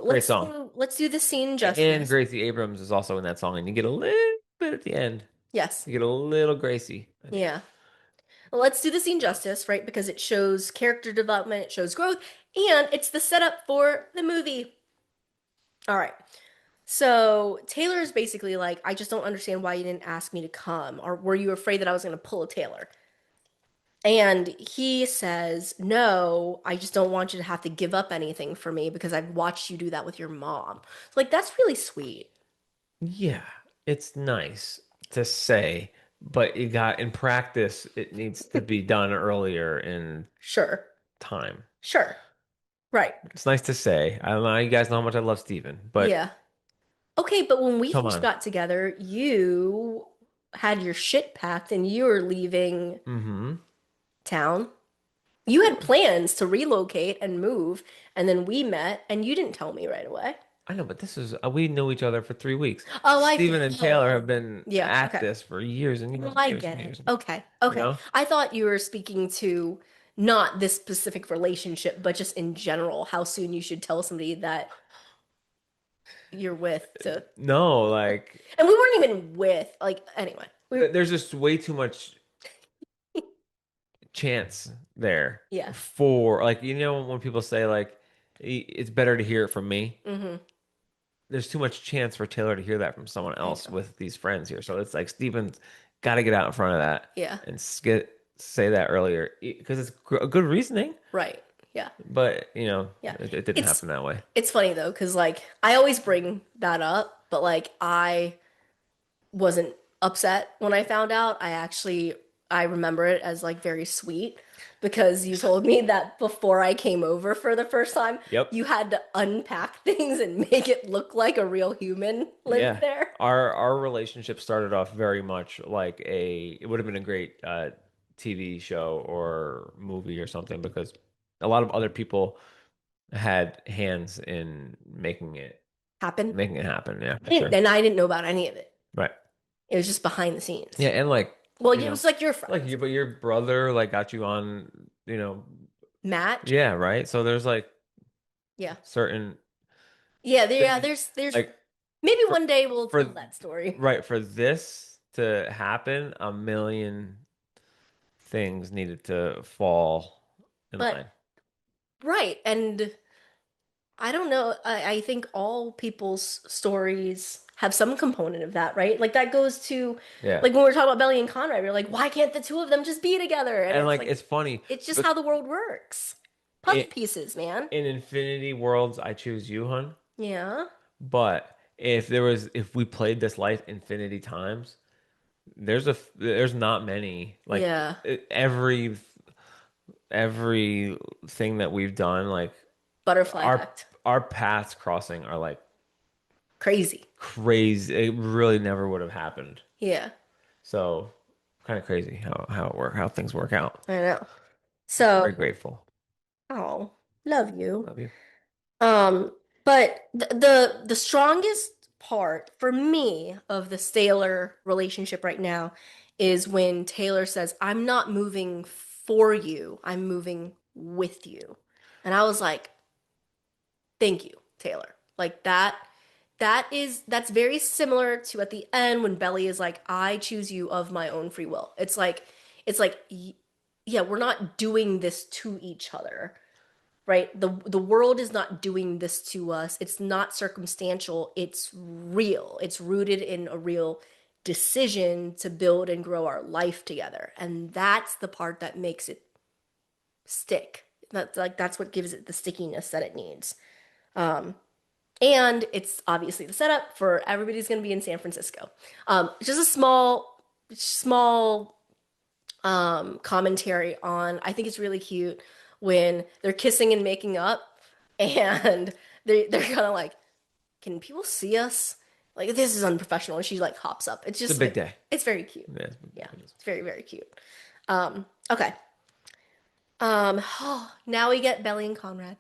great song. let's do the scene And justice. Gracie Abrams is also in that song, and you get a little bit at the end. Yes. You get a little Gracie. Yeah. Well, let's do the scene justice, right? Because it shows character development, it shows growth, and it's the setup for the movie. All right. So Taylor is basically like, I just don't understand why you didn't ask me to come, or were you afraid that I was going to pull a Taylor? And he says, no, I just don't want you to have to give up anything for me because I've watched you do that with your mom. So, like, that's really sweet. Yeah, it's nice to say, but you got in practice, it needs to be done earlier in Sure. time. Sure. Right. It's nice to say. I don't know, you guys know how much I love Steven, but Yeah. Okay, but when we come first on. got together, you had your shit packed and you were leaving Mm-hmm. town. You had plans to relocate and move, and then we met, and you didn't tell me right away. I know, but this is we knew each other for 3 weeks. Oh, Steven and Taylor have been yeah, at okay. this for years and years Well, and I years get and it. years. Okay, You okay. know? I thought you were speaking to not this specific relationship, but just in general, how soon you should tell somebody that you're with to, No, like and we weren't even with, like, anyway. there's just way too much chance there Yeah. for like when people say like it's better to hear it from me. Mm-hmm. There's too much chance for Taylor to hear that from someone I else know. with these friends here. So it's like Steven's got to get out in front of that Yeah. and say that earlier because it's a good reasoning, Right. Yeah. but Yeah. it didn't It's happen that way. it's funny though, because like I always bring that up, but like I wasn't upset when I found out. I remember it as like very sweet because you told me that before I came over for the first time, Yep. you had to unpack things and make it look like a real human lived Yeah. there. Our relationship started off very much like it would have been a great TV show or movie or something because a lot of other people had hands in Happen. making it happen. Yeah, for sure. And I didn't know about any of it. Right. It was just behind the scenes. Yeah, and like Well, it was like your friends. but your brother like got you on, Match. yeah, right. So there's like Yeah. certain Yeah, things there's like maybe for one day we'll for tell that story. right for this to happen, a million things needed to fall in But line. right, and I don't know. I think all people's stories have some component of that, right? Like that goes to Yeah. like when we are talking about Belly and Conrad, we are like, why can't the two of them just be together? And And it's like like it's funny, it's just but how the world works. Puzzle it, pieces, man. in Infinity Worlds, I choose you, hun. Yeah. But if we played this life infinity times, there's not many. Like Yeah. every thing that we've done, like Butterfly our effect. our paths crossing are like Crazy. crazy. It really never would have happened. Yeah, So kind of crazy how things work out. I know. Very So, grateful. oh, love you. Love you. Um, but the strongest part for me of the Taylor relationship right now is when Taylor says, "I'm not moving for you, I'm moving with you." And I was like, "Thank you, Taylor." Like that's very similar to at the end when Belly is like, "I choose you of my own free will." It's like yeah, we're not doing this to each other, right? The world is not doing this to us. It's not circumstantial. It's real. It's rooted in a real decision to build and grow our life together. And that's the part that makes it stick. That's what gives it the stickiness that it needs. Um, and it's obviously the setup for everybody's going to be in San Francisco. Just a small commentary on. I think it's really cute when they're kissing and making up, and they're kind of like, "Can people see us? Like this is unprofessional." And she like hops up. It's It's a just big day. it's very cute. Yeah, Yeah, it's very very cute. Okay. Now we get Belly and Conrad.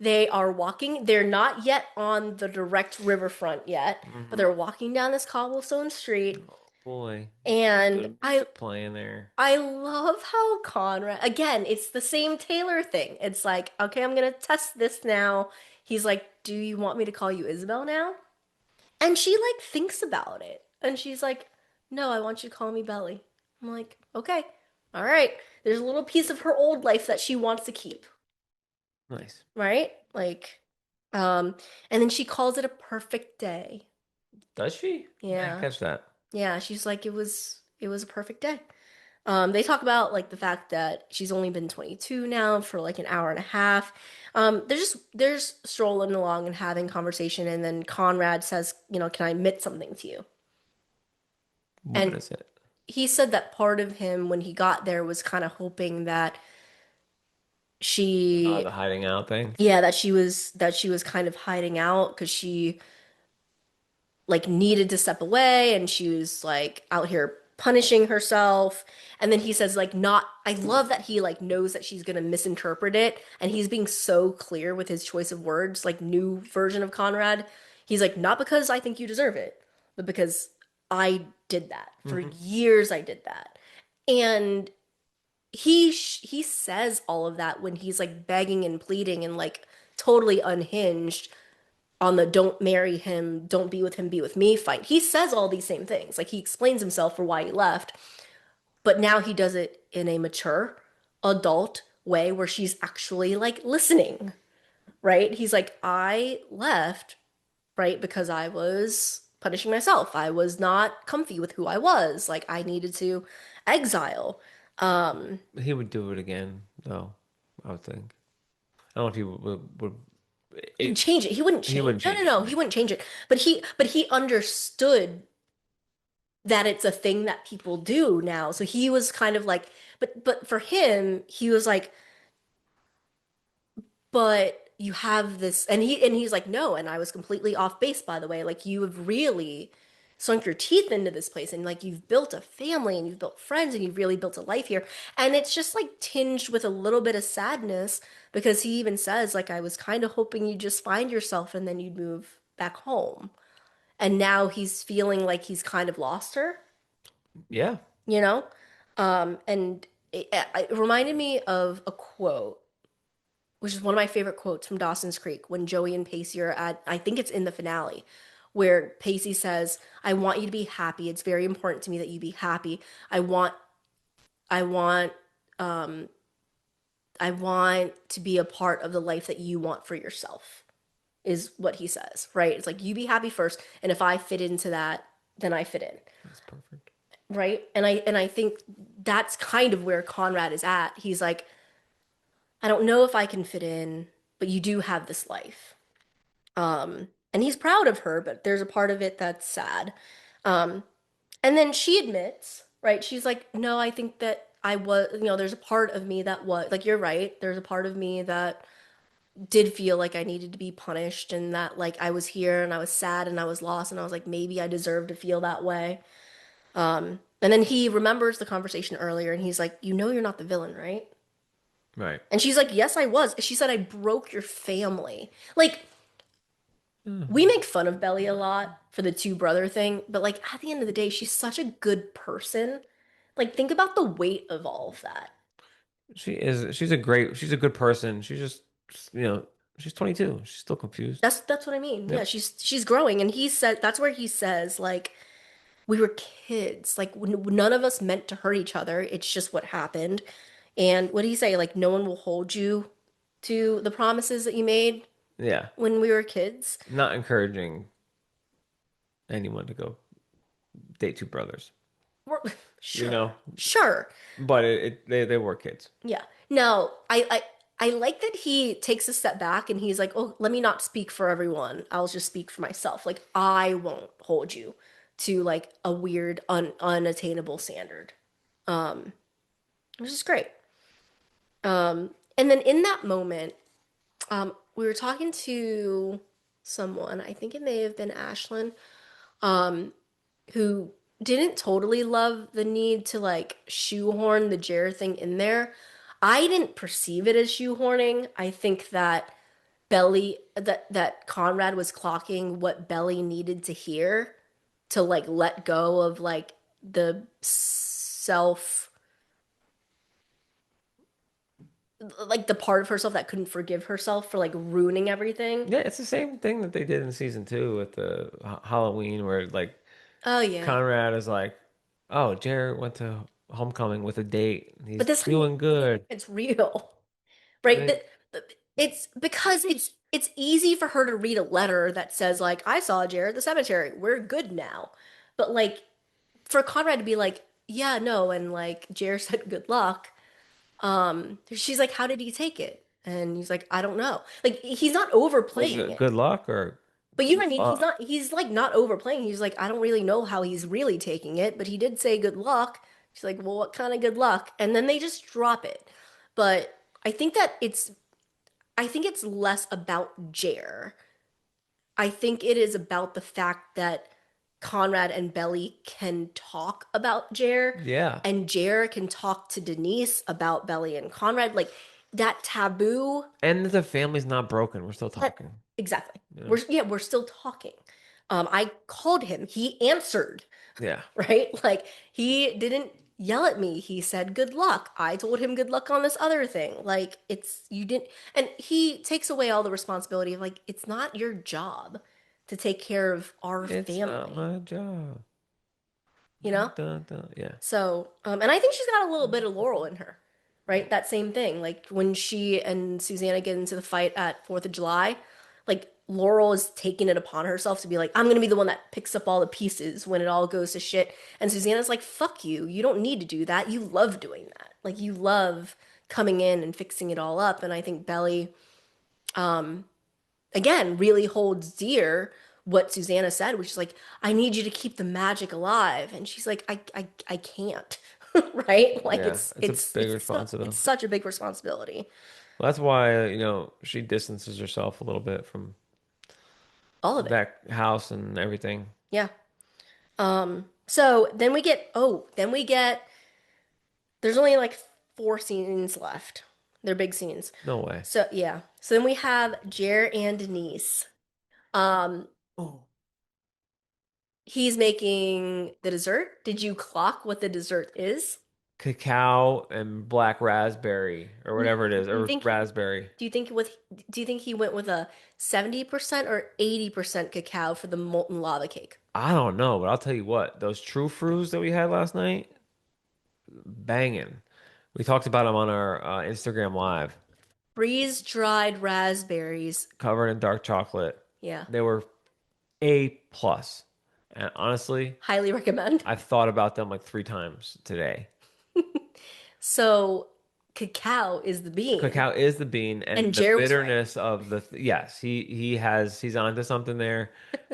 They are walking. They're not yet on the direct riverfront yet, but hmm they're walking down this cobblestone street. Oh boy. And Good I music playing there. I love how Conrad, again, it's the same Taylor thing. It's like, okay, I'm gonna test this now. He's like, do you want me to call you Isabel now? And she like thinks about it. And she's like, no, I want you to call me Belly. I'm like, okay, all right. There's a little piece of her old life that she wants to keep, Nice. right? Like, um, and then she calls it a perfect day. Does she? I didn't Yeah. catch that. Yeah, she's like, it was a perfect day. They talk about like the fact that she's only been 22 now for like an hour and a half. They're just strolling along and having conversation, and then Conrad says, "Can I admit something to you?" What And is it? he said that part of him when he got there was kind of hoping that she, The hiding out thing. yeah, that she was kind of hiding out because she like needed to step away and she was like out here punishing herself. And then he says like not I love that he like knows that she's going to misinterpret it and he's being so clear with his choice of words, like new version of Conrad. He's like, not because I think you deserve it, but because I did that. For hmm years I did that. And he says all of that when he's like begging and pleading and like totally unhinged on the "don't marry him, don't be with him, be with me" fight. He says all these same things. Like he explains himself for why he left, but now he does it in a mature, adult way where she's actually like listening, right? He's like, I left, right, because I was punishing myself. I was not comfy with who I was. Like I needed to exile. Um, He would do it again, though, I would think. I don't know if he would he'd it, change it. He wouldn't he change. wouldn't No, change no, it no. for He me. wouldn't change it. But he understood that it's a thing that people do now. So he was kind of like, but for him, he was like, but you have this, and he's like, no, and I was completely off base, by the way. Like you have really sunk your teeth into this place, and like you've built a family, and you've built friends, and you've really built a life here. And it's just like tinged with a little bit of sadness because he even says, like, I was kind of hoping you'd just find yourself and then you'd move back home. And now he's feeling like he's kind of lost her, Yeah. you know? And it reminded me of a quote, which is one of my favorite quotes from Dawson's Creek when Joey and Pacey are at, I think it's in the finale, where Pacey says, I want you to be happy. It's very important to me that you be happy. I want, I want, um, I want to be a part of the life that you want for yourself, is what he says, right? It's like you be happy first, and if I fit into that, then I fit in. That's perfect. Right? And I think that's kind of where Conrad is at. He's like, I don't know if I can fit in, but you do have this life. And he's proud of her, but there's a part of it that's sad. Um, and then she admits, right? She's like, no, I think that I was, there's a part of me that was like, you're right. There's a part of me that did feel like I needed to be punished and that like I was here and I was sad and I was lost and I was like maybe I deserve to feel that way. And then he remembers the conversation earlier and he's like, "You know you're not the villain, right?" Right. And she's like, "Yes, I was." She said, "I broke your family." Like we make fun of Belly a lot for the two brother thing, but like at the end of the day, she's such a good person. Like think about the weight of all of that. She is. She's a good person. She's just, you know, she's 22. She's still confused. That's what I mean. Yeah, Yep. she's growing and he said that's where he says like we were kids. Like none of us meant to hurt each other. It's just what happened. And what did he say? Like no one will hold you to the promises that you made Yeah. when we were kids. Not encouraging anyone to go date two brothers, We're, you sure, know, sure. but they were kids. Yeah. Now, I like that he takes a step back and he's like, "Oh, let me not speak for everyone. I'll just speak for myself. Like I won't hold you to like a weird unattainable standard." Um, which is great. And then in that moment, we were talking to someone, I think it may have been Ashlyn, um, who didn't totally love the need to like shoehorn the Jer thing in there. I didn't perceive it as shoehorning. I think that that Conrad was clocking what Belly needed to hear to like let go of like the self like the part of herself that couldn't forgive herself for like ruining everything. Yeah, it's the same thing that they did in season two with the Halloween, where like Oh yeah. Conrad is like, "Oh, Jared went to homecoming with a date. But He's this time doing good." it's real. And Right? it, It's because it's easy for her to read a letter that says like I saw Jared at the cemetery. We're good now. But like for Conrad to be like, yeah, no, and like Jared said good luck. She's like, how did he take it? And he's like, I don't know. Like he's not was overplaying it it. good luck or But you know what I mean? fuck? He's like not overplaying. He's like, I don't really know how he's really taking it, but he did say good luck. She's like, well, what kind of good luck? And then they just drop it. But I think that I think it's less about Jer. I think it is about the fact that Conrad and Belly can talk about Jer, Yeah. and Jer can talk to Denise about Belly and Conrad. Like that taboo. And the family's not broken. We're still That, talking. exactly. You know? We're still talking. I called him. He answered. Yeah. Right? Like he didn't yell at me. He said good luck. I told him good luck on this other thing. Like it's you didn't and he takes away all the responsibility of like it's not your job to take care of our It's not family, my job. you Dun, know? dun, dun. Yeah. So, and I think she's got a little bit of Laurel in her, right? That same thing. Like when she and Susanna get into the fight at 4th of July, like Laurel is taking it upon herself to be like, I'm gonna be the one that picks up all the pieces when it all goes to shit. And Susanna's like, fuck you. You don't need to do that. You love doing that. Like you love coming in and fixing it all up. And I think Belly, again, really holds dear what Susanna said, which is like, I need you to keep the magic alive. And she's like, I can't. Right? Like Yeah. It's a big it's responsibility. such a big responsibility. Well, that's why, she distances herself a little bit from All of it. that house and everything. Yeah. So then we get there's only like 4 scenes left. They're big scenes. No way. So yeah. So then we have Jer and Denise. Um, Oh. he's making the dessert. Did you clock what the dessert is? Cacao and black raspberry or Do whatever it is, you or think raspberry. do you think with do you think he went with a 70% or 80% cacao for the molten lava cake? I don't know, but I'll tell you what, those true fruits that we had last night, banging. We talked about them on our Instagram live, Freeze dried raspberries. covered in dark chocolate. Yeah. They were A plus. And honestly, Highly recommend. I've thought about them like three times today. So cacao is the bean Cacao is the bean, and and the Jer was right. bitterness of yes, he's onto something there,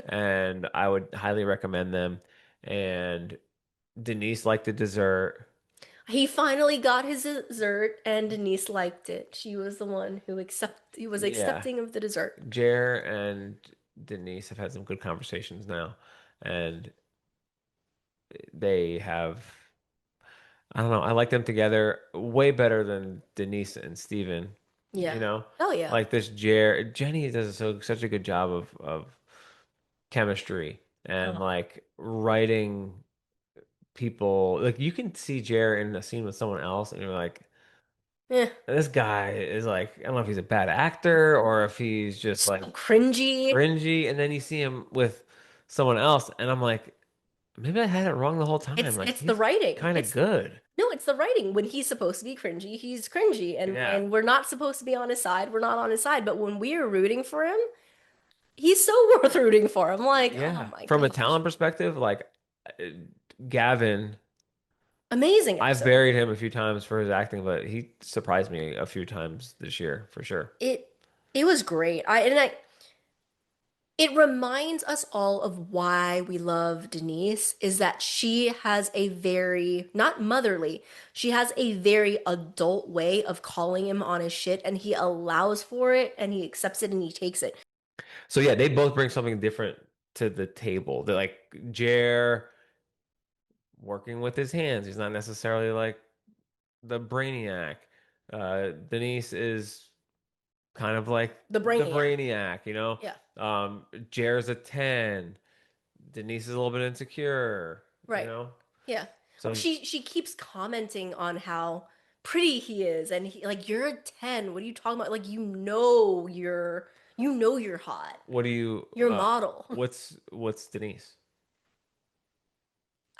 and I would highly recommend them. And Denise liked the dessert. He finally got his dessert, and Denise liked it. She was the one who was Yeah. accepting of the dessert. Jer and Denise have had some good conversations now, and they have, I don't know, I like them together way better than Denise and Steven, you Yeah. know? Oh yeah. Like this Jenny does such a good job of chemistry and Uh-huh. like writing people. Like you can see Jer in a scene with someone else and you're like, Yeah. this guy is like, I don't know if he's a bad actor or if he's just So like cringy. cringy. And then you see him with someone else, and I'm like, maybe I had it wrong the whole time. Like It's the he's writing. kind of It's good. no, it's the writing. When he's supposed to be cringy, he's cringy, and Yeah. when we're not supposed to be on his side, we're not on his side. But when we're rooting for him, he's so worth rooting for. I'm like, oh Yeah. my From a gosh, talent perspective, like uh, Gavin, amazing I've episode. buried him a few times for his acting, but he surprised me a few times this year for sure. It it was great. I it reminds us all of why we love Denise is that she has a very, not motherly, she has a very adult way of calling him on his shit, and he allows for it and he accepts it and he takes it. So yeah, they both bring something different to the table. They're like Jer working with his hands. He's not necessarily like the brainiac. Denise is kind of like The the brainiac. brainiac, you know. Yeah, Jer's a 10. Denise is a little bit insecure, you right. know. Yeah. Well, So she keeps commenting on how pretty he is, and he like, you're a 10. What are you talking about? Like, you know you're hot. what do you You're a model. what's Denise?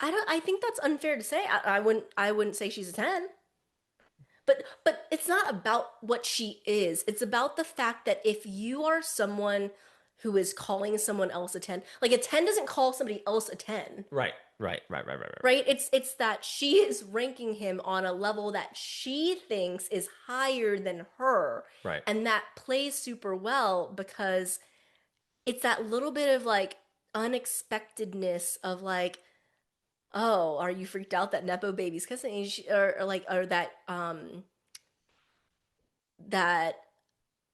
I think that's unfair to say. I wouldn't say she's a 10. But it's not about what she is. It's about the fact that if you are someone who is calling someone else a 10, like a 10 doesn't call somebody else a 10, Right. right? It's that she is ranking him on a level that she thinks is higher than her. Right. And that plays super well because it's that little bit of like unexpectedness of like, oh, are you freaked out that Nepo baby's kissing? Or like, or that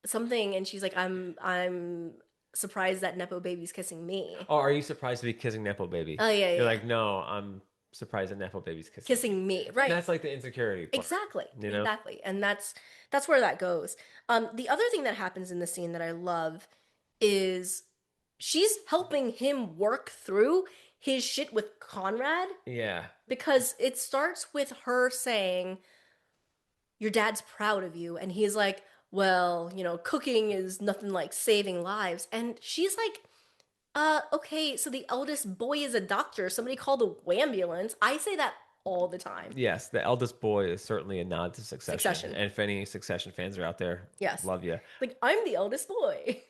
something, and she's like, I'm surprised that Nepo baby's kissing me. Oh, are you surprised to be kissing Nepo baby? Oh yeah, You're yeah. like, no, I'm surprised that Nepo baby's kissing me. Kissing me, And right. that's like the insecurity part, Exactly, you know? exactly. And that's where that goes. The other thing that happens in the scene that I love is she's helping him work through his shit with Conrad, Yeah. because it starts with her saying, your dad's proud of you, and he's like, well, cooking is nothing like saving lives. And she's like, okay, so the eldest boy is a doctor. Somebody call the ambulance. I say that all the time. Yes, the eldest boy is certainly a nod to Succession. Succession. And if any Succession fans are out there, Yes. love you. Like, I'm the eldest boy.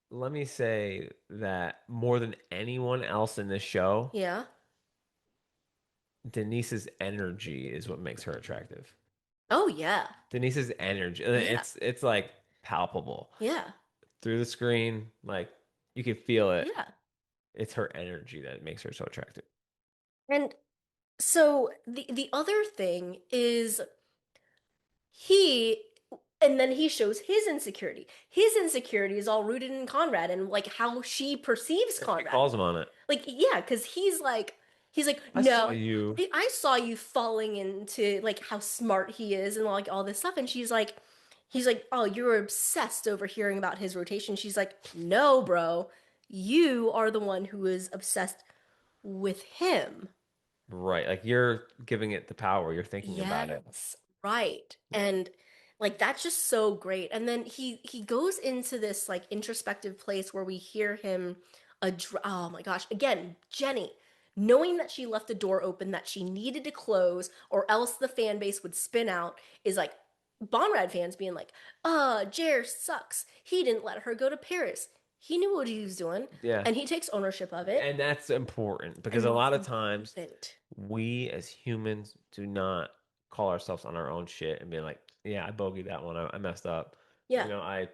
Let me say that more than anyone else in this show, Yeah. Denise's energy is what makes her attractive. Oh, yeah. Denise's energy, Yeah. it's like palpable Yeah. through the screen, like you can feel it. Yeah. It's her energy that makes her so attractive. And so the other thing is he and then he shows his insecurity. His insecurity is all rooted in Conrad and like how she perceives She Conrad. calls him on it. Like, yeah, because he's like, I saw no, you. I saw you falling into like how smart he is and like all this stuff. And he's like, oh, you're obsessed over hearing about his rotation. She's like, no, bro, you are the one who is obsessed with him. Right. Like you're giving it the power. You're thinking about it. Yes, right. And like that's just so great. And then he goes into this like introspective place where we hear him oh my gosh, again, Jenny, knowing that she left the door open that she needed to close or else the fan base would spin out, is like Bonrad fans being like, Jer sucks. He didn't let her go to Paris. He knew what he was doing, Yeah. and he takes ownership of it. And that's important because And a it's lot of times important. we as humans do not call ourselves on our own shit and be like, yeah, I bogeyed that one. I messed up. Yeah. I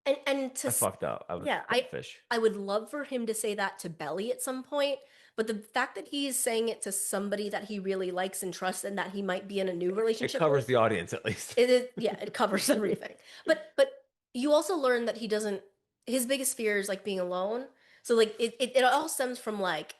And I fucked up. I was yeah, selfish. I would love for him to say that to Belly at some point, But the fact that he is saying it to somebody that he really likes and trusts and that he might be in a new It relationship covers with, the audience at least. it is, yeah, it covers everything. But you also learn that he doesn't, his biggest fear is like being alone. So like it all stems from like,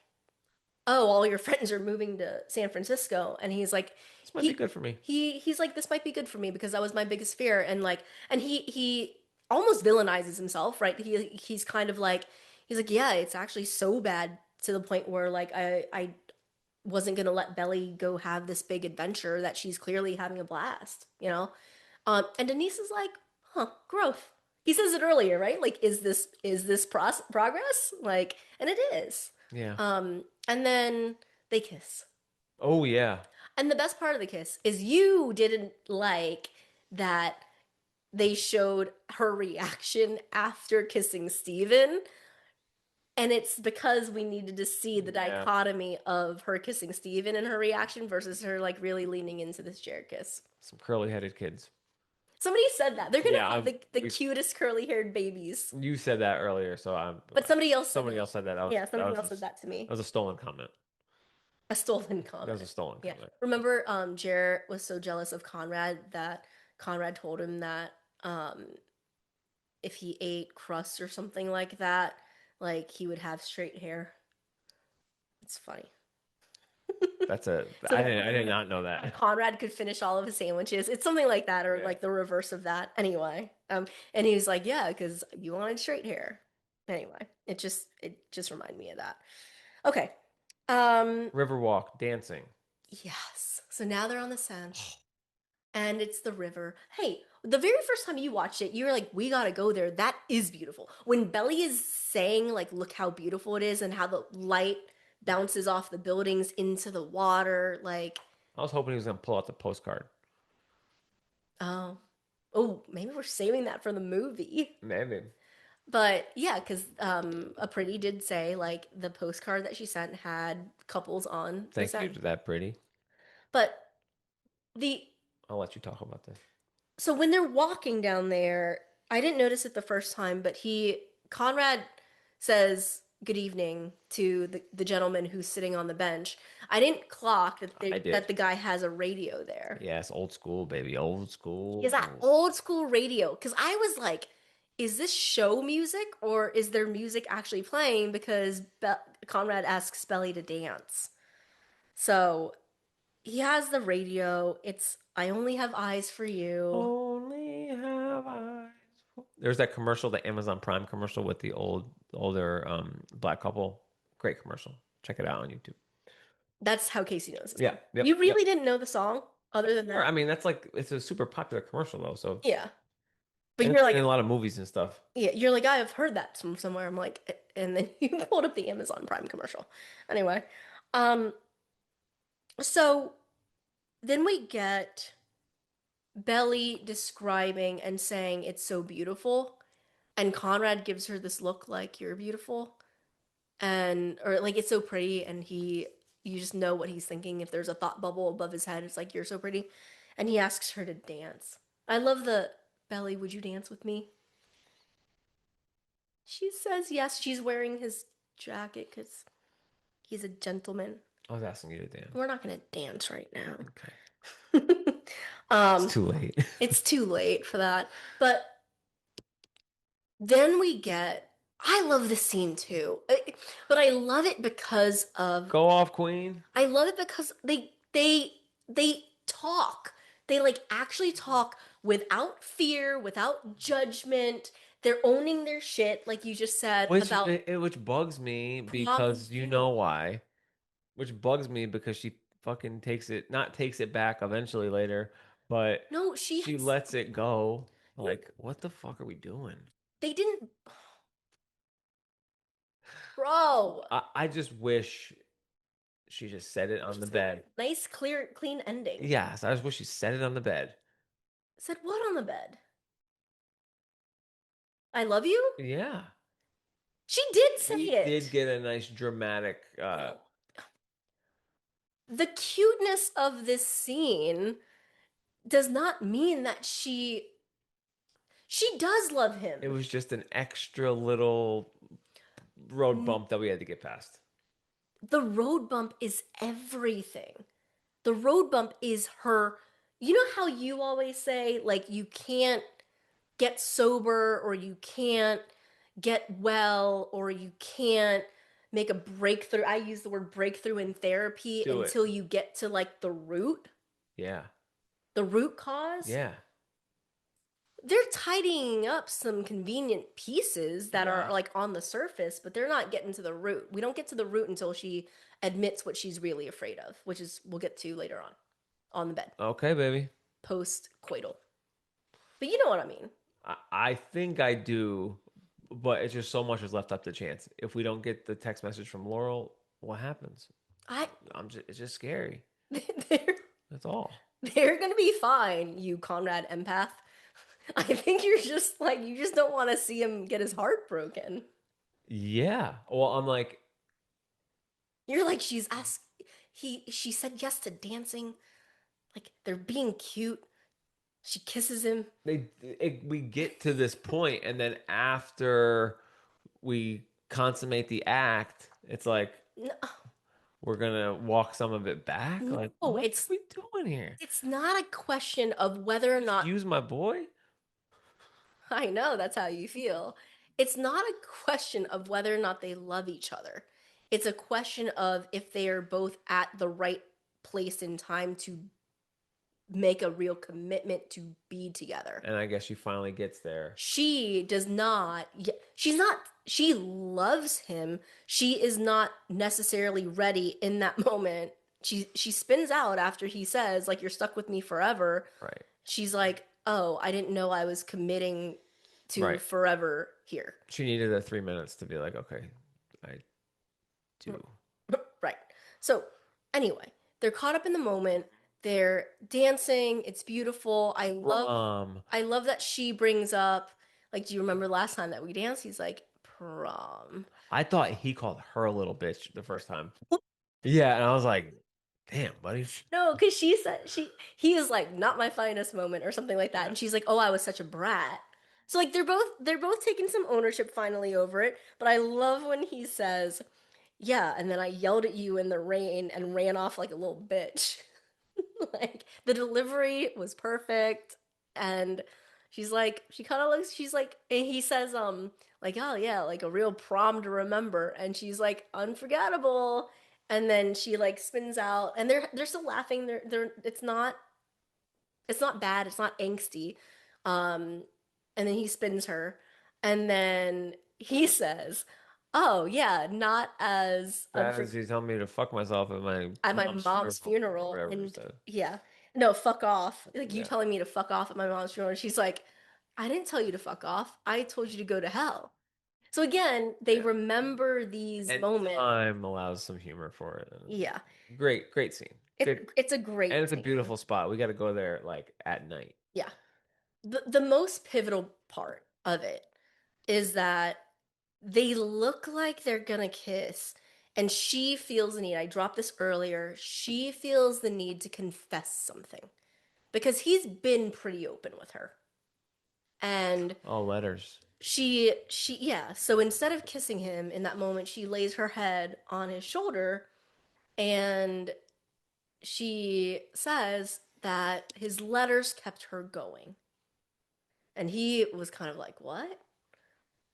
oh, all your friends are moving to San Francisco, and he's like, This might be good for me. he's like, this might be good for me because that was my biggest fear, and like, and he almost villainizes himself, right? He's kind of like, he's like, yeah, it's actually so bad to the point where like I wasn't gonna let Belly go have this big adventure that she's clearly having a blast, you know? And Denise is like, huh, growth. He says it earlier, right? Like, is this progress? Like, and it is. Yeah. And then they kiss. Oh yeah. And the best part of the kiss is you didn't like that they showed her reaction after kissing Steven. And it's because we needed to see the Yeah. dichotomy of her kissing Steven and her reaction versus her like really leaning into this chair kiss. Some curly-headed kids. Somebody said that. They're gonna Yeah, have the cutest curly haired babies. you said that earlier, so I'm. But somebody else said Somebody that. else said that. Yeah, somebody else said that to me. That was a stolen comment. A stolen That was comment. a stolen Yeah. comment. Remember, Jarrett was so jealous of Conrad that Conrad told him that if he ate crust or something like that, like he would have straight hair. It's funny. That's a. So I did not know that. Conrad could finish all of his sandwiches. It's something like that, or Yeah. like the reverse of that. Anyway, and he was like, "Yeah, because you wanted straight hair." Anyway, it just reminded me of that. Okay. Riverwalk, dancing. Yes. So now they're on the sand, and it's the river. Hey, the very first time you watched it, you were like, "We gotta go there. That is beautiful." When Belly is saying, like, "Look how beautiful it is," and how the light bounces off the buildings into the water, like, I was hoping he was gonna pull out the postcard. oh, oh, maybe we're saving that for the movie. Maybe. But yeah, because a pretty did say like the postcard that she sent had couples on the Thank you sand. to that pretty. But the I'll let you talk about this. so when they're walking down there, I didn't notice it the first time, but Conrad says good evening to the gentleman who's sitting on the bench. I didn't clock that I did. that the guy has a radio there. Yes, old school, baby, old school. Is that old school radio? Because I was like, is this show music or is there music actually playing? Because Conrad asks Belly to dance. So he has the radio. It's I only have eyes for you. Only have eyes. There's that commercial, the Amazon Prime commercial with the older black couple. Great commercial. Check it out on YouTube. That's how Casey knows this Yeah, song. yep, You really yep. didn't know the song other than Sure, that? I mean, that's like it's a super popular commercial though. So Yeah. But and you're it's like, in a lot of movies and stuff. yeah, you're like, I've heard that from somewhere. I'm like, and then you pulled up the Amazon Prime commercial. Anyway, um, so then we get Belly describing and saying it's so beautiful, and Conrad gives her this look like you're beautiful, and or like it's so pretty, and you just know what he's thinking. If there's a thought bubble above his head, it's like you're so pretty, and he asks her to dance. I love the Belly, would you dance with me? She says yes. She's wearing his jacket because he's a gentleman. I was asking you to dance. We're not gonna dance right now. Okay. It's too late. It's too late for that. But then we get. I love this scene too, but I love it because of. Go off, Queen. I love it because they talk. They like actually talk without fear, without judgment. They're owning their shit, like you just said about Which bugs me because Probably you you. know why. Which bugs me because she fucking not takes it back eventually later, but No, she lets it go. Like, what the fuck are we doing? they didn't. Bro, I just wish she just said it on the bed. nice, clear, clean ending. Yes, I just wish she said it on the bed. Said what on the bed? I love you? Yeah. She did say We it. did get a nice dramatic The cuteness of this scene does not mean that she does love him. it was just an extra little road bump that we had to get past. The road bump is everything. The road bump is her. You know how you always say, like, you can't get sober or you can't get well or you can't make a breakthrough. I use the word breakthrough in therapy Do it. until you get to like Yeah. the root cause. Yeah. They're tidying up some convenient pieces that are Yeah. like on the surface, but they're not getting to the root. We don't get to the root until she admits what she's really afraid of, which is we'll get to later on the bed, Okay, baby. post coital. But you know what I mean. I think I do, but it's just so much is left up to chance. If we don't get the text message from Laurel, what happens? I It's just scary. they're That's all. they're gonna be fine, you Conrad empath. I think you're just like you just don't want to see him get his heart broken. Yeah. Well, I'm like, You're like she's asked she said yes to dancing. Like they're being cute. She kisses him. we get to this point, and then after we consummate the act, it's like No, we're gonna walk some of it back. Like, no, what are we doing here? it's not a question of whether or not Excuse my boy? I know that's how you feel. It's not a question of whether or not they love each other. It's a question of if they are both at the right place in time to make a real commitment to be together. And I guess she finally gets there. She does not, she's not, she loves him. She is not necessarily ready in that moment. She spins out after he says, like, you're stuck with me forever. Right. She's like, oh, I didn't know I was committing to Right. forever here. She needed the 3 minutes to be like, okay, I do. Right. So, anyway, they're caught up in the moment. They're dancing. It's beautiful. I love that she brings up like, do you remember last time that we danced? He's like, prom. I thought he called her a little bitch the first time. Yeah, and I was like, damn, buddy. No, because she said he is like not my finest moment or something like that. Yeah. And she's like, oh, I was such a brat. So like they're both taking some ownership finally over it. But I love when he says, yeah, and then I yelled at you in the rain and ran off like a little bitch. Like the delivery was perfect. And she's like, she kind of looks, she's like, and he says, like, oh yeah, like a real prom to remember. And she's like, unforgettable. And then she like spins out and they're still laughing. They're it's not bad, it's not angsty. Um, and then he spins her, and then he says, "Oh yeah, not as Bad as you tell me to fuck myself at my at my mom's mom's or funeral." whatever he And said. yeah, no, fuck off. Like you Yeah. telling me to fuck off at my mom's funeral. And she's like, "I didn't tell you to fuck off. I told you to go to hell." So again, they Yeah. remember these And moments. time allows some humor for it. And Yeah, great scene. Good. it's a And great it's a scene. beautiful spot. We got to go there like at night. Yeah, the most pivotal part of it is that they look like they're gonna kiss, and she feels the need. I dropped this earlier. She feels the need to confess something because he's been pretty open with her. And All letters. yeah, so instead of kissing him in that moment, she lays her head on his shoulder and she says that his letters kept her going. And he was kind of like, "What?"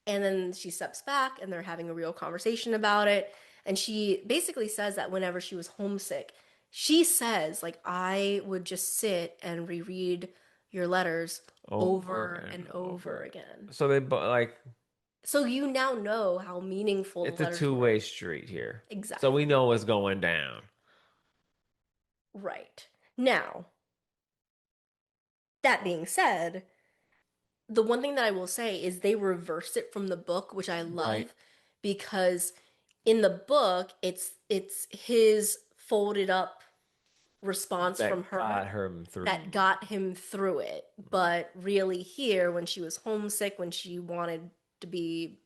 And then she steps back and they're having a real conversation about it. And she basically says that whenever she was homesick, she says, like, I would just sit and reread your letters over and over again. So they like So you now know how meaningful the it's a letters were. two-way street here. So Exactly. we know what's going down. Right. Now, that being said, the one thing that I will say is they reversed it from the book, which I love Right. because in the book it's his folded up response That from her got him through. that got him through it. But really here when she was homesick, when she wanted to be,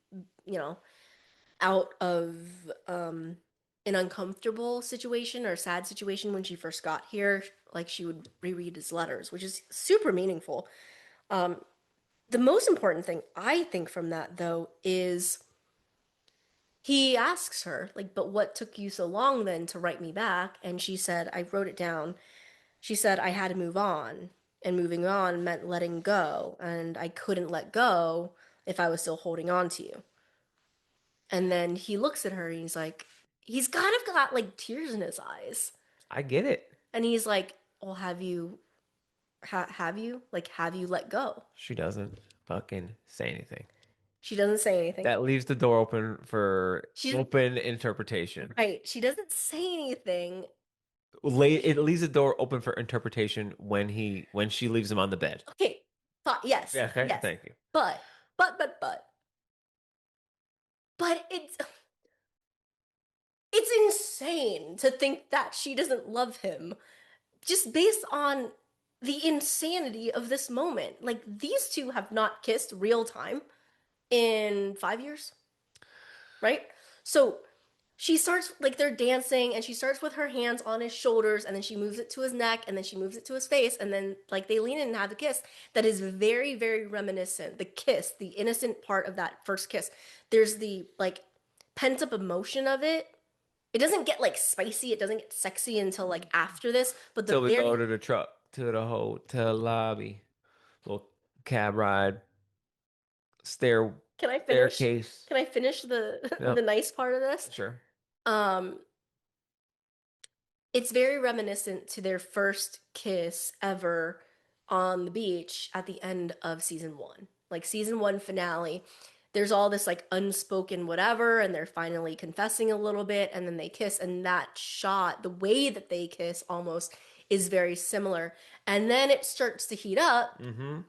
you know, out of an uncomfortable situation or sad situation when she first got here, like she would reread his letters, which is super meaningful. The most important thing I think from that though is he asks her, like, but what took you so long then to write me back? And she said, I wrote it down. She said, I had to move on. And moving on meant letting go. And I couldn't let go if I was still holding on to you. And then he looks at her and he's like, he's kind of got like tears in his eyes. I get it. And he's like, well, have you? Like, have you let go? She doesn't fucking say anything. She doesn't say anything. That leaves the door open for She's open interpretation. right. She doesn't say anything. It leaves the door open for interpretation when she leaves him on the bed. Okay. Thought yes. Yeah, okay, Yes. thank you. But, but. But it's insane to think that she doesn't love him just based on the insanity of this moment. Like these two have not kissed real time in 5 years, right? So she starts like they're dancing and she starts with her hands on his shoulders and then she moves it to his neck and then she moves it to his face and then like they lean in and have a kiss that is very, very reminiscent. The kiss, the innocent part of that first kiss. There's the like pent up emotion of it. It doesn't get like spicy, it doesn't get sexy until like after this, but the Till we very go to the truck, to the hotel lobby, little cab ride, can I finish? staircase. Can I finish the Yep, the nice part of this? sure. Um it's very reminiscent to their first kiss ever on the beach at the end of season 1. Like season 1 finale. There's all this like unspoken whatever and they're finally confessing a little bit and then they kiss and that shot, the way that they kiss almost is very similar. And then it starts to heat up Mm-hmm.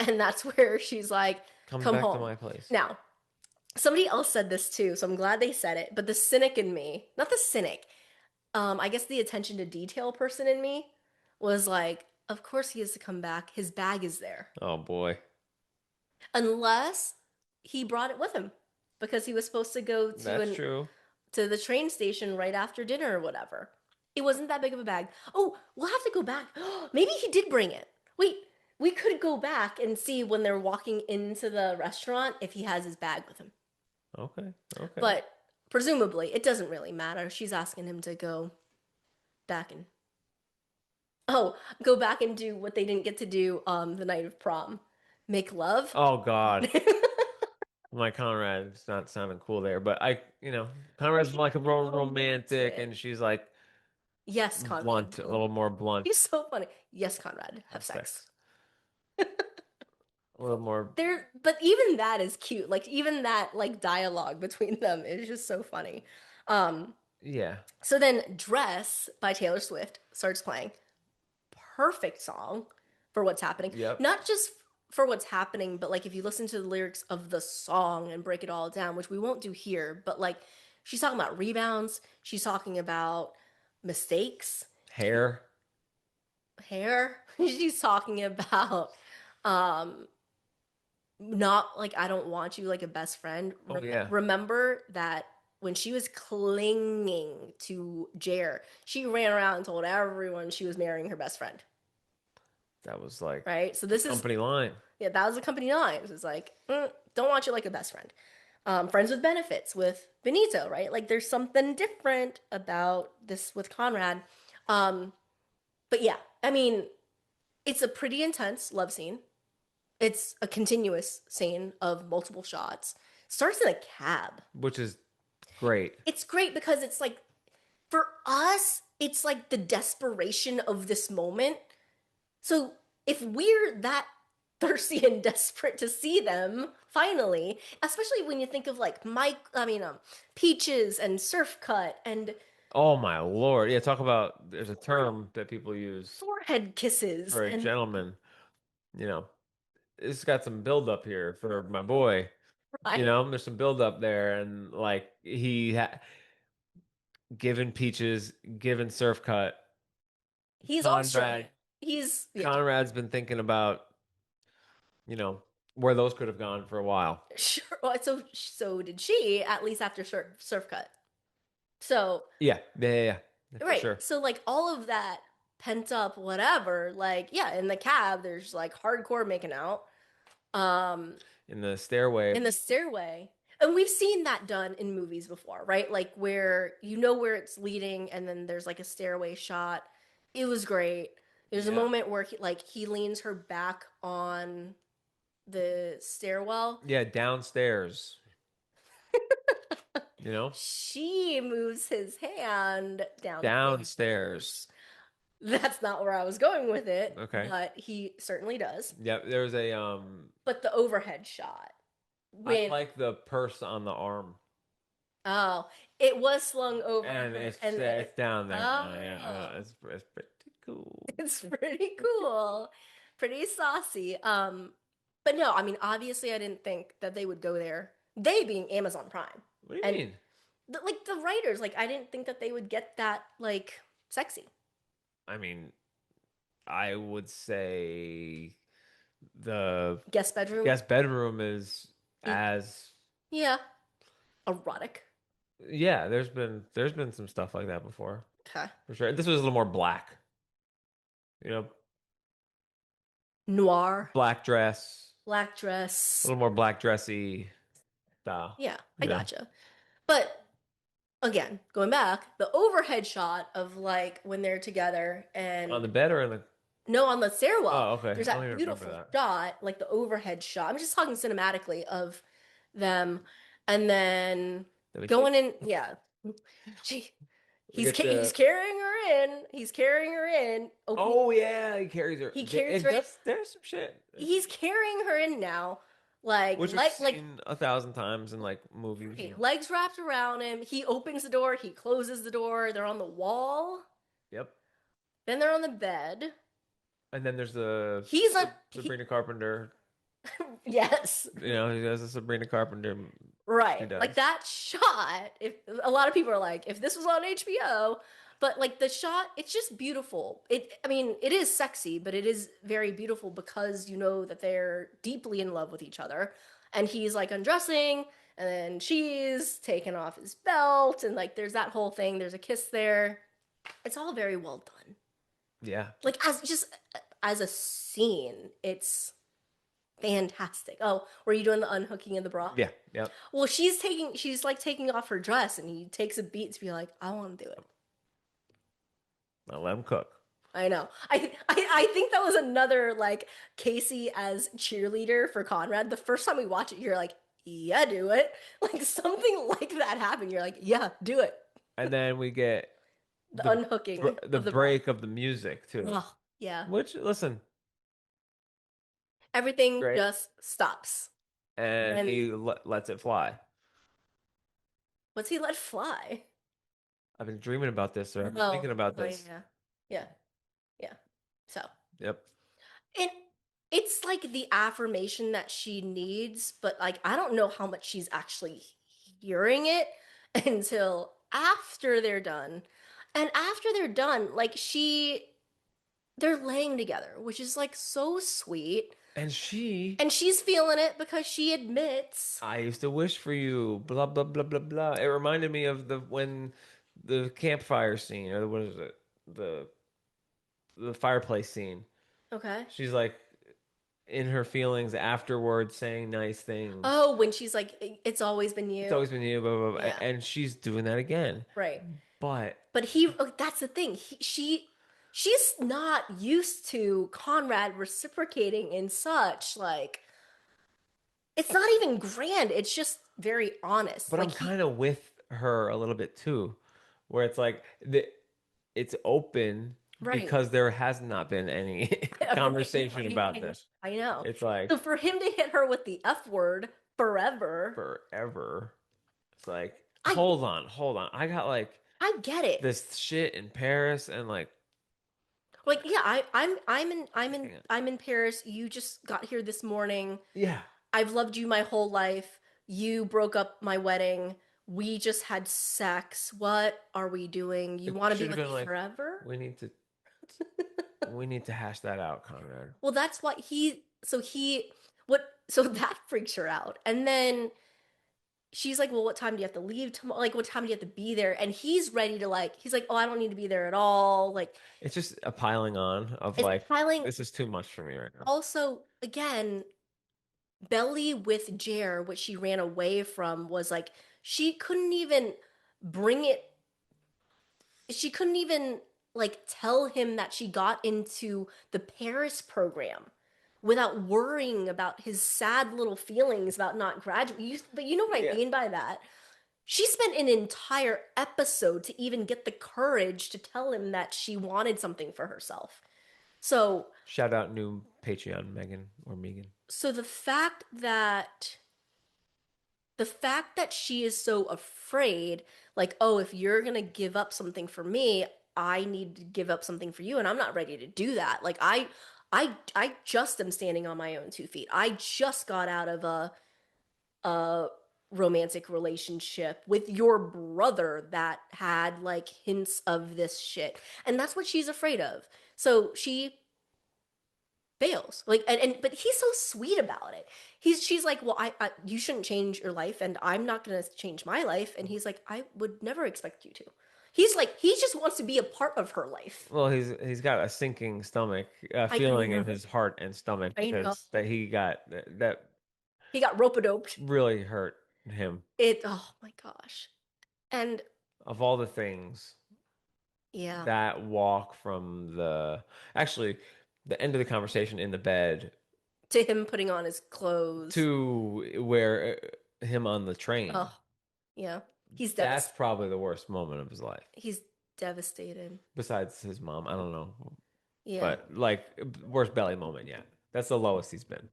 and that's where she's like, Come "Come back to home." my place. Now, somebody else said this too, so I'm glad they said it, but the cynic in me, not the cynic, I guess the attention to detail person in me was like, of course he has to come back. His bag is there. Oh boy. Unless he brought it with him because he was supposed to go That's true. to the train station right after dinner or whatever. It wasn't that big of a bag. Oh, we'll have to go back. Maybe he did bring it. Wait, we could go back and see when they're walking into the restaurant if he has his bag with him. Okay. Okay. But presumably, it doesn't really matter. She's asking him to go back and go back and do what they didn't get to do the night of prom. Make love. Oh God. My Conrad, it's not sounding cool there, but Conrad's like a real romantic, and she's like Yes, Conrad. blunt, a little more blunt. He's so funny. Yes, Conrad. Have sex. A little more. But even that is cute. Like even that like dialogue between them is just so funny. Yeah. So then Dress by Taylor Swift starts playing. Perfect song for what's happening. Yep. Not just for what's happening, but like if you listen to the lyrics of the song and break it all down, which we won't do here, but like she's talking about rebounds, she's talking about mistakes, Hair. she's talking about um not like I don't want you like a best friend. Oh yeah. Remember that when she was clinging to Jer, she ran around and told everyone she was marrying her best friend. That was like Right? So this is company line. yeah, that was the company line. It was like, don't want you like a best friend. Friends with benefits with Benito, right? Like there's something different about this with Conrad. But yeah, I mean, it's a pretty intense love scene. It's a continuous scene of multiple shots. Starts in a cab. Which is great. It's great because it's like, for us, it's like the desperation of this moment. So if we're that thirsty and desperate to see them finally, especially when you think of like Peaches and Surf Cut and Oh my Lord. Yeah, talk about there's a term that people use forehead kisses for a and gentleman. You know, it's got some build up here for my boy. right. There's some build up there, and like given Peaches, given Surf Cut, He's also Conrad, he's yeah. Conrad's been thinking about, where those could have gone for a while. Sure. Well, so did she, at least after Surf Cut. So Yeah, for right. sure. So like all of that pent up whatever, like yeah, in the cab there's like hardcore making out. In the stairway. In the stairway. And we've seen that done in movies before, right? Like where you know where it's leading and then there's like a stairway shot. It was great. There's a Yeah. moment where he leans her back on the stairwell. Yeah, downstairs. You know? She moves his hand down the Downstairs. stairs. That's not where I was going with it, Okay. but he certainly does. Yep, there's a But the overhead shot I when like the purse on the arm. oh, it was slung over And her it's and it's down there now. oh, It's pretty cool. it's pretty cool. Pretty saucy. But no, I mean obviously I didn't think that they would go there. They being Amazon Prime. What do you And mean? like the writers, like I didn't think that they would get that like sexy. I mean, I would say the Guest bedroom. guest bedroom is as Yeah. Erotic. yeah, there's been some stuff like that before. Okay. For sure. This was a little more black. Noir. Black dress, Black a dress. little more black dressy style. Yeah, I You know, gotcha. But again, going back, the overhead shot of like when they're together on and the bed or in the no, on the stairwell, oh, okay. there's I don't that even remember beautiful that. shot, like the overhead shot. I'm just talking cinematically of them, and then Let me going see. in. Yeah, she, We get he's the carrying her in. He's carrying her in. Opening, oh yeah, he carries her. he carries her. There's some shit. He's carrying her in now, like Which we've like seen 1,000 times in like movies. okay, legs wrapped around him. He opens the door. He closes the door. They're on the wall. Yep. Then they're on the bed. And then there's the He's on. Sabrina Carpenter. Yes, He does a Sabrina Carpenter. She right. Like does. that shot. If a lot of people are like, if this was on HBO, but like the shot, it's just beautiful. I mean, it is sexy, but it is very beautiful because you know that they're deeply in love with each other. And he's like undressing, and then she's taking off his belt, and like there's that whole thing. There's a kiss there. It's all very well done. Yeah. Like as a scene, it's fantastic. Oh, were you doing the unhooking of the bra? Yeah. Yep. Well, she's like taking off her dress, and he takes a beat to be like, I want to do it. I'll let him cook. I know. I think that was another like Casey as cheerleader for Conrad. The first time we watch it, you're like, yeah, do it. Like something like that happened. You're like, yeah, do it. And then we get The unhooking the of the bra. break of the music too. Oh, yeah. Which listen, Everything great. just stops. And And he lets it fly. what's he let fly? I've been dreaming about this, or I've been Oh, thinking about oh this. yeah, yeah, yeah. So Yep. it it's like the affirmation that she needs, but like I don't know how much she's actually hearing it until after they're done. And after they're done, like they're laying together, which is like so sweet. And And she's feeling it because she admits, I used to wish for you, blah blah blah blah blah. It reminded me of the campfire scene, or what is it? The fireplace scene. okay. She's like in her feelings afterwards, saying nice things. Oh, when she's like, it's always been It's you. always been you, blah blah blah, Yeah, and she's doing that again. right. But But that's the thing. She's not used to Conrad reciprocating in such like it's not even grand. It's just very honest. but Like I'm kind of with her a little bit too, where it's like it's open right. because there has not been any conversation about this. I know. It's like So for him to hit her with the F word forever, forever. It's like I hold on. I got like I get it. this shit in Paris and like Like yeah, hang on. I'm in Paris. You just got here this morning. Yeah. I've loved you my whole life. You broke up my wedding. We just had sex. What are we doing? You It want to be should have with been me like forever? we need to we need to hash that out, Conrad. Well, that's why so that freaks her out. And then she's like, "Well, what time do you have to leave tomorrow? Like, what time do you have to be there?" And he's ready to like, he's like, "Oh, I don't need to be there at all." Like, It's just a piling on of it's like piling. this is too much for me right now. Also, again, Belly with Jer, what she ran away from was like she couldn't even bring it she couldn't even like tell him that she got into the Paris program without worrying about his sad little feelings about not graduating. But you know what I Yeah. mean by that? She spent an entire episode to even get the courage to tell him that she wanted something for herself. So, Shout out new Patreon, Megan or Megan. so the fact that she is so afraid, like, oh, if you're gonna give up something for me, I need to give up something for you, and I'm not ready to do that. Like I just am standing on my own 2 feet. I just got out of a romantic relationship with your brother that had like hints of this shit. And that's what she's afraid of. So she fails. Like and but he's so sweet about it. She's like, "Well, I you shouldn't change your life and I'm not going to change my life." And he's like, "I would never expect you to." He's like he just wants to be a part of her life. Well, he's got a sinking stomach I feeling in know. his heart and stomach I know. because that he got that He got rope-a-doped. really hurt him. It oh my gosh. And Of all the things, yeah, that walk from the actually the end of the conversation in the bed to him putting on his clothes. to where him on the train, Oh, yeah. He's that's devastated. probably the worst moment of his life. He's devastated. Besides his mom, I don't know. Yeah. But like worst belly moment, yeah. That's the lowest he's been.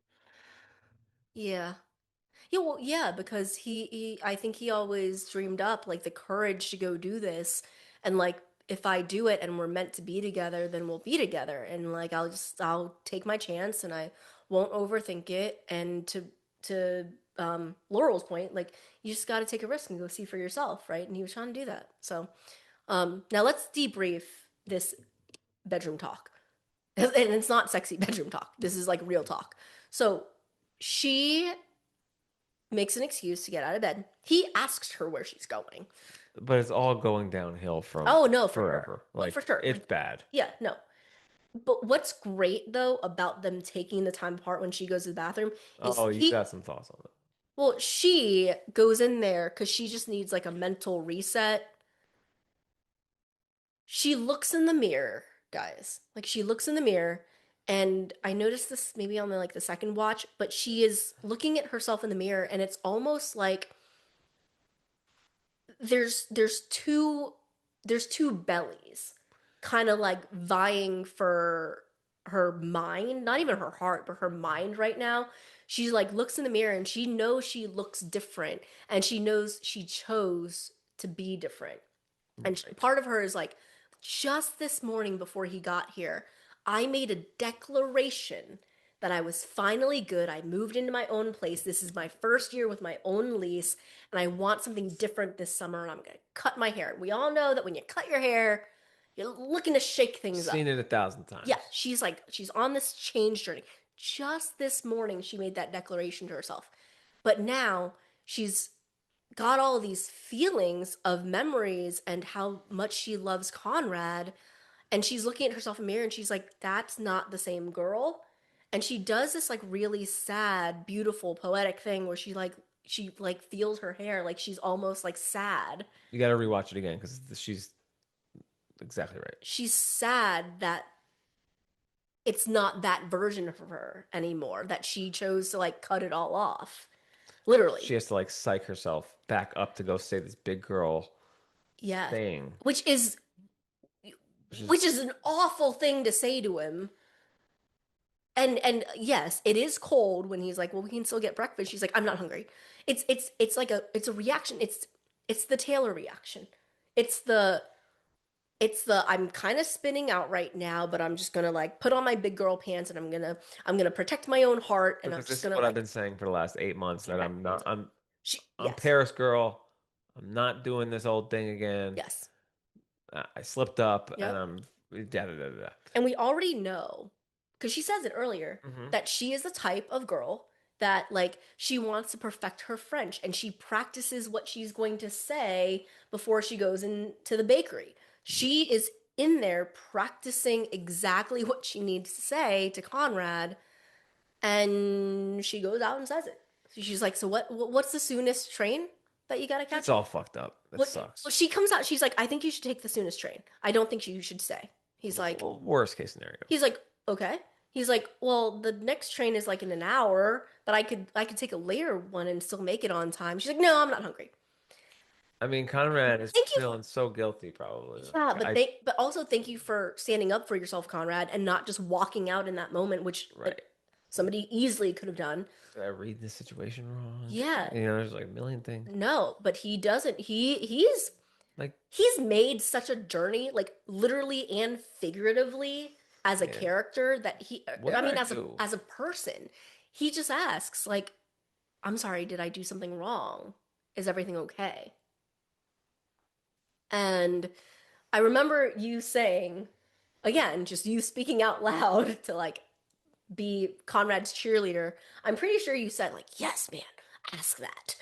Yeah. Yeah, well, yeah, because I think he always dreamed up like the courage to go do this. And like, if I do it and we're meant to be together, then we'll be together. And like, I'll take my chance and I won't overthink it. And Laurel's point, like, you just got to take a risk and go see for yourself, right? And he was trying to do that. So, now let's debrief this bedroom talk. And it's not sexy bedroom talk. This is like real talk. So, she makes an excuse to get out of bed. He asks her where she's going. But it's all going downhill from Oh, no, for sure. forever. Well, for Like sure. it's Like, bad. yeah, no. But what's great though about them taking the time apart when she goes to the bathroom is Oh, you got some thoughts on it. well, she goes in there because she just needs like a mental reset. She looks in the mirror, guys. Like she looks in the mirror, and I noticed this maybe on the second watch, but she is looking at herself in the mirror, and it's almost like there's two bellies kind of like vying for her mind, not even her heart, but her mind right now. She like looks in the mirror and she knows she looks different and she knows she chose to be different. And Right. part of her is like, just this morning before he got here, I made a declaration that I was finally good. I moved into my own place. This is my first year with my own lease, and I want something different this summer, and I'm going to cut my hair. We all know that when you cut your hair, you're looking to shake things Seen up. it 1,000 Yeah, times. she's on this change journey. Just this morning, she made that declaration to herself. But now she's got all these feelings of memories and how much she loves Conrad. And she's looking at herself in the mirror and she's like, that's not the same girl. And she does this like really sad, beautiful, poetic thing where she feels her hair like she's almost like sad. You got to rewatch it again because she's exactly right. She's sad that it's not that version of her anymore, that she chose to like cut it all off. She Literally. has to like psych herself back up to go say this big girl Yeah. thing, Which is which which is is an awful thing to say to him. And yes, it is cold when he's like, "Well, we can still get breakfast." She's like, "I'm not hungry." It's like a reaction. It's the Taylor reaction. It's the I'm kind of spinning out right now, but I'm just gonna like put on my big girl pants and I'm gonna protect my own heart and I'm because just this is gonna what I've like been saying for the last 8 months that get I'm not. I'm yes, Paris girl. I'm not doing this old thing again. yes, I slipped up and yep. I'm da da da da. And we already know, because she says it earlier, Hmm. that she is the type of girl that like she wants to perfect her French and she practices what she's going to say before she goes into the bakery. She is in there practicing exactly what she needs to say to Conrad And she goes out and says it. She's like, "So what's the soonest train that you gotta It's catch?" all fucked up. That What? sucks. Well, she comes out. She's like, "I think you should take the soonest train. I don't think you should stay." He's like, Well, worst case scenario. he's like, "Okay." He's like, "Well, the next train is like in an hour, but I could take a later one and still make it on time." She's like, "No, I'm not hungry." I mean, Conrad is Thank you. feeling so guilty, probably. Yeah, Like, but also thank you for standing up for yourself, Conrad, and not just walking out in that moment, which right. somebody easily could have done. Did I read this situation wrong? Yeah, There's like a million things. no, but he doesn't. Like, He's made such a journey, like literally and figuratively, as a man, character that what I did mean, I do? as a person, he just asks, like, "I'm sorry, did I do something wrong? Is everything okay?" And I remember you saying, again, just you speaking out loud to like be Conrad's cheerleader. I'm pretty sure you said, like, "Yes, man, ask that."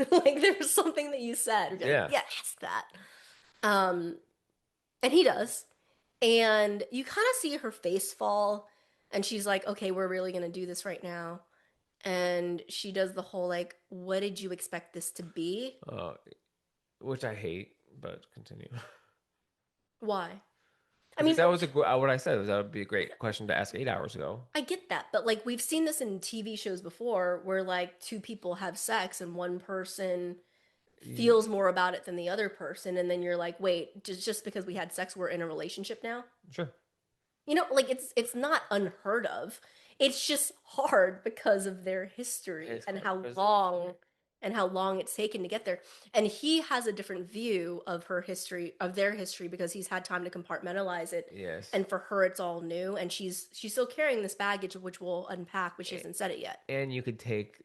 Like there was something that you said. You're like, Yeah. "Yeah, ask that." Um, and he does. And you kind of see her face fall, and she's like, "Okay, we're really gonna do this right now." And she does the whole like, "What did you expect this to be?" Uh, which I hate, but continue. Why? I Because mean, that was what I said was that would be a great question to ask 8 hours ago. I get that, but like we've seen this in TV shows before where like two people have sex and one person You- feels more about it than the other person, and then you're like, "Wait, just because we had sex we're in a relationship now?" Sure. Like it's not unheard of. It's just hard because of their history It's hard because and how long it's taken to get there. And he has a different view of her history, of their history, because he's had time to compartmentalize it. yes, And for her it's all new, and she's still carrying this baggage, which we'll unpack, but she A- hasn't said it yet. and you could take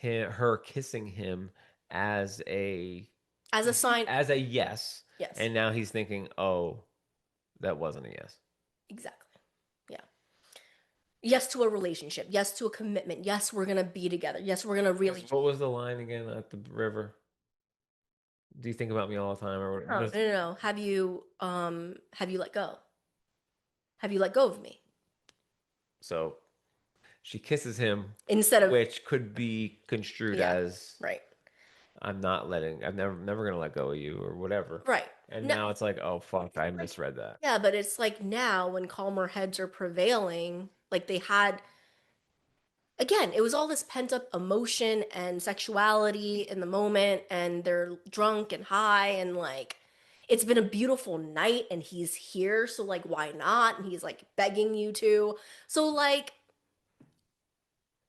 her kissing him as a As a sign, as a yes, yes, and now he's thinking, oh, that wasn't a yes. exactly. Yeah. Yes to a relationship. Yes to a commitment. Yes, we're gonna be together. Yes, we're gonna really. What was the line again at the river? Do you think about me all the time, or No, no, no, no. Have you let go? Have you let go of me? so she kisses him, Instead of, which could be construed yeah, as right. I'm never gonna let go of you or whatever. Right. And No, now it's like, oh fuck, I misread that. yeah, but it's like now when calmer heads are prevailing, like they had again, it was all this pent up emotion and sexuality in the moment, and they're drunk and high, and like it's been a beautiful night, and he's here, so like why not? And he's like begging you to. So like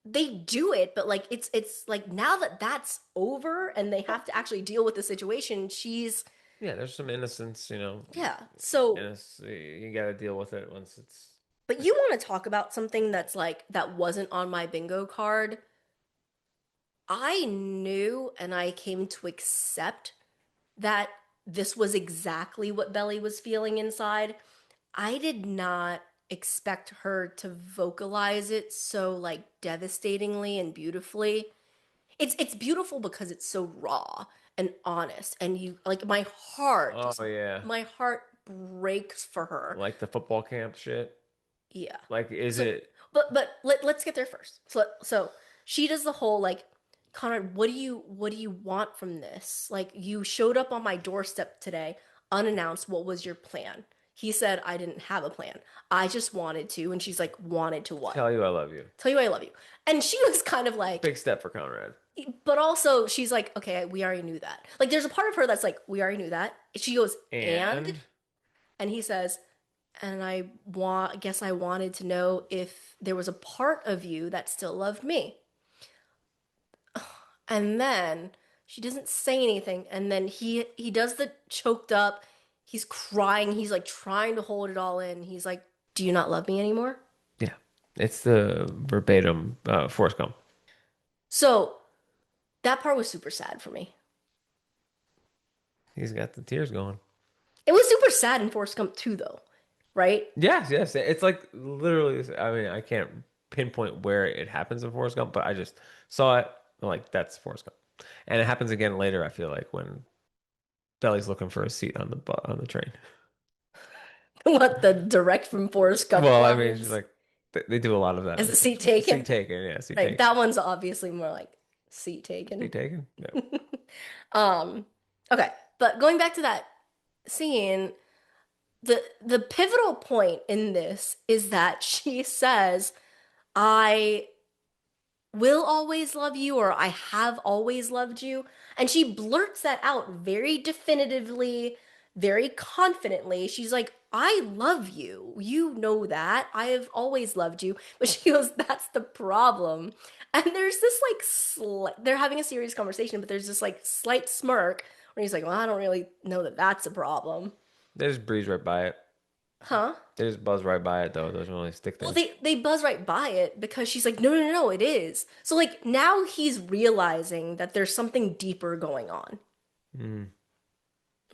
they do it, but like it's like now that that's over and they have to actually deal with the situation, she's Yeah, there's some innocence, yeah. So, you gotta deal with it once it's but you want to talk about something that's like that wasn't on my bingo card. I knew and I came to accept that this was exactly what Belly was feeling inside. I did not expect her to vocalize it so like devastatingly and beautifully. It's beautiful because it's so raw and honest, and you like oh yeah, my heart breaks for her. like the football camp shit. Yeah. Like, is So, it? let's get there first. So she does the whole like, Conrad, what do you want from this? Like you showed up on my doorstep today unannounced. What was your plan? He said I didn't have a plan. I just wanted to, and she's like, wanted to what? Tell you I love you. Tell you I love you. And she was kind of like, Big step for Conrad. but also she's like, okay, we already knew that. Like there's a part of her that's like, we already knew that. She goes, And and he says, and guess I wanted to know if there was a part of you that still loved me. And then she doesn't say anything, and then he does the choked up. He's crying. He's like trying to hold it all in. He's like, "Do you not love me anymore?" yeah, it's the verbatim Forrest Gump. So that part was super sad for me. He's got the tears going. It was super sad in Forrest Gump too, though, right? Yes, yes. It's like literally, I mean, I can't pinpoint where it happens in Forrest Gump, but I just saw it like that's Forrest Gump. And it happens again later, I feel like, when Belly's looking for a seat on the train. What the direct from Forrest Gump Well, I mean, she's lines? like, They do a lot of that. Is it seat taken? Seat taken, yeah, seat Right. taken. That one's obviously more like seat taken. Seat taken? Yeah. Um, okay. But going back to that scene, the pivotal point in this is that she says, I will always love you, or I have always loved you. And she blurts that out very definitively, very confidently. She's like, I love you. You know that. I have always loved you. But she goes, that's the problem. And there's this like, they're having a serious conversation, but there's this like slight smirk where he's like, well, I don't really know that that's a problem. They just breeze right by it. Huh? They just buzz right by it though. It doesn't really stick Well, there. they buzz right by it because she's like, no, no, no, no, it is. So like now he's realizing that there's something deeper going on, Mm.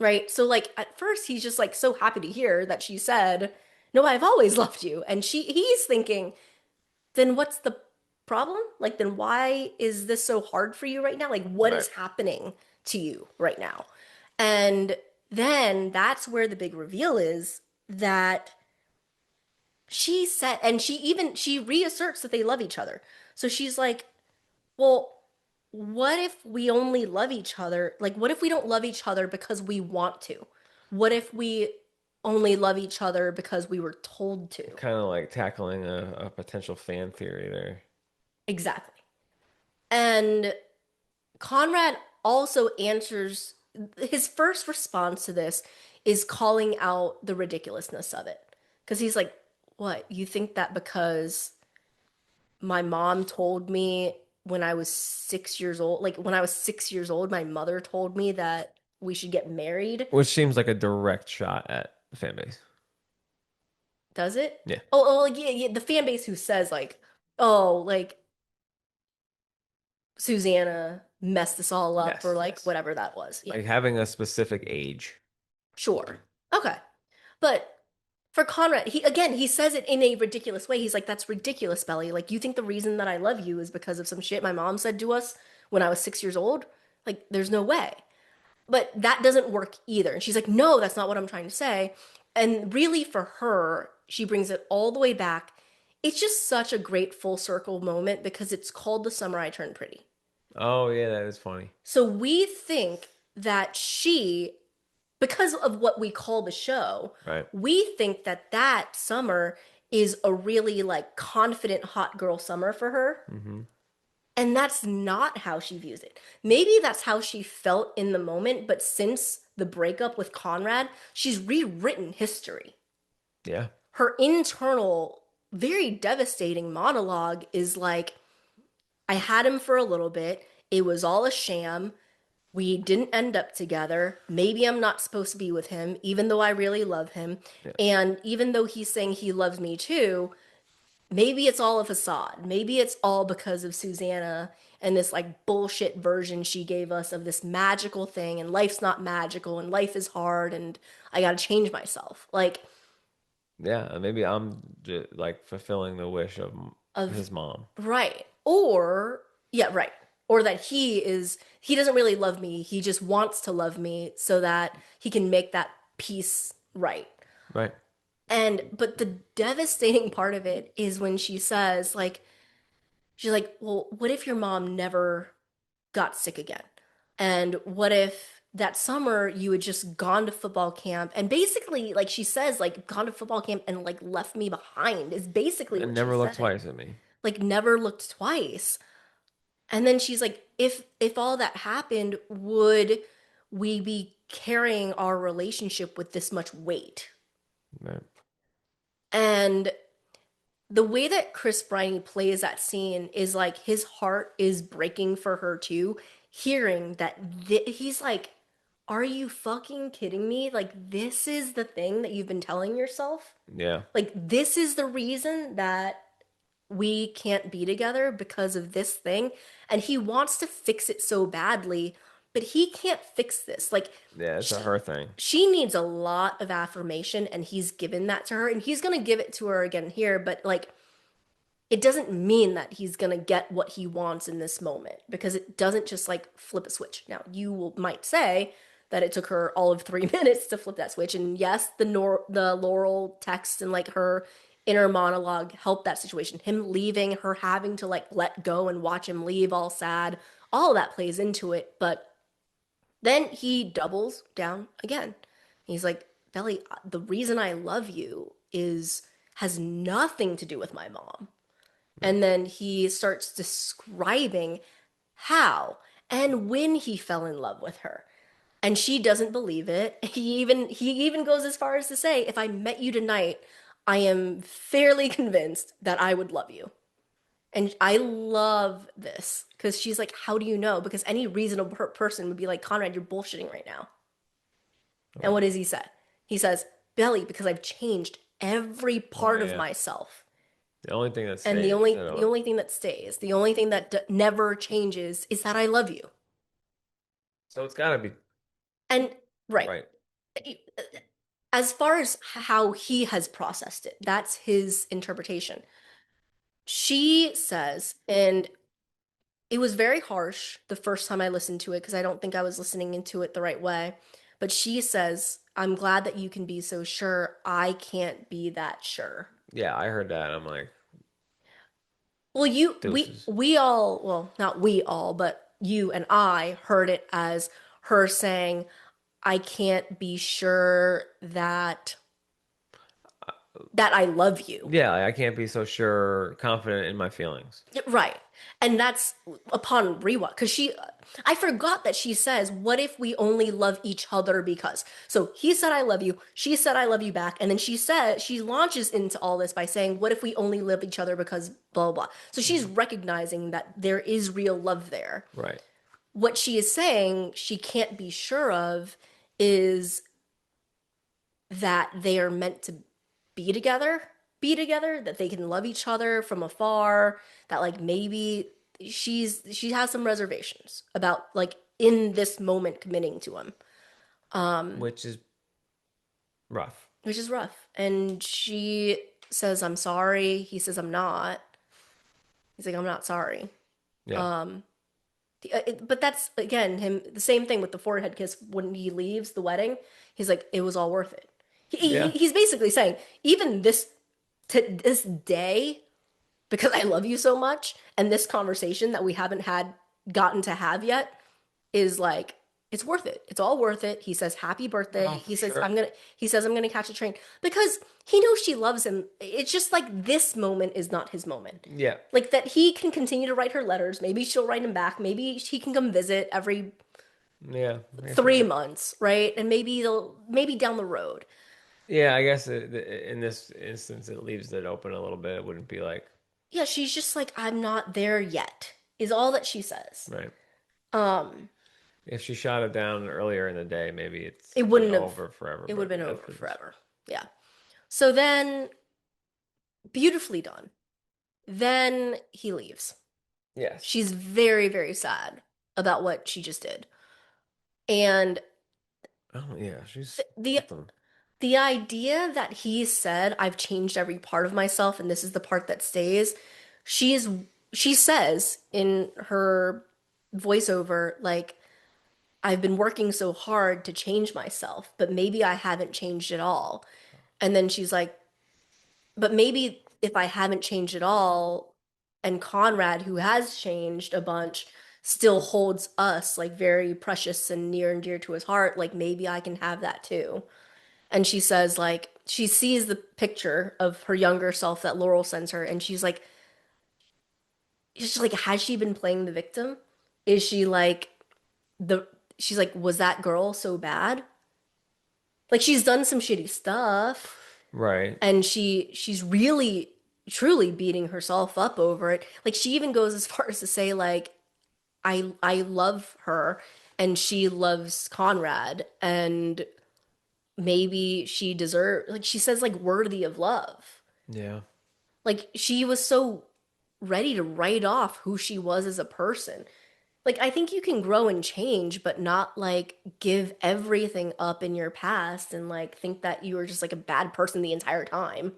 right? So like at first he's just like so happy to hear that she said, "No, I've always loved you," and he's thinking, then what's the problem? Like then why is this so hard for you right now? Like what Right. is happening to you right now? And then that's where the big reveal is that she said, and she reasserts that they love each other. So she's like, well, what if we only love each other? Like, what if we don't love each other because we want to? What if we only love each other because we were told to? Kind of like tackling a potential fan theory there. Exactly. And Conrad also answers, his first response to this is calling out the ridiculousness of it. Because he's like, what? You think that because my mom told me when I was 6 years old, like when I was 6 years old, my mother told me that we should get married. Which seems like a direct shot at the fan base. Does it? Yeah. Oh, like yeah, yeah, the fan base who says like, oh, like Susanna messed this all up or Yes, like yes. whatever that was. Yeah, Like having a specific age. sure. Okay. But for Conrad, he says it in a ridiculous way. He's like, that's ridiculous, Belly. Like, you think the reason that I love you is because of some shit my mom said to us when I was 6 years old? Like, there's no way. But that doesn't work either. And she's like, no, that's not what I'm trying to say. And really, for her, she brings it all the way back. It's just such a great full circle moment because it's called The Summer I Turned Pretty. Oh yeah, that is funny. So we think that because of what we call the show, Right. we think that that summer is a really like confident hot girl summer for her. Mm-hmm. And that's not how she views it. Maybe that's how she felt in the moment, but since the breakup with Conrad, she's rewritten history. Yeah. Her internal, very devastating monologue is like, I had him for a little bit. It was all a sham. We didn't end up together. Maybe I'm not supposed to be with him, even though I really love him. Yeah. And even though he's saying he loves me too, maybe it's all a facade. Maybe it's all because of Susanna and this like bullshit version she gave us of this magical thing, and life's not magical and life is hard and I gotta change myself. Like, Yeah. Maybe I'm just, like fulfilling the wish of of his mom. right. Or, yeah, right. Or that he doesn't really love me. He just wants to love me so that he can make that peace right. Right. But the devastating part of it is when she says, like, she's like, well, what if your mom never got sick again? And what if that summer you had just gone to football camp and basically, like she says, like, gone to football camp and like left me behind is basically And what never she's looked saying. twice at me. Like, never looked twice. And then she's like, if all that happened, would we be carrying our relationship with this much weight? Right. And the way that Chris Briney plays that scene is like his heart is breaking for her too, hearing that he's like, are you fucking kidding me? Like, this is the thing that you've been telling yourself? Yeah. Like, this is the reason that we can't be together because of this thing. And he wants to fix it so badly, but he can't fix this. Like, Yeah, it's a her thing. she needs a lot of affirmation, and he's given that to her, and he's gonna give it to her again here, but like, it doesn't mean that he's gonna get what he wants in this moment because it doesn't just like flip a switch. Now, might say that it took her all of 3 minutes to flip that switch, and yes, the Laurel text and like her inner monologue helped that situation. Him leaving, her having to like let go and watch him leave all sad, all of that plays into it. But then he doubles down again. He's like, Belly, the reason I love you is has nothing to do with my mom. Right. And then he starts describing how and when he fell in love with her. And she doesn't believe it. He even goes as far as to say, if I met you tonight, I am fairly convinced that I would love you. And I love this because she's like, how do you know? Because any reasonable person would be like, Conrad, you're bullshitting right now. And Right. what does he say? He says, Belly, because I've changed every Oh part of yeah. myself. The only thing that And the stays. only the only thing that stays, the only thing that never changes is that I love you. So it's got to be And right, right. as far as how he has processed it, that's his interpretation. She says, and it was very harsh the first time I listened to it because I don't think I was listening into it the right way. But she says, I'm glad that you can be so sure. I can't be that sure. Yeah, I heard that. I'm like, Well, you deuces. we all, well, not we all, but you and I heard it as her saying, I can't be sure that I love you. Yeah, I can't be so sure, confident in my feelings. Right. And that's upon rewatch because I forgot that she says, what if we only love each other because? So he said, I love you. She said, I love you back. And then she launches into all this by saying, what if we only love each other because blah, blah, blah. So she's Mhm. recognizing that there is real love there. Right. What she is saying she can't be sure of is that they are meant to be together, that they can love each other from afar, that like maybe she has some reservations about like in this moment committing to him. Um, Which is rough. which is rough. And she says, I'm sorry. He says, I'm not. He's like, I'm not sorry. Yeah. Um, but that's again him the same thing with the forehead kiss when he leaves the wedding. He's like, it was all worth it. Yeah. He's basically saying, even this to this day, because I love you so much, and this conversation that we haven't had gotten to have yet is like it's worth it. It's all worth it. He says happy birthday. Oh, for sure. He says I'm gonna catch a train because he knows she loves him. It's just like this moment is not his moment. Yeah. Like that he can continue to write her letters. Maybe she'll write him back. Maybe he can come visit every Yeah. I guess you're three right. months, right? And maybe down the road. Yeah, I guess in this instance, it leaves it open a little bit. It wouldn't be like, Yeah, she's just like, I'm not there yet, is all that she says. right. Um, If she shot it down earlier in the day, maybe it's it been wouldn't have, over forever, it would have but been as over it is. forever. Yeah. So then, beautifully done. Then he leaves. Yes. She's very, very sad about what she just did. And Oh, yeah. She's the something. the idea that he said, I've changed every part of myself and this is the part that stays, she's she says in her voiceover, like, I've been working so hard to change myself, but maybe I haven't changed at all. And then she's like, but maybe if I haven't changed at all, and Conrad, who has changed a bunch, still holds us like very precious and near and dear to his heart, like maybe I can have that too. And she says, like, she sees the picture of her younger self that Laurel sends her, and she's like, has she been playing the victim? Is she like the she's like, was that girl so bad? Like she's done some shitty stuff Right. and she's really truly beating herself up over it. Like she even goes as far as to say like I love her and she loves Conrad and maybe she deserves like she says like worthy of love. Yeah. Like she was so ready to write off who she was as a person. Like I think you can grow and change, but not like give everything up in your past and like think that you were just like a bad person the entire time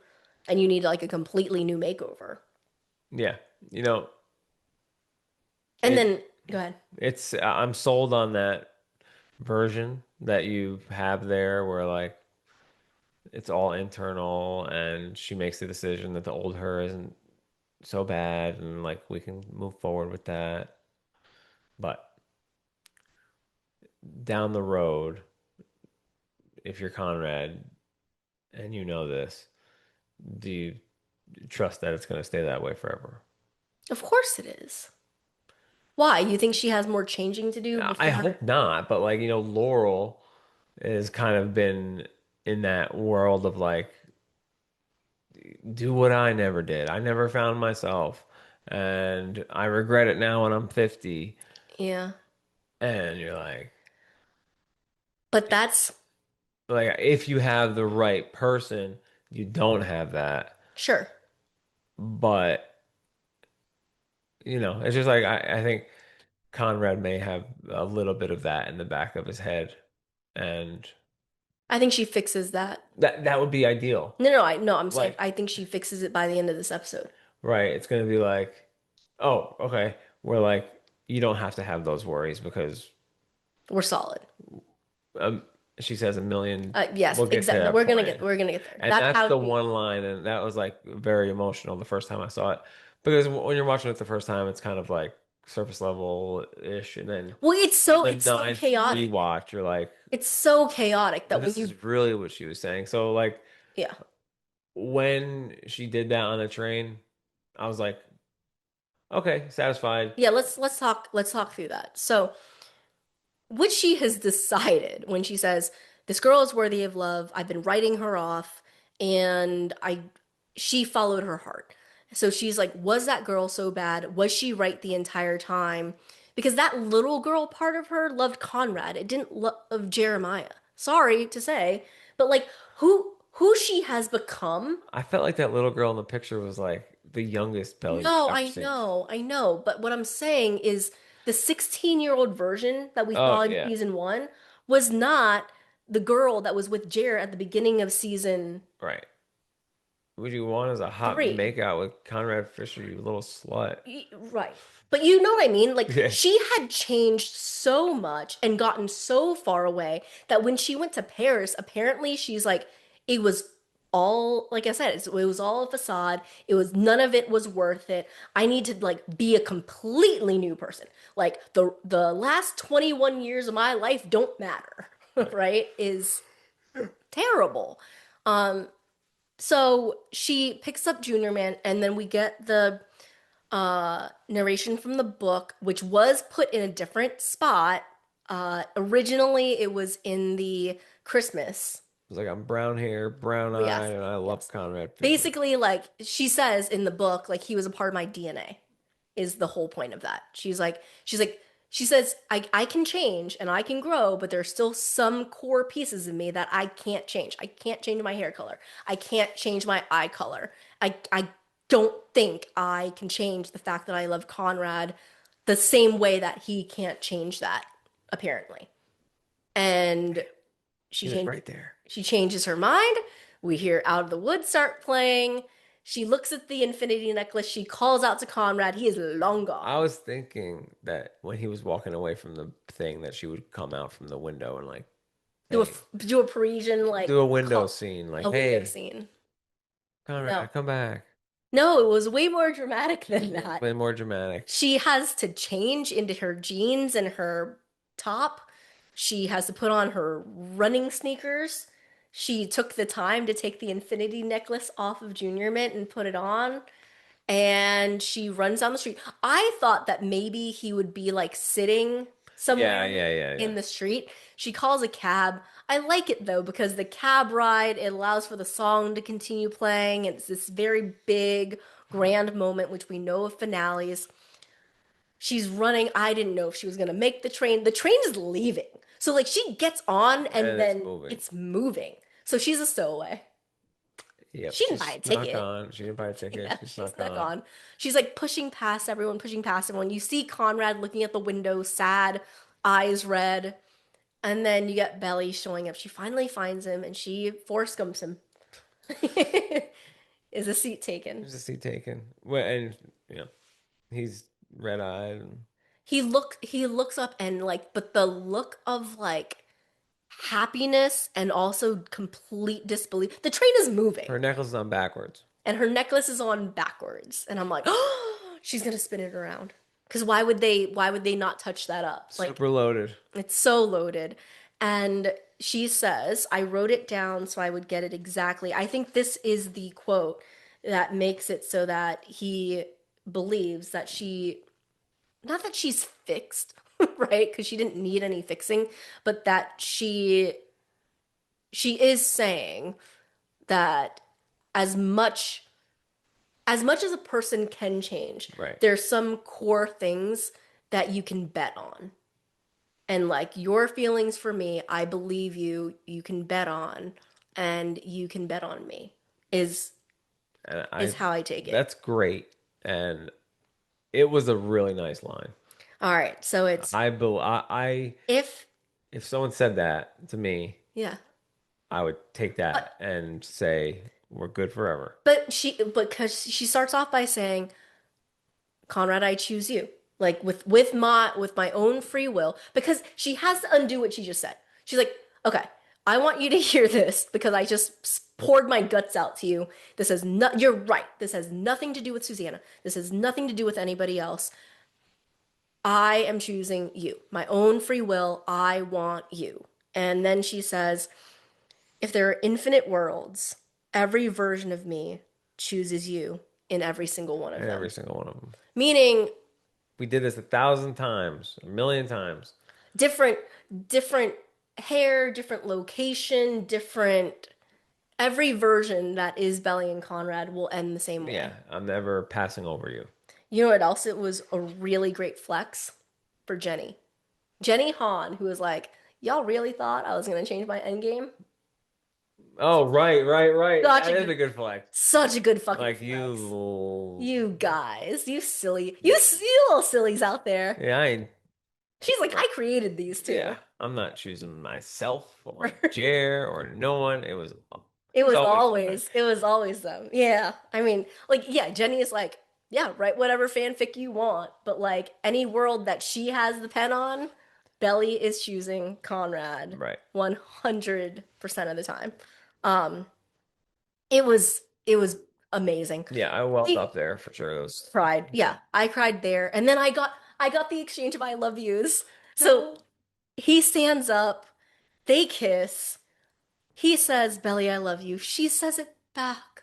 and you need like a completely new makeover. Yeah. You know, And it then go ahead. I'm sold on that version that you have there where like it's all internal, and she makes the decision that the old her isn't so bad, and like we can move forward with that. But down the road, if you're Conrad and you know this, do you trust that it's going to stay that way forever? Of course it is. Why? You think she has more changing to do I before? hope not, but like, Laurel has kind of been in that world of like, do what I never did. I never found myself, and I regret it now when I'm 50. Yeah. And you're But that's like if you have the right person, you don't have that. sure. But, it's just like I think Conrad may have a little bit of that in the back of his head, and I think she fixes that. that would be ideal. No, I'm saying Like, I think she fixes it by the end of this episode. right, it's gonna be like, oh, okay, we're like, you don't have to have those worries because We're solid. um, she says a million. Yes, We'll get to exactly. that point. We're gonna get there. And That's that's how the she. one line, and that was like very emotional the first time I saw it. Because when you're watching it the first time, it's kind of like surface level ish, and then Well, the it's so ninth chaotic. rewatch, you're like, It's so chaotic and that when this you is really what she was saying. So like yeah. when she did that on the train, I was like, okay, satisfied. Yeah, let's talk through that. So what she has decided when she says this girl is worthy of love, I've been writing her off, and I she followed her heart. So she's like, was that girl so bad? Was she right the entire time? Because that little girl part of her loved Conrad. It didn't love Jeremiah. Sorry to say, but like who she has become. I felt like that little girl in the picture was like the youngest Belly we've No, ever seen. I know. But what I'm saying is the 16-year-old version that we Oh saw in yeah, season one was not the girl that was with Jer at the beginning of season right. What you want is a hot three. makeout with Conrad Fisher, you little slut. Right. But you know what I mean? Like Yeah. she had changed so much and gotten so far away that when she went to Paris, apparently she's like, it was all, like I said, it was all a facade. It was none of it was worth it. I need to like be a completely new person. Like the last 21 years of my life don't matter, Right. right? Is terrible. Um, so she picks up Junior Man, and then we get the narration from the book, which was put in a different spot. Originally, it was in the Christmas. It's like I'm brown hair, brown eye, Yes, and I love yes. Conrad Fisher. Basically, like she says in the book, like he was a part of my DNA, is the whole point of that. She says, I can change and I can grow, but there's still some core pieces of me that I can't change. I can't change my hair color. I can't change my eye color. I don't think I can change the fact that I love Conrad the same way that he can't change that, apparently. And she He was changes right there. she changes her mind. We hear Out of the Woods start playing. She looks at the infinity necklace. She calls out to Conrad. He is long I gone. was thinking that when he was walking away from the thing, that she would come out from the window and like, hey, Do a Parisian do like a window call, scene, like, a window hey, scene. No. Conrad, come back. No, it was way more dramatic than that. Way more dramatic. She has to change into her jeans and her top. She has to put on her running sneakers. She took the time to take the infinity necklace off of Junior Mint and put it on. And she runs down the street. I thought that maybe he would be like sitting Yeah, somewhere yeah, yeah, yeah. in the street. She calls a cab. I like it though because the cab ride, it allows for the song to continue playing. It's this very big, grand moment, which we know of finales. She's running. I didn't know if she was gonna make the train. The train is leaving. So like she gets on and And it's then moving. it's moving. So she's a stowaway. Yep, She she didn't buy a snuck ticket. on. She didn't buy a ticket. Yeah, She she snuck snuck on. on. She's like pushing past everyone. You see Conrad looking at the window, sad, eyes red, and then you get Belly showing up. She finally finds him and she force gumps him. Is a seat taken. There's a seat taken. Well, and you know, he's red-eyed. And He looks up and like, but the look of like happiness and also complete disbelief. The train is moving Her necklace is on backwards. and her necklace is on backwards. And I'm like, oh, she's gonna spin it around. Because why would they not touch that up? Like Super loaded. it's so loaded. And she says, I wrote it down so I would get it exactly. I think this is the quote that makes it so that he believes that not that she's fixed, right? Because she didn't need any fixing, but that she is saying that as much as a person can change, Right. there's some core things that you can bet on. And like your feelings for me, I believe you, you can bet on, and you can bet on me is And is how I take it. that's great. And it was a really nice line. All right, so it's I if someone said that to me, yeah. I would take Uh, that and say we're good forever. but because she starts off by saying, Conrad, I choose you. Like with my own free will, because she has to undo what she just said. She's like, okay, I want you to hear this because I just poured my guts out to you. This has not, you're right. This has nothing to do with Susanna. This has nothing to do with anybody else. I am choosing you. My own free will. I want you. And then she says, if there are infinite worlds, every version of me chooses you in every single one of And every them. single one of them. Meaning We did this 1,000 times, 1,000,000 times. different different hair, different location, different every version that is Belly and Conrad will end the same Yeah, way. I'm never passing over you. You know what else? It was a really great flex for Jenny. Jenny Han, who was like, y'all really thought I was gonna change my endgame? Oh, right, right, right. Such a That is good a good flex. such a good fucking Like flex. you. You guys, you little sillies out there. Yeah, I ain't. She's like, I created these Yeah, two. I'm not choosing myself or Jer or no one. It It's was always always, it was always them. Yeah. I mean, like, yeah, Jenny is like, yeah, write whatever fanfic you want, but like any world that she has the pen on, Belly is choosing Conrad right. 100% of the time. Um, it was amazing. Yeah, I welled I up there for sure. It was cried. Yeah, I cried there. And then I got the exchange of I love yous. So he stands up, they kiss. He says, Belly, I love you. She says it back.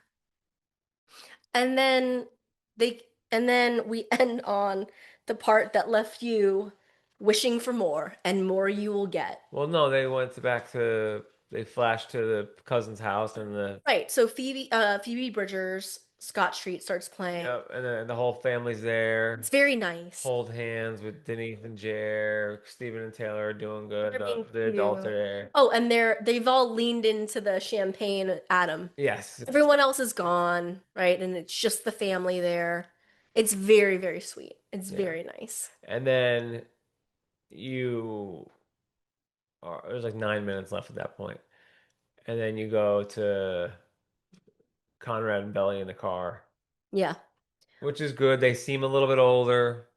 And then they and then we end on the part that left you wishing for more and more you will get. well, no, they flashed to the cousin's house and Right. So Phoebe Bridgers' Scott Street starts playing. yep, and the whole family's there. It's very nice. Hold hands with Denise and Jer. Stephen and Taylor are doing good. They're being The adults are cute. there. Oh, and they've all leaned into the champagne Adam. Yes. Everyone else is gone, right? And it's just the family there. It's very, very sweet. It's Yeah. very nice. And then you there's like 9 minutes left at that point. And then you go to Conrad and Belly in the car, Yeah. which is good. They seem a little bit older.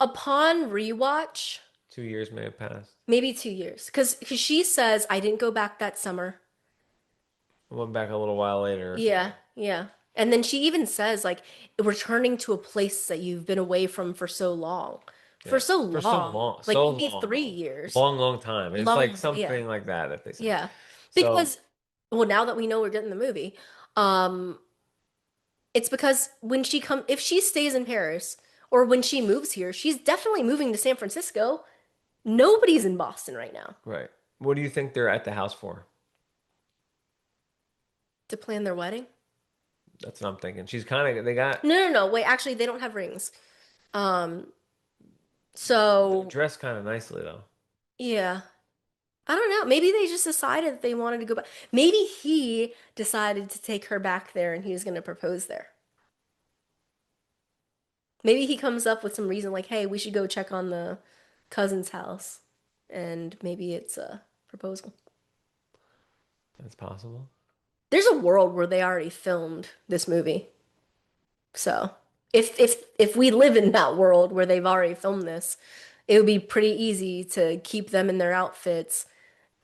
Upon rewatch, 2 years may have passed. maybe 2 years. Because she says, I didn't go back that summer. I went back a little while later. Yeah, yeah. And then she even says, like, returning to a place that you've been away from for so long. For Yeah. so For so long. long. Like So maybe long. 3 years. Long, long time. It's like Long, yeah, something like that they say. yeah. So, Because, well, now that we know we're getting the movie, um, it's because if she stays in Paris or when she moves here, she's definitely moving to San Francisco. Nobody's in Boston right now right. What do you think they're at the house for? to plan their wedding. That's what I'm thinking. She's kind of, they got No, no, no. Wait, actually, they don't have rings. Um, the so dress kind of nicely though. yeah. I don't know. Maybe they just decided that they wanted to go back. Maybe he decided to take her back there and he was going to propose there. Maybe he comes up with some reason like, hey, we should go check on the cousin's house. And maybe it's a proposal. That's possible. There's a world where they already filmed this movie. So if we live in that world where they've already filmed this, it would be pretty easy to keep them in their outfits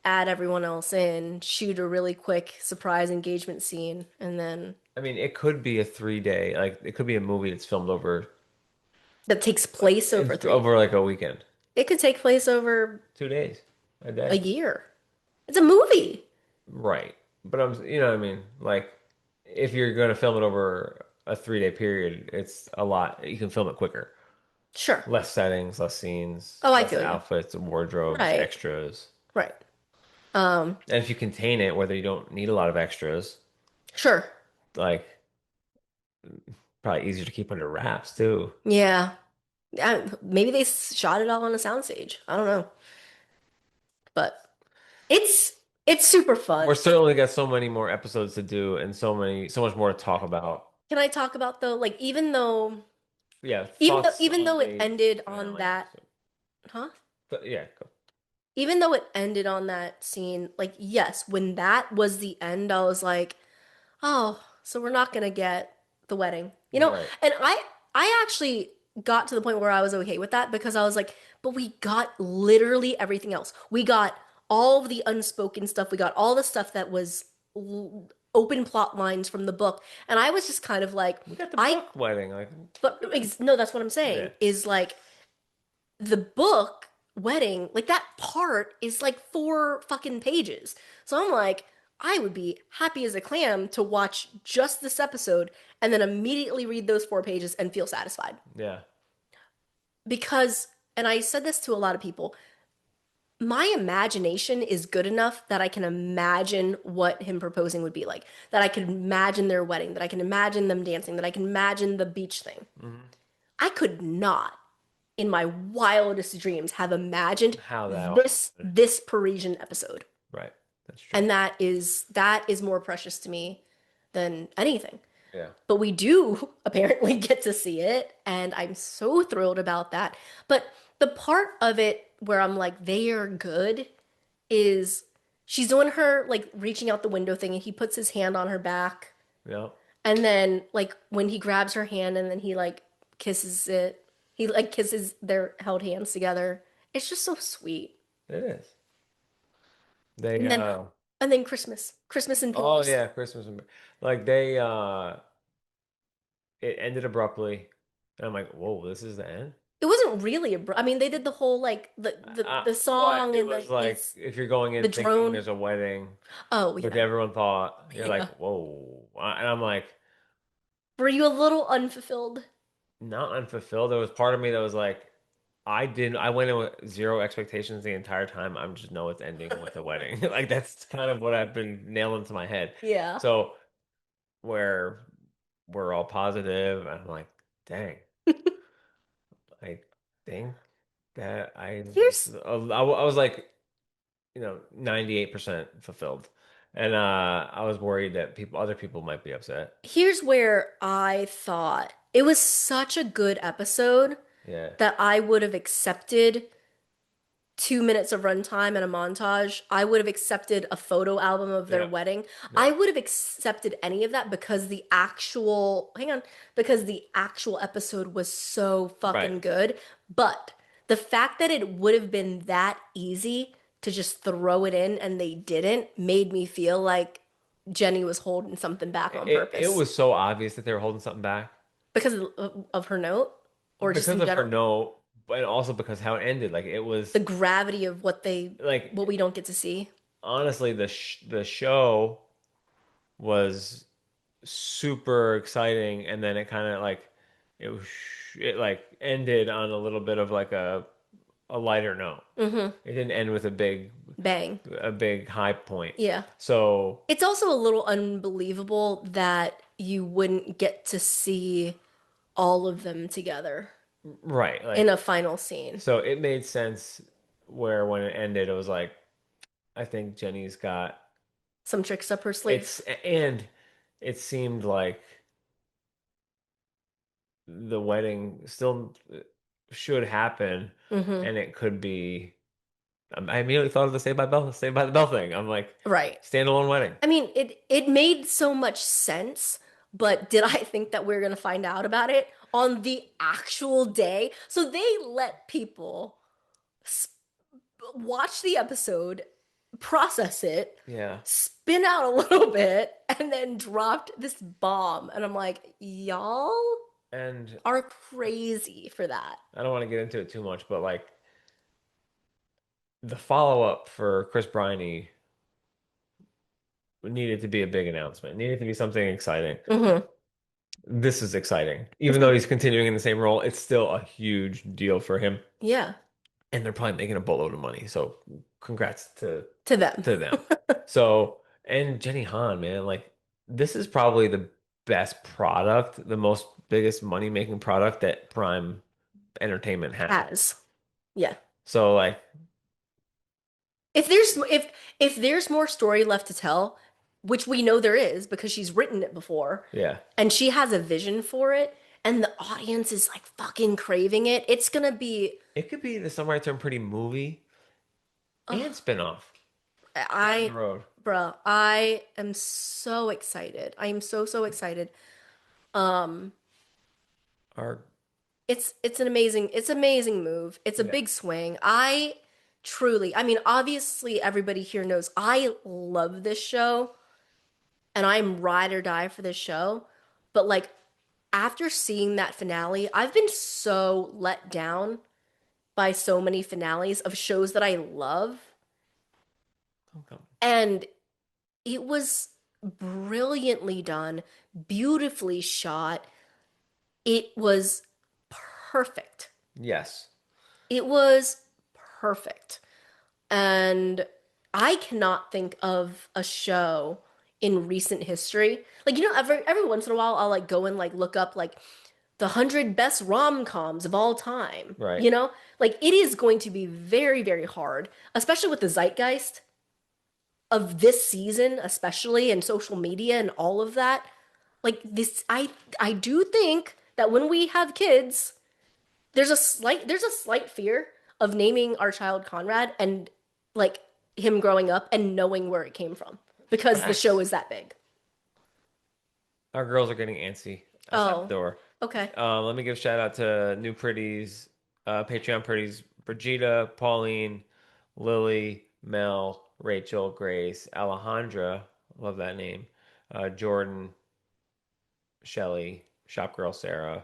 add everyone else in, shoot a really quick surprise engagement scene, and then I mean, it could be a 3 day, like it could be a movie that's filmed over that takes place over it's 3 days. over like a weekend, It could take place over 2 days, a a day. year. It's a movie. Right. But you know what I mean? Like, if you're going to film it over a 3 day period, it's a lot. You can film it quicker. Sure. Less settings, less scenes, Oh, I less feel you. outfits, wardrobes, Right. extras. Right. Um, And if you contain it, whether you don't need a lot of extras, sure. like, probably easier to keep under wraps too. Yeah. Maybe they shot it all on a soundstage. I don't know. But it's it's super fun. We're certainly got so many more episodes to do and so much more to talk about. Can I talk about though, like Yeah, thoughts even on though it the ended on finale that, episode. huh? But yeah, go. Even though it ended on that scene, like yes, when that was the end, I was like, oh, so we're not gonna get the wedding. Right. And I actually got to the point where I was okay with that because I was like, but we got literally everything else. We got all of the unspoken stuff. We got all the stuff that was open plot lines from the book. And I was just kind of like, We got the I book wedding. Like, but no, that's what I'm yeah. saying is like the book wedding, like that part is like 4 fucking pages. So I'm like, I would be happy as a clam to watch just this episode and then immediately read those 4 pages and feel satisfied. Yeah. Because, and I said this to a lot of people, my imagination is good enough that I can imagine what him proposing would be like, that I could imagine their wedding, that I can imagine them dancing, that I can imagine the beach thing. Hmm. I could not in my wildest dreams have imagined How that all happened. this Parisian episode. Right. That's true. And that is more precious to me than anything. Yeah. But we do apparently get to see it, and I'm so thrilled about that. But the part of it where I'm like, they are good is she's doing her like reaching out the window thing, and he puts his hand on her back. Yeah. And then like when he grabs her hand and then he like kisses it, he like kisses their held hands together. It's just so sweet. It is. They And then Christmas in oh Paris. yeah, Christmas like they it ended abruptly. And I'm like, whoa, this is the end? It wasn't really a I mean, they did the whole like the But song it and was the like it's if you're going the in thinking drone. there's a wedding, Oh which yeah. everyone thought, you're Yeah. like, whoa. And I'm like, Were you a little unfulfilled? not unfulfilled. There was part of me that was like, I went in with zero expectations the entire time. I'm just know it's ending with a wedding. Like that's kind of what I've been nailing to my head. Yeah. So where we're all positive, I'm like, dang, I think that Here's I was like, 98% fulfilled. And I was worried that other people might be upset. here's where I thought it was such a good episode Yeah. that I would have accepted 2 minutes of runtime and a montage. I would have accepted a photo album of their Yeah. wedding. Yeah. I would have accepted any of that because because the actual episode was so Right. fucking good. But the fact that it would have been that easy to just throw it in and they didn't made me feel like Jenny was holding something back on It purpose was so obvious that they were holding something back because of her note or just because in of her general. note, but also because how it ended. Like it The was gravity of like what we don't get to see. honestly the show was super exciting, and then it kind of like it was it like ended on a little bit of like a lighter note. Mm-hmm. It didn't end with Bang. a big high point. Yeah. So It's also a little unbelievable that you wouldn't get to see all of them together right, in like a final scene. so it made sense where when it ended, it was like I think Jenny's got Some tricks up her sleeve. it's and it seemed like the wedding still should happen, Mm-hmm. and it could be. I immediately thought of the Saved by the Bell thing. I'm like, Right. standalone wedding. I mean, it made so much sense, but did I think that we are gonna find out about it on the actual day? So they let people s- watch the episode process it, Yeah. spin out a little bit, and then dropped this bomb. And I'm like, y'all And are crazy for that. I don't want to get into it too much, but like the follow-up for Chris Briney needed to be a big announcement. It needed to be something exciting. Hmm. This is exciting. Even though he's continuing in the same role, it's still a huge deal for him. Yeah, And they're probably making a boatload of money. So congrats to them. to them. So, and Jenny Han, man, like this is probably the best product, the most biggest money-making product that Prime Entertainment has. Has. Yeah. So like, If there's more story left to tell, which we know there is because she's written it before, yeah, and she has a vision for it, and the audience is like fucking craving it, it's gonna be it could be the Somewhere I Turned Pretty movie and spin-off down the I road. bruh, I am so excited. I am so excited. Um, Our it's amazing move. It's a yeah, big swing. I mean, obviously everybody here knows I love this show and I'm ride or die for this show. But like after seeing that finale, I've been so let down by so many finales of shows that I love. okay. And it was brilliantly done, beautifully shot. It was perfect. Yes. It was perfect. And I cannot think of a show in recent history. Like, every once in a while I'll like go and like look up like the 100 best rom-coms of all time. Right. Like it is going to be very, very hard, especially with the zeitgeist of this season, especially and social media and all of that. Like this, I do think that when we have kids, there's a slight fear of naming our child Conrad and like him growing up and knowing where it came from because the show Facts. is that big. Our girls are getting antsy outside the Oh, door. okay. Let me give a shout out to new pretties, Patreon pretties, Brigida, Pauline, Lily, Mel, Rachel, Grace, Alejandra, love that name, Jordan, Shelly, Shop Girl Sarah,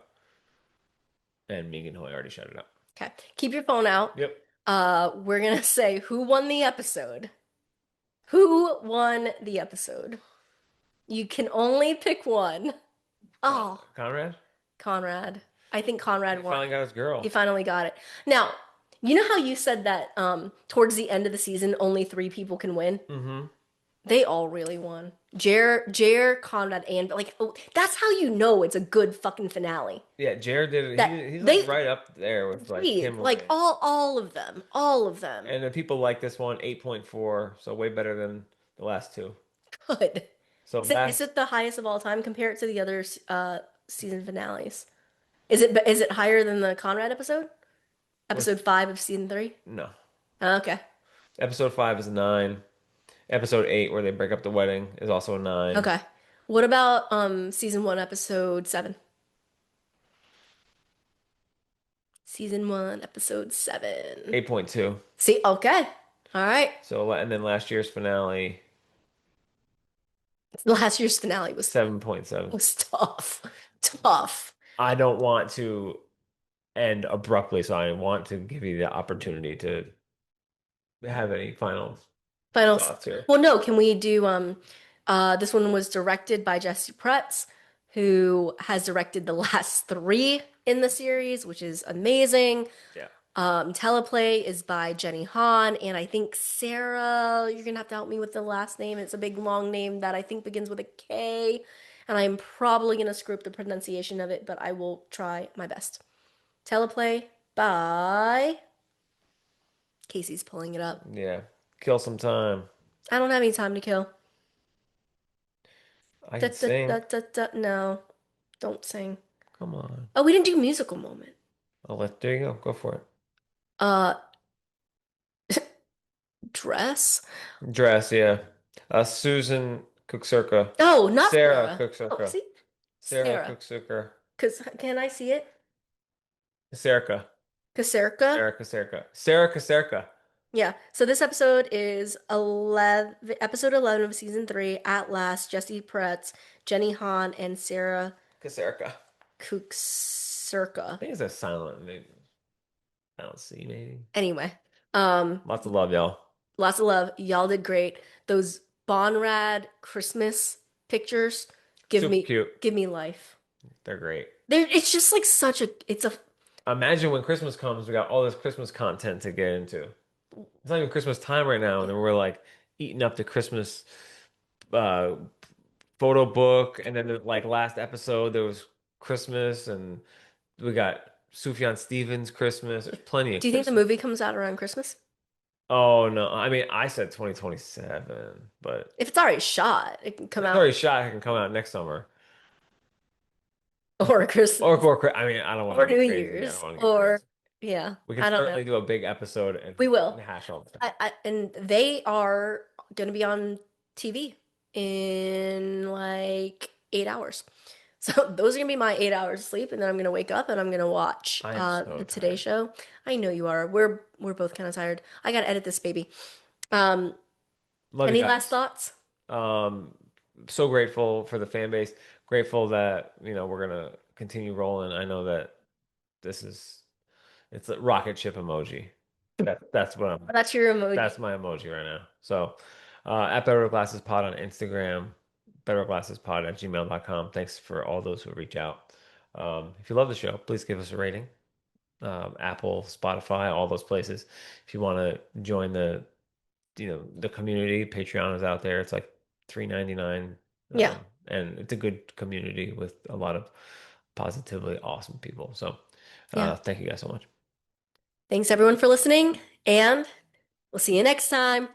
and Megan, who I already shouted out. Okay. Keep your phone out. Yep. We're gonna say who won the episode. Who won the episode? You can only pick one. Oh, Conrad? Conrad. I think He Conrad won. finally got his girl. He finally got it. Now, you know how you said that towards the end of the season only three people can win? Mm-hmm. They all really won. Jer, Conrad, and like that's how you know it's a good fucking finale. Yeah, Jared did it. That He's like they right up there with like agreed, Kimberly. like all of them, all of them. And the people like this one, 8.4, so way better than the last two. Good. So Is it the highest of all time? Compare it to the other season finales. Is it higher than the Conrad episode? with Episode 5 of season 3? no. Okay. Episode 5 is a 9. Episode 8, where they break up the wedding, is also a 9. Okay. What about season 1 episode 7? Season 1 episode 7. 8.2. See, okay. All right. So and then last year's finale, Last year's finale was 7.7. tough. Tough. I don't want to end abruptly, so I want to give you the opportunity to have any final Finals. thoughts here. Well, no, can we do this one was directed by Jesse Pretz, who has directed the last 3 in the series, which is amazing. Yeah. Teleplay is by Jenny Han, and I think Sarah, you're gonna have to help me with the last name. It's a big long name that I think begins with a K, and I'm probably gonna screw up the pronunciation of it, but I will try my best. Teleplay by Casey's pulling it up. Yeah. Kill some time. I don't have any time to kill. I Da, can da, sing. da, da, da. No, don't sing. Come on. Oh, we didn't do musical moment. There you go. Go for it. Uh, dress. Dress, yeah. Susan Cookcirca. Oh, not Sarah Sarah. Oh, Cookcirca. see, Sarah Sarah. Cookcirca. Cause can I see it? Caserca. Caserca. Sarah Caserca. Sarah Caserca. Yeah. So this episode is 11, episode 11 of season 3. At last, Jesse Peretz, Jenny Han, and Sarah Kaserka. I Kuxerka. think it's a silent, maybe. I don't see, maybe. Anyway, um, Lots of love, y'all. lots of love. Y'all did great. Those Bonrad Christmas pictures Super cute. give me life. They're great. It's just like such a it's a Imagine when Christmas comes, we got all this Christmas content to get into. It's not even Christmas time right now, and then we're like eating up the Christmas uh photo book, and then like last episode there was Christmas, and we got Sufjan Stevens Christmas. There's plenty of Do you think the Christmas. movie comes out around Christmas? Oh no, I mean I said 2027, but If it's already shot, it can if come it's out already shot, it can come out next summer. or Christmas I mean I don't want or to New get crazy. I don't Year's want to get or crazy. yeah, We can I don't know. certainly do a big episode We and will. hash all the stuff. And they are going to be on TV in like 8 hours. So those are going to be my 8 hours of sleep, and then I'm going to wake up and I'm going to watch I am so the Today tired. Show. I know you are. We're both kind of tired. I got to edit this baby. Um, Love you any last guys. thoughts? Um, so grateful for the fan base. Grateful that, we're gonna continue rolling. I know that this is it's a rocket ship emoji. That's what I'm That's your that's emoji. my emoji right now. So at Better Glasses Pod on Instagram, betterglassespod@gmail.com. Thanks for all those who reach out. If you love the show, please give us a rating. Apple, Spotify, all those places. If you want to join the community, Patreon is out there. It's like $3.99. Yeah. And it's a good community with a lot of positively awesome people. So Yeah. thank you guys so much. Thanks everyone for listening, and we'll see you next time.